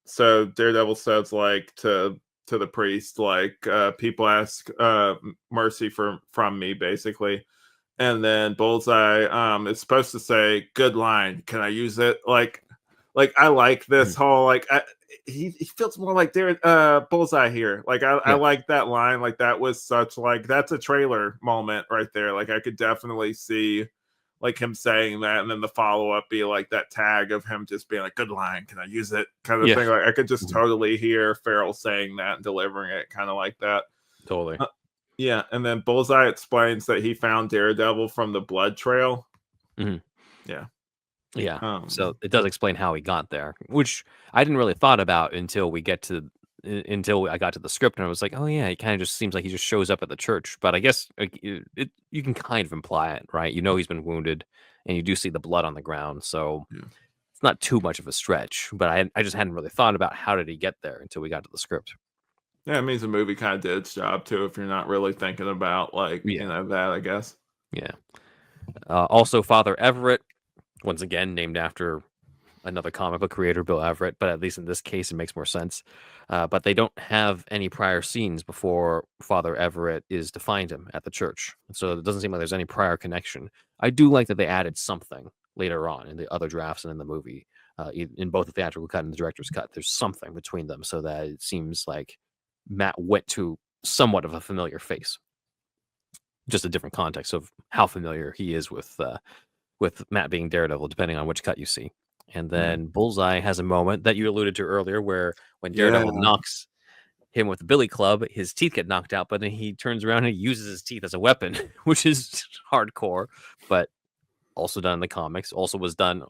So Daredevil says like to the priest, like people ask mercy from me basically. And then Bullseye is supposed to say, "Good line. Can I use it?" Like I like this Mhm. whole he feels more like Bullseye here. Like I Yeah. like that line. Like that was such like that's a trailer moment right there. Like I could definitely see like him saying that, and then the follow up be like that tag of him just being like, "Good line. Can I use it?" kind of Yeah. thing. Like I could just Mhm. totally hear Farrell saying that and delivering it kind of like that. Totally. Uh, yeah, and then Bullseye explains that he found Daredevil from the blood trail. Mhm. Yeah. Yeah. So Um, it does explain how he got there, which I didn't really thought about until we get to until I got to the script and I was like, oh yeah, he kind of just seems like he just shows up at the church. But I guess like, you can kind of imply it, right? You know he's been wounded, and you do see the blood on the ground, so yeah. it's not too much of a stretch. But I just hadn't really thought about how did he get there until we got to the script. Yeah, it means the movie kind of did its job too if you're not really thinking about like, Yeah. that, I guess. Yeah. Also, Father Everett, once again named after another comic book creator, Bill Everett, but at least in this case, it makes more sense. But they don't have any prior scenes before Father Everett is to find him at the church. So it doesn't seem like there's any prior connection. I do like that they added something later on in the other drafts and in the movie, in both the theatrical cut and the director's cut. There's something between them so that it seems like Matt went to somewhat of a familiar face. Just a different context of how familiar he is with Matt being Daredevil, depending on which cut you see. And then Bullseye has a moment that you alluded to earlier, where when Daredevil Yeah. knocks him with the billy club, his teeth get knocked out, but then he turns around and he uses his teeth as a weapon, which is hardcore, but also done in the comics. Also was done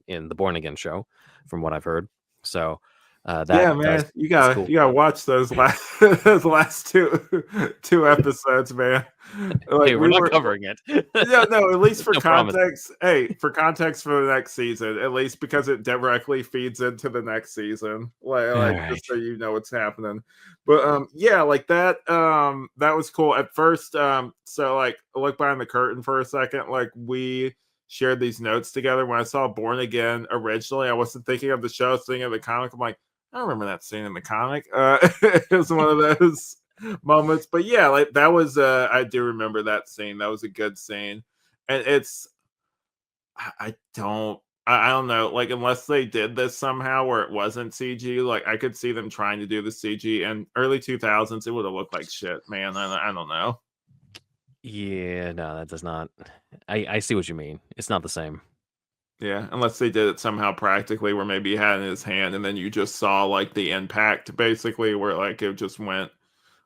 in the Born Again show, from what I've heard. So that Yeah, does man, it's cool. you gotta watch those last those last two episodes, man. Like Hey, we're we not were, covering it. yeah, no, at least for No promise. context. Hey, for context for the next season, at least because it directly feeds into the next season. All Like right. just so you know what's happening. But yeah, like that was cool. At first, so like look behind the curtain for a second. Like we shared these notes together. When I saw Born Again originally, I wasn't thinking of the show, I was thinking of the comic. I'm like, I don't remember that scene in the comic. It was one of those moments. But yeah, like that was I do remember that scene. That was a good scene. And it's I don't know, like unless they did this somehow where it wasn't CG, like I could see them trying to do the CG and early 2000s it would have looked like shit, man. I don't know. Yeah, no, that does not. I see what you mean. It's not the same. Yeah, unless they did it somehow practically where maybe he had it in his hand and then you just saw like the impact basically where like it just went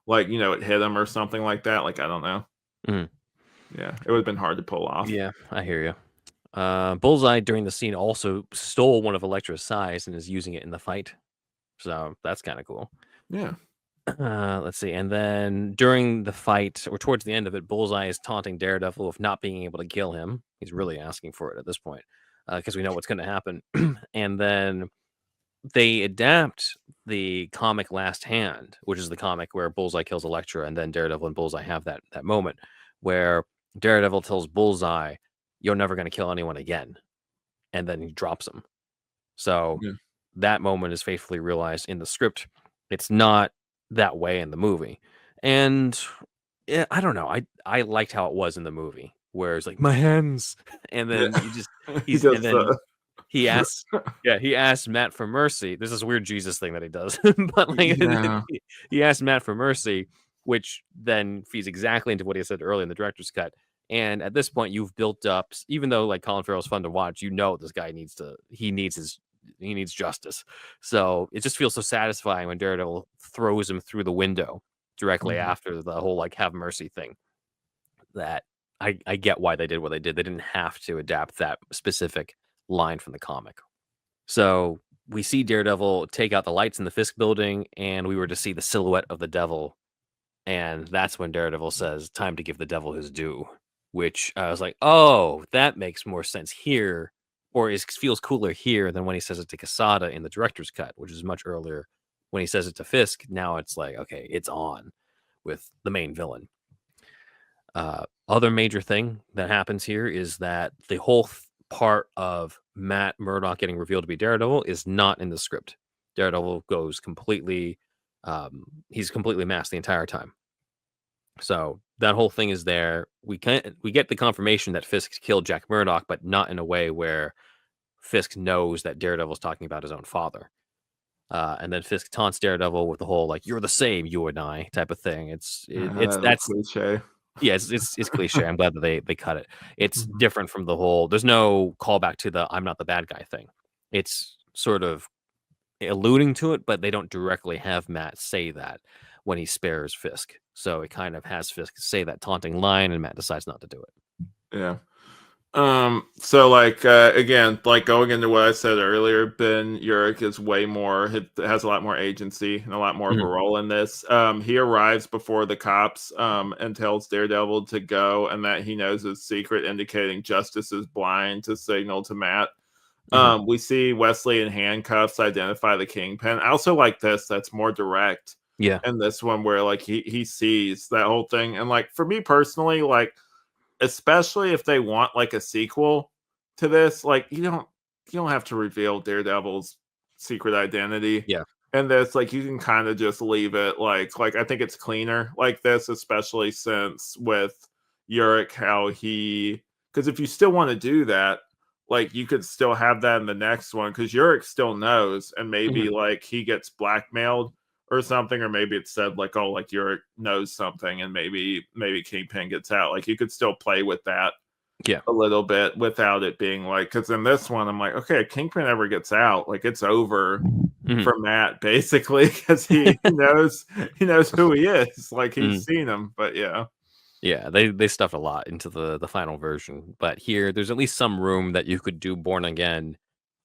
like, it hit him or something like that. Like I don't know. Mhm. Yeah, it would have been hard to pull off. Yeah, I hear you. Bullseye during the scene also stole one of Elektra's sais and is using it in the fight. So that's kind of cool. Yeah. Let's see. And then during the fight, or towards the end of it, Bullseye is taunting Daredevil with not being able to kill him. He's really asking for it at this point because we know what's going to happen. And then they adapt the comic Last Hand, which is the comic where Bullseye kills Elektra, and then Daredevil and Bullseye have that moment where Daredevil tells Bullseye, "You're never going to kill anyone again," and then he drops him. So Yeah. that moment is faithfully realized in the script. It's not that way in the movie, and I don't know. I liked how it was in the movie, where it's like my hands, and then Yeah. you just He he's and just then he asks, yeah, he asks Matt for mercy. There's this weird Jesus thing that he does, but like yeah. he asks Matt for mercy, which then feeds exactly into what he said earlier in the director's cut. And at this point, you've built up, even though like Colin Farrell's fun to watch, this guy he needs justice. So it just feels so satisfying when Daredevil throws him through the window directly Mhm. after the whole like have mercy thing. That I get why they did what they did. They didn't have to adapt that specific line from the comic. So we see Daredevil take out the lights in the Fisk building, and we were to see the silhouette of the devil. And that's when Daredevil says, "Time to give the devil his due," which I was like, oh, that makes more sense here, or feels cooler here than when he says it to Quesada in the director's cut, which is much earlier. When he says it to Fisk, now it's like, okay, it's on with the main villain. Other major thing that happens here is that the whole part of Matt Murdock getting revealed to be Daredevil is not in the script. Daredevil goes completely, he's completely masked the entire time. So that whole thing is there. We get the confirmation that Fisk killed Jack Murdock, but not in a way where Fisk knows that Daredevil's talking about his own father. And then Fisk taunts Daredevil with the whole like "you're the same, you and I" type of thing. It's That little that's cliche. yeah, it's cliche. I'm glad that they cut it. It's Mhm. different from the whole. There's no callback to the "I'm not the bad guy" thing. It's sort of alluding to it, but they don't directly have Matt say that when he spares Fisk. So it kind of has Fisk say that taunting line, and Matt decides not to do it. Yeah. So like again, like going into what I said earlier, Ben Urich is way more has a lot more agency and a lot more of a Mhm. role in this. He arrives before the cops and tells Daredevil to go and that he knows his secret, indicating justice is blind to signal to Matt. Mhm. We see Wesley in handcuffs identify the Kingpin. I also like this, that's more direct Yeah. in this one where like he sees that whole thing. And like for me personally, like especially if they want like a sequel to this, like you don't have to reveal Daredevil's secret identity. Yeah. And this, like you can kind of just leave it like I think it's cleaner like this, especially since with Urich how he because if you still want to do that, like you could still have that in the next one because Urich still knows, and maybe Mhm. like he gets blackmailed or something, or maybe it said like, oh, like Urich knows something, and maybe Kingpin gets out. Like you could still play with that Yeah. a little bit without it being like, because in this one I'm like, okay, if Kingpin ever gets out, like it's over for Matt basically, because he knows who he is, like he's seen him. But yeah, they stuffed a lot into the final version, but here there's at least some room that you could do Born Again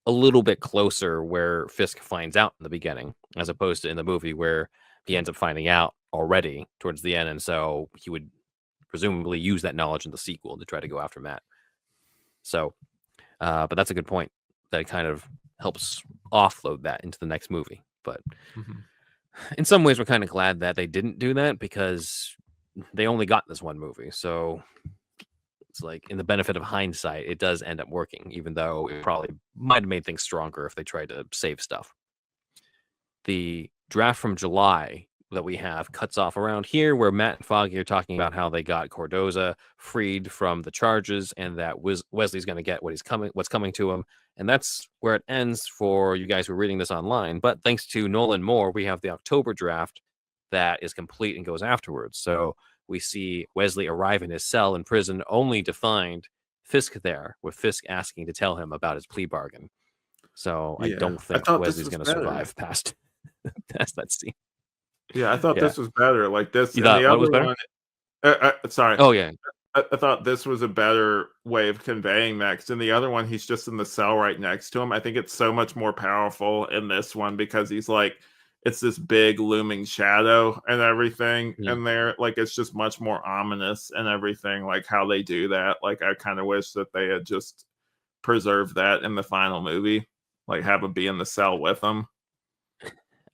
a little bit closer where Fisk finds out in the beginning, as opposed to in the movie where he ends up finding out already towards the end, and so he would presumably use that knowledge in the sequel to try to go after Matt. So, but that's a good point. That kind of helps offload that into the next movie. But in some ways, we're kind of glad that they didn't do that because they only got this one movie. So it's like, in the benefit of hindsight, it does end up working, even though it probably might have made things stronger if they tried to save stuff. The draft from July that we have cuts off around here where Matt and Foggy are talking about how they got Cordoza freed from the charges and that Wesley's going to get what's coming to him. And that's where it ends for you guys who are reading this online. But thanks to Nolan Moore, we have the October draft that is complete and goes afterwards. So we see Wesley arrive in his cell in prison only to find Fisk there, with Fisk asking to tell him about his plea bargain. So I don't think Wesley's going to survive past that scene. Yeah, I thought this was better. Like this, you thought the other better? one. Sorry. Oh yeah. I thought this was a better way of conveying that. 'Cause in the other one, he's just in the cell right next to him. I think it's so much more powerful in this one because he's like, it's this big looming shadow and everything in there. Like it's just much more ominous and everything. Like how they do that. Like I kind of wish that they had just preserved that in the final movie. Like have him be in the cell with him.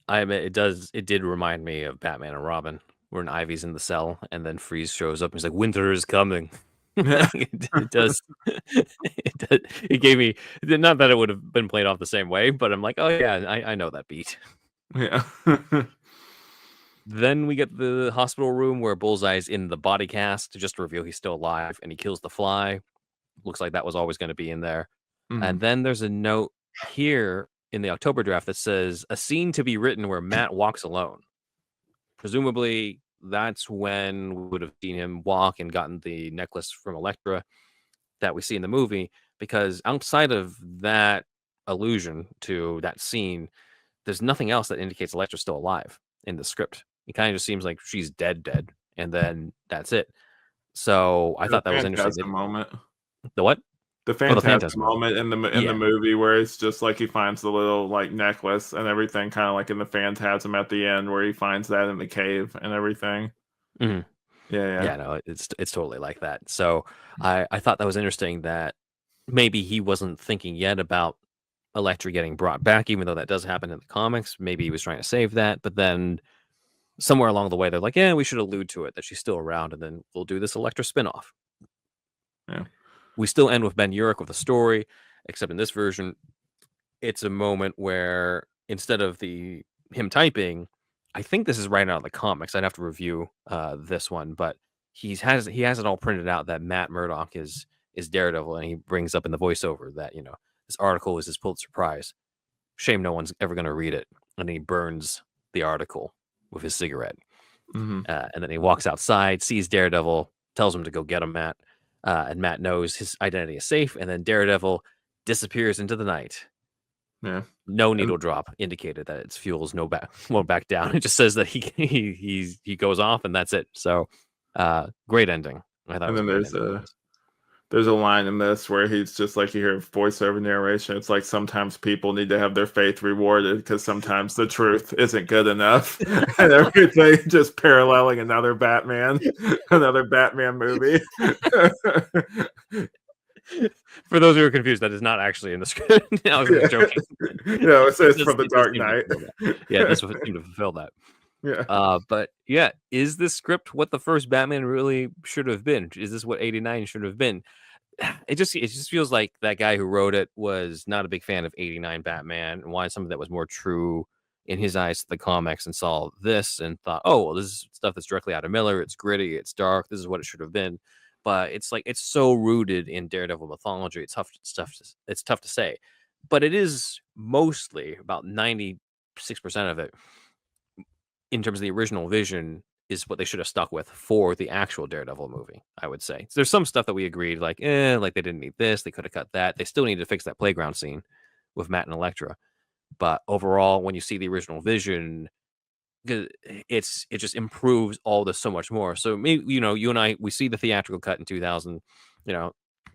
I admit it did remind me of Batman and Robin, when Ivy's in the cell and then Freeze shows up and he's like, "Winter is coming." It does. It gave me, not that it would have been played off the same way, but I'm like, oh yeah, I know that beat. Yeah. Then we get the hospital room where Bullseye's in the body cast just to reveal he's still alive, and he kills the fly. Looks like that was always going to be in there. And then there's a note here in the October draft that says a scene to be written where Matt walks alone. Presumably, that's when we would have seen him walk and gotten the necklace from Elektra that we see in the movie. Because outside of that allusion to that scene, there's nothing else that indicates Elektra's still alive in the script. It kind of just seems like she's dead, and then that's it. So I thought that was interesting. Moment. The what? The Phantasm moment in the movie where it's just like he finds the little like necklace and everything, kind of like in the Phantasm at the end where he finds that in the cave and everything. Yeah, no, it's totally like that. So I thought that was interesting that maybe he wasn't thinking yet about Elektra getting brought back, even though that does happen in the comics. Maybe he was trying to save that, but then somewhere along the way they're like, yeah, we should allude to it that she's still around, and then we'll do this Elektra spinoff. Yeah. We still end with Ben Urich with a story, except in this version, it's a moment where instead of him typing, I think this is right out of the comics. I'd have to review this one, but he has it all printed out that Matt Murdock is Daredevil, and he brings up in the voiceover that this article is his Pulitzer Prize. Shame no one's ever going to read it, and then he burns the article with his cigarette, and then he walks outside, sees Daredevil, tells him to go get him, Matt. And Matt knows his identity is safe, and then Daredevil disappears into the night. Yeah, no needle drop indicated that its fuels won't back down. It just says that he goes off, and that's it. So, great ending. I thought. And then there's a line in this where he's just like, you hear voiceover narration. It's like sometimes people need to have their faith rewarded because sometimes the truth isn't good enough, and everything just paralleling another Batman movie. For those who are confused, that is not actually in the script. I was just joking. No, it says from the Dark Knight. Yeah, this would seem to fulfill that. Yeah. But yeah, is this script what the first Batman really should have been? Is this what 89 should have been? It just feels like that guy who wrote it was not a big fan of 89 Batman and wanted something that was more true in his eyes to the comics, and saw this and thought, oh, well, this is stuff that's directly out of Miller. It's gritty, it's dark. This is what it should have been. But it's like, it's so rooted in Daredevil mythology. It's tough to say, but it is mostly about 96% of it in terms of the original vision, is what they should have stuck with for the actual Daredevil movie, I would say. So there's some stuff that we agreed, like they didn't need this, they could have cut that. They still need to fix that playground scene with Matt and Elektra. But overall, when you see the original vision, it just improves all this so much more. So maybe, you and I, we see the theatrical cut in 2000,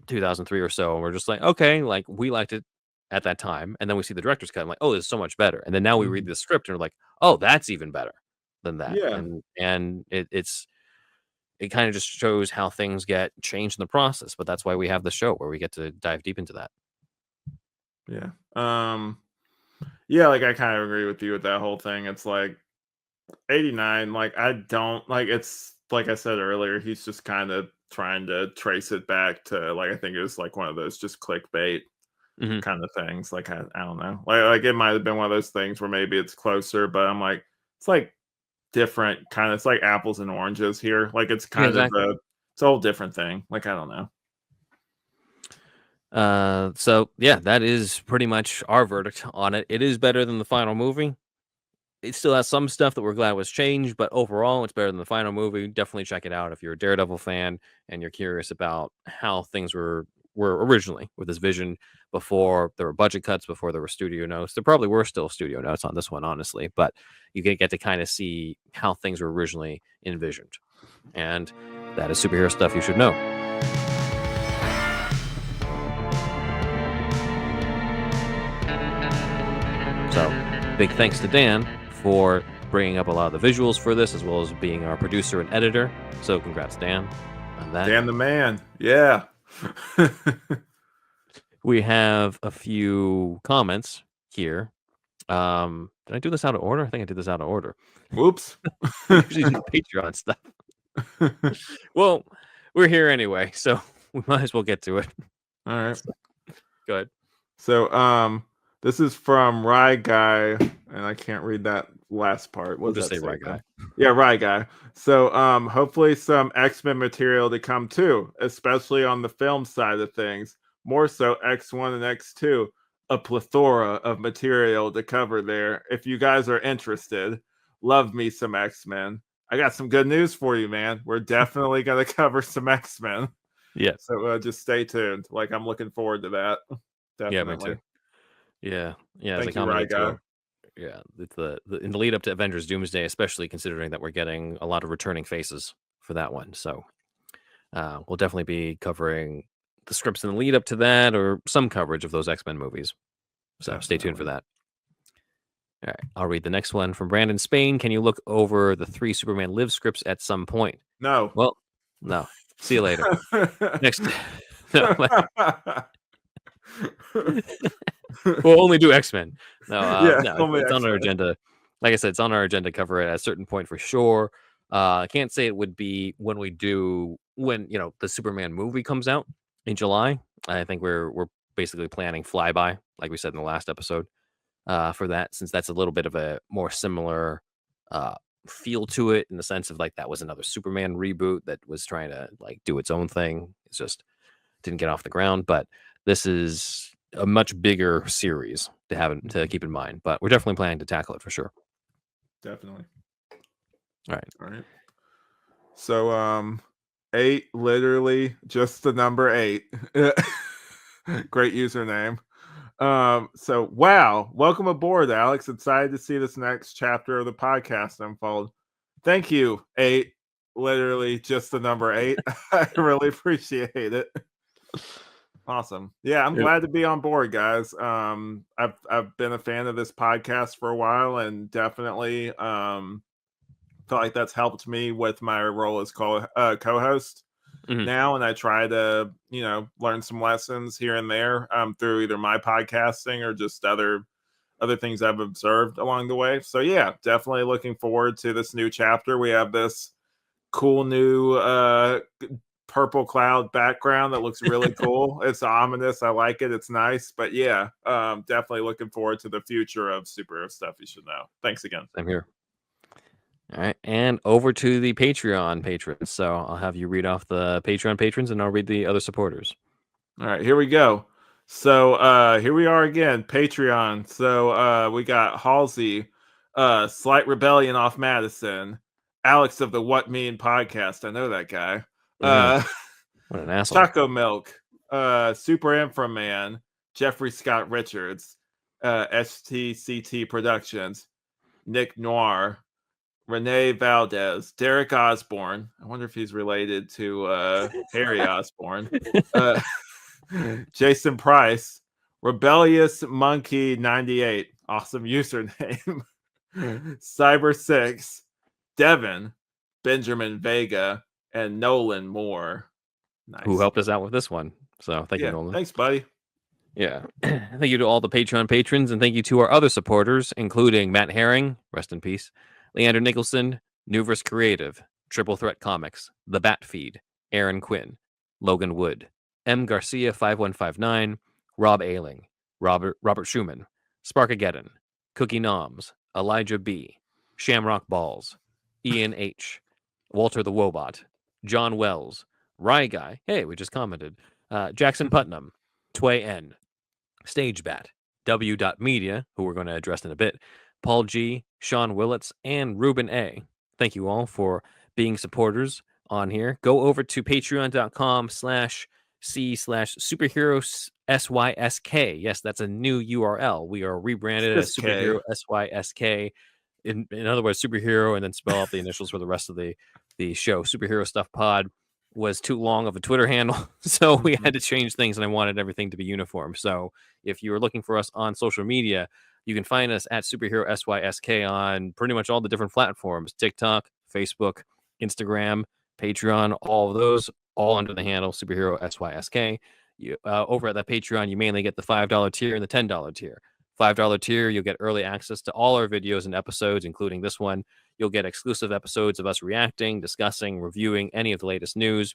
2003 or so, and we're just like, okay, like we liked it at that time, and then we see the director's cut, I'm like, oh, this is so much better. And then now we read the script and we're like, oh, that's even better than that. Yeah. And it kind of just shows how things get changed in the process. But that's why we have the show where we get to dive deep into that. Yeah. Yeah, like I kind of agree with you with that whole thing. It's like 89, like I don't like, it's like I said earlier, he's just kind of trying to trace it back to, like, I think it was like one of those just clickbait kind of things. Like I don't know. Like it might have been one of those things where maybe it's closer, but I'm like, it's like different kind of, it's like apples and oranges here. Like it's kind exactly. of it's a whole different thing. Like I don't know. So yeah, that is pretty much our verdict on it. It is better than the final movie. It still has some stuff that we're glad was changed, but overall, it's better than the final movie. Definitely check it out if you're a Daredevil fan and you're curious about how things were originally with this vision before there were budget cuts, before there were studio notes. There probably were still studio notes on this one, honestly, but you get to kind of see how things were originally envisioned. And that is superhero stuff you should know. So, big thanks to Dan for bringing up a lot of the visuals for this, as well as being our producer and editor. So, congrats, Dan, on that. Dan the man. Yeah. We have a few comments here. Did I do this out of order? I think I did this out of order. Whoops. Usually do Patreon stuff. Well, we're here anyway, so we might as well get to it. All right. Go ahead. So, this is from Rye Guy, and I can't read that last part. What does that say? Rye Guy. Yeah, Rye Guy. So, hopefully some X-Men material to come too, especially on the film side of things. More so X1 and X2, a plethora of material to cover there. If you guys are interested, love me some X-Men. I got some good news for you, man. We're definitely going to cover some X-Men. Yeah. So just stay tuned. Like, I'm looking forward to that. Definitely. Yeah, me too. Yeah. Thank you, Rye Guy. Yeah, in the lead up to Avengers Doomsday, especially considering that we're getting a lot of returning faces for that one. So we'll definitely be covering the scripts in the lead up to that, or some coverage of those X-Men movies. So Stay tuned for that. All right, I'll read the next one from Brandon Spain. Can you look over the 3 Superman Live scripts at some point? No. Well, no. See you later. Next. No. We'll only do X-Men. No, it's on our agenda. Like I said, it's on our agenda to cover it at a certain point for sure. I can't say it would be when the Superman movie comes out in July. I think we're basically planning flyby, like we said in the last episode, for that, since that's a little bit of a more similar feel to it, in the sense of like that was another Superman reboot that was trying to like do its own thing. It's just didn't get off the ground, but this is a much bigger series to keep in mind, but we're definitely planning to tackle it for sure. Definitely. All right. So 8, literally just the number 8. Great username. So wow, welcome aboard, Alex. Excited to see this next chapter of the podcast unfold. Thank you, 8, literally just the number 8. I really appreciate it. Awesome. Yeah, I'm glad to be on board, guys. I've been a fan of this podcast for a while, and definitely feel like that's helped me with my role as co-host now. And I try to, learn some lessons here and there through either my podcasting or just other things I've observed along the way. So yeah, definitely looking forward to this new chapter. We have this cool new purple cloud background that looks really cool. It's ominous. I like it. It's nice. But yeah, definitely looking forward to the future of superhero stuff you should know. Thanks again. I'm here. All right, and over to the Patreon patrons. So I'll have you read off the Patreon patrons, and I'll read the other supporters. All right, here we go. So here we are again, Patreon. So we got Halsey, Slight Rebellion off Madison. Alex of the What Mean podcast. I know that guy. What an asshole. Choco Milk. Super Infra Man. Jeffrey Scott Richards. STCT Productions. Nick Noir. Renee Valdez. Derek Osborne. I wonder if he's related to Harry Osborne. Jason Price. Rebellious Monkey 98. Awesome username. Cyber 6. Devin. Benjamin Vega. And Nolan Moore. Nice. Who helped us out with this one. So thank you, Nolan. Thanks, buddy. Yeah. Thank you to all the Patreon patrons, and thank you to our other supporters, including Matt Herring, rest in peace, Leander Nicholson, Neuverse Creative, Triple Threat Comics, The Bat Feed, Aaron Quinn, Logan Wood, M. Garcia 5159, Rob Ailing, Robert Schumann, Sparkageddon, Cookie Noms, Elijah B, Shamrock Balls, Ian H, Walter the Wobot, John Wells, Rye Guy, hey, we just commented, Jackson Putnam, Tway N, Stagebat, W.Media, who we're going to address in a bit, Paul G, Sean Willits, and Ruben A. Thank you all for being supporters on here. Go over to patreon.com/c/superhero SYSK. Yes, that's a new URL. We are rebranded as Superhero SYSK. In other words, superhero, and then spell out the initials for the rest of the show. Superhero Stuff Pod was too long of a Twitter handle, so we had to change things, and I wanted everything to be uniform. So if you are looking for us on social media, you can find us at Superhero SYSK on pretty much all the different platforms: TikTok, Facebook, Instagram, Patreon, all of those, all under the handle Superhero SYSK. Over at that Patreon, you mainly get the $5 tier and the $10 tier. $5 tier, you'll get early access to all our videos and episodes, including this one. You'll get exclusive episodes of us reacting, discussing, reviewing any of the latest news.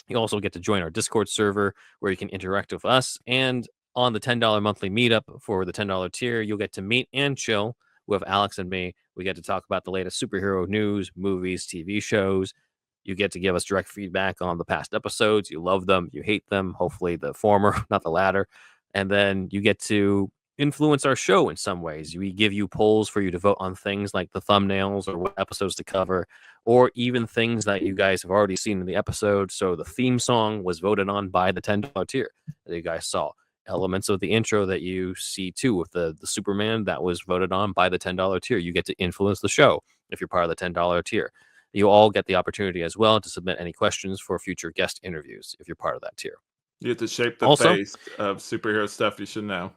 You also get to join our Discord server where you can interact with us. And on the $10 monthly meetup for the $10 tier, you'll get to meet and chill with Alex and me. We get to talk about the latest superhero news, movies, TV shows. You get to give us direct feedback on the past episodes. You love them, you hate them. Hopefully the former, not the latter. And then you get to influence our show in some ways. We give you polls for you to vote on things like the thumbnails or what episodes to cover, or even things that you guys have already seen in the episode. So the theme song was voted on by the $10 tier that you guys saw. Elements of the intro that you see too with the Superman, that was voted on by the $10 tier. You get to influence the show if you're part of the $10 tier. You all get the opportunity as well to submit any questions for future guest interviews if you're part of that tier. You have to shape the face of superhero stuff you should know.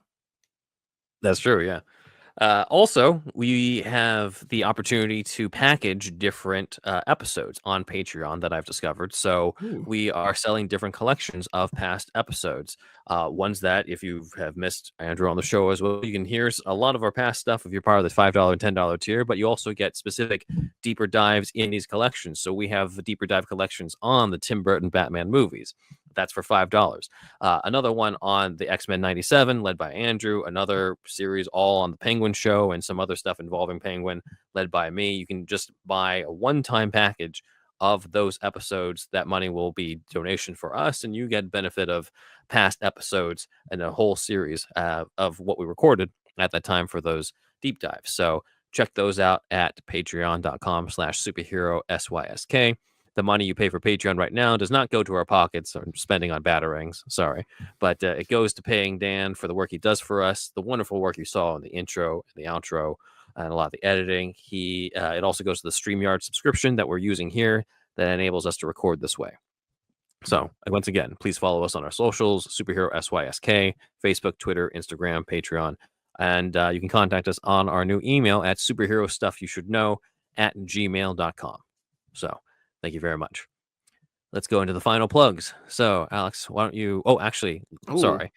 That's true, yeah. Also, we have the opportunity to package different episodes on Patreon that I've discovered. So we are selling different collections of past episodes. Ones that, if you have missed Andrew on the show as well, you can hear a lot of our past stuff if you're part of the $5 and $10 tier, but you also get specific deeper dives in these collections. So we have the deeper dive collections on the Tim Burton Batman movies. That's for $5. Another one on the X-Men 97, led by Andrew. Another series all on the Penguin show and some other stuff involving Penguin, led by me. You can just buy a one-time package of those episodes. That money will be donation for us, and you get benefit of past episodes and a whole series of what we recorded at that time for those deep dives. So check those out at patreon.com/superhero SYSK. The money you pay for Patreon right now does not go to our pockets or spending on batarangs. Sorry. But it goes to paying Dan for the work he does for us, the wonderful work you saw in the intro and the outro, and a lot of the editing. It also goes to the StreamYard subscription that we're using here that enables us to record this way. So once again, please follow us on our socials, Superhero SYSK, Facebook, Twitter, Instagram, Patreon. And you can contact us on our new email at superherostuffyoushouldknow@gmail.com. So thank you very much. Let's go into the final plugs. So, Alex, why don't you... Oh, actually, sorry.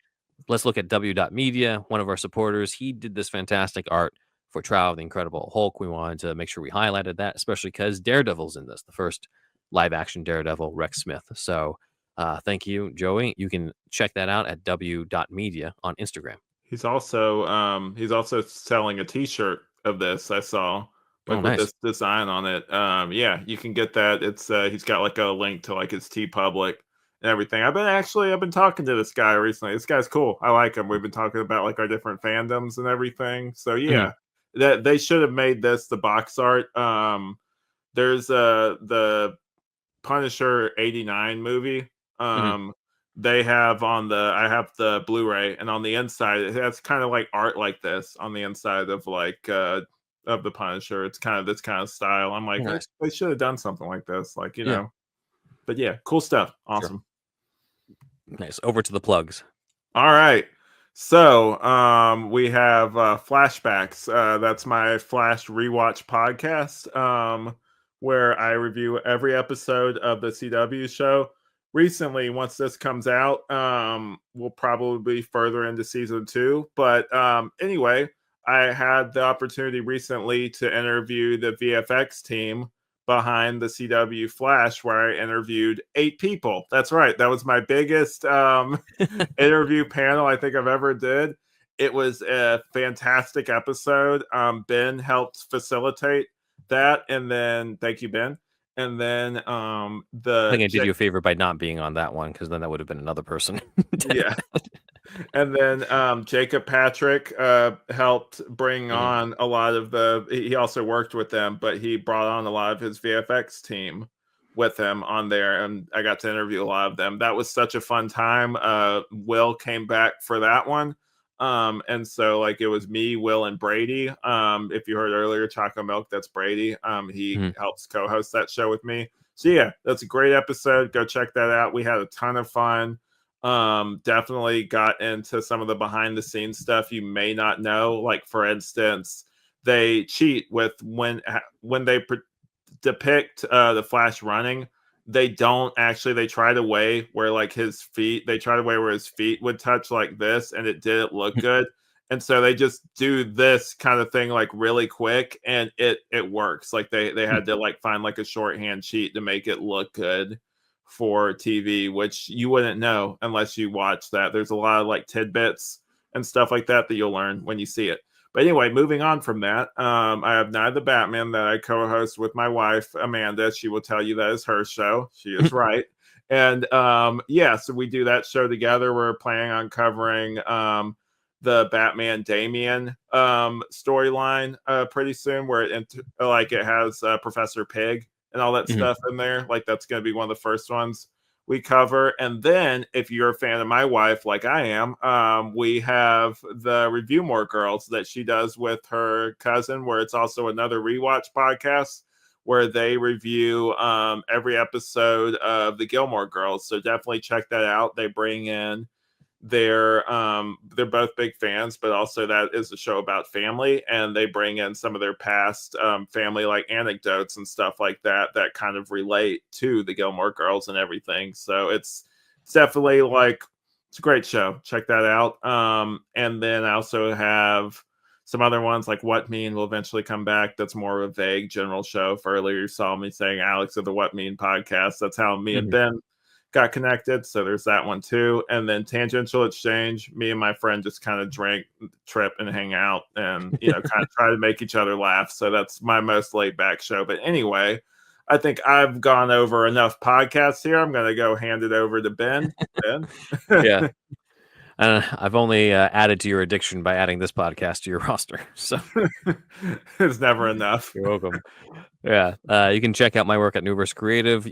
Let's look at W.Media, one of our supporters. He did this fantastic art for Trial of the Incredible Hulk. We wanted to make sure we highlighted that, especially because Daredevil's in this, the first live-action Daredevil, Rex Smith. So, thank you, Joey. You can check that out at W.Media on Instagram. He's also selling a T-shirt of this. I saw. With this design on it. Yeah, you can get that. It's he's got like a link to like his TeePublic and everything. I've been talking to this guy recently. This guy's cool. I like him. We've been talking about like our different fandoms and everything. So yeah, that they should have made this the box art. There's the Punisher 89 movie. Mhm. They have I have the Blu-ray, and on the inside it has kind of like art like this on the inside of of the Punisher. It's kind of this kind of style. I'm like, Nice. they should have done something like this, like, Yeah. But yeah, cool stuff. Sure. Awesome. Nice. Over to the plugs. All right. So, we have flashbacks. That's my Flash rewatch podcast, where I review every episode of the CW show. Recently, once this comes out, we'll probably be further into season 2. But anyway, I had the opportunity recently to interview the VFX team behind the CW Flash, where I interviewed 8 people. That's right. That was my biggest interview panel I think I've ever did. It was a fantastic episode. Ben helped facilitate that, and then thank you, Ben. And then I think I did you a favor by not being on that one, because then that would have been another person. yeah. And then Jacob Patrick helped bring on a lot of he also worked with them, but he brought on a lot of his VFX team with him on there, and I got to interview a lot of them. That was such a fun time. Will came back for that one. And so like it was me, Will, and Brady. If you heard earlier, Chocolate Milk, that's Brady. He helps co-host that show with me. So yeah, that's a great episode. Go check that out. We had a ton of fun. Definitely got into some of the behind the scenes stuff you may not know. Like for instance, they cheat with when they depict the Flash running. They don't actually. They tried a way where like his feet. They tried a way where his feet would touch like this, and it didn't look good. And so they just do this kind of thing like really quick, and it works. Like they had to like find like a shorthand cheat to make it look good for TV, which you wouldn't know unless you watch that. There's a lot of like tidbits and stuff like that you'll learn when you see it. But anyway, moving on from that, I have Night of the Batman that I co-host with my wife, Amanda. She will tell you that is her show. She is right. And yeah, so we do that show together. We're planning on covering the Batman Damian storyline pretty soon, where it has Professor Pig and all that stuff in there. Like that's going to be one of the first ones we cover. And then if you're a fan of my wife like I am, we have the Review More Girls that she does with her cousin, where it's also another rewatch podcast where they review every episode of the Gilmore Girls. So definitely check that out. They bring in they're both big fans, but also that is a show about family, and they bring in some of their past family like anecdotes and stuff like that kind of relate to the Gilmore Girls and everything. So it's definitely like it's a great show. Check that out. And then I also have some other ones like What Mean will eventually come back. That's more of a vague general show. For earlier you saw me saying Alex of the What Mean podcast. That's how me and Ben got connected, so there's that one too. And then Tangential Exchange, me and my friend just kind of drink, trip, and hang out, and kind of try to make each other laugh. So that's my most laid back show. But anyway, I think I've gone over enough podcasts here. I'm going to go hand it over to Ben. Ben? Yeah. I've only added to your addiction by adding this podcast to your roster. So it's never enough. You're welcome. Yeah. You can check out my work at Neuverse Creative,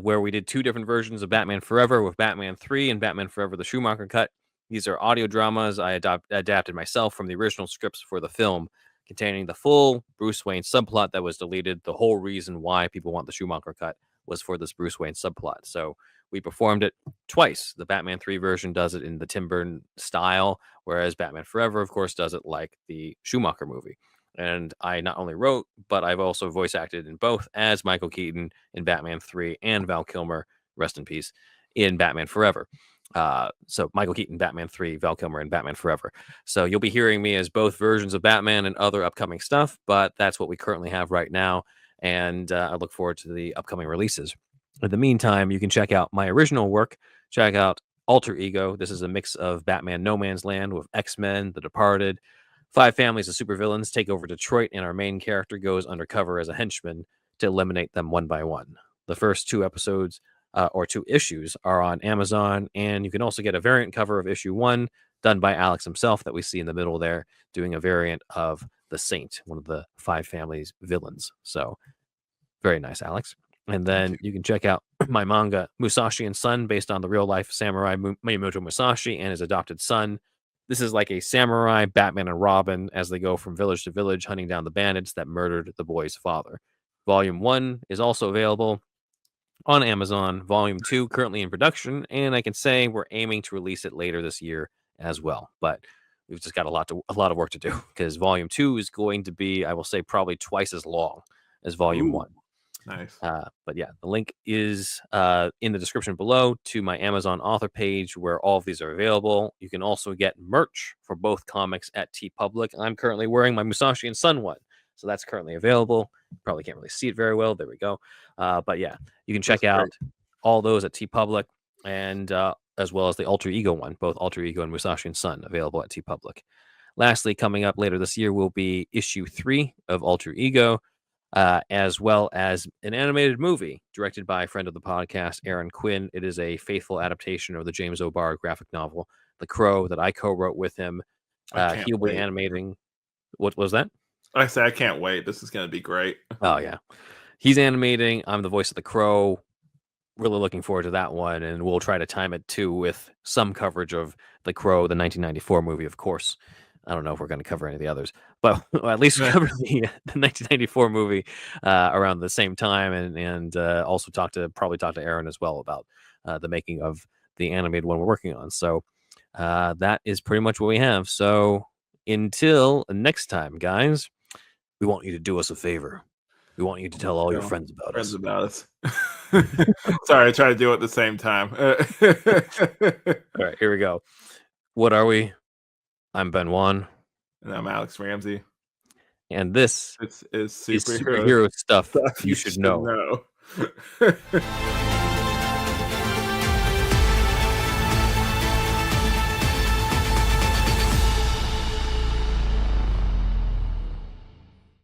where we did 2 different versions of Batman Forever with Batman 3 and Batman Forever the Schumacher cut. These are audio dramas I adapted myself from the original scripts for the film, containing the full Bruce Wayne subplot that was deleted. The whole reason why people want the Schumacher cut was for this Bruce Wayne subplot. So we performed it twice. The Batman 3 version does it in the Tim Burton style, whereas Batman Forever, of course, does it like the Schumacher movie. And I not only wrote, but I've also voice acted in both as Michael Keaton in Batman 3 and Val Kilmer, rest in peace, in Batman Forever. So Michael Keaton, Batman 3, Val Kilmer, and Batman Forever. So you'll be hearing me as both versions of Batman and other upcoming stuff, but that's what we currently have right now. And I look forward to the upcoming releases. In the meantime, you can check out my original work. Check out Alter Ego. This is a mix of Batman No Man's Land with X-Men, The Departed. 5 families of supervillains take over Detroit, and our main character goes undercover as a henchman to eliminate them one by one. The first 2 episodes or 2 issues are on Amazon, and you can also get a variant cover of issue 1 done by Alex himself that we see in the middle there, doing a variant of the Saint, one of the Five Families villains. So very nice, Alex. And then you can check out my manga, Musashi and Son, based on the real life samurai Miyamoto Musashi and his adopted son. This is like a samurai, Batman and Robin, as they go from village to village hunting down the bandits that murdered the boy's father. Volume 1 is also available on Amazon. Volume 2 currently in production, and I can say we're aiming to release it later this year as well. But we've just got a lot of work to do because Volume 2 is going to be, I will say, probably twice as long as Volume 1. Nice. But yeah, the link is in the description below to my Amazon author page where all of these are available. You can also get merch for both comics at TeePublic. I'm currently wearing my Musashi and Son one, so that's currently available. Probably can't really see it very well. There we go. But yeah, you can check out all those at TeePublic, and as well as the Alter Ego one, both Alter Ego and Musashi and Son available at TeePublic. Lastly, coming up later this year will be issue 3 of Alter Ego. As well as an animated movie directed by a friend of the podcast, Aaron Quinn. It is a faithful adaptation of the James O'Barr graphic novel, The Crow, that I co-wrote with him. He'll be animating. What was that? I say I can't wait. This is going to be great. Oh, yeah. He's animating. I'm the voice of the Crow. Really looking forward to that one, and we'll try to time it, too, with some coverage of The Crow, the 1994 movie, of course. I don't know if we're going to cover any of the others, but at least cover the 1994 movie around the same time, and also probably talk to Aaron as well about the making of the animated one we're working on. So that is pretty much what we have. So until next time, guys, we want you to do us a favor. We want you to tell all your friends about us. Sorry, I tried to do it at the same time. All right, here we go. What are we? I'm Ben Wan. And I'm Alex Ramsey. And this is superhero stuff you should know.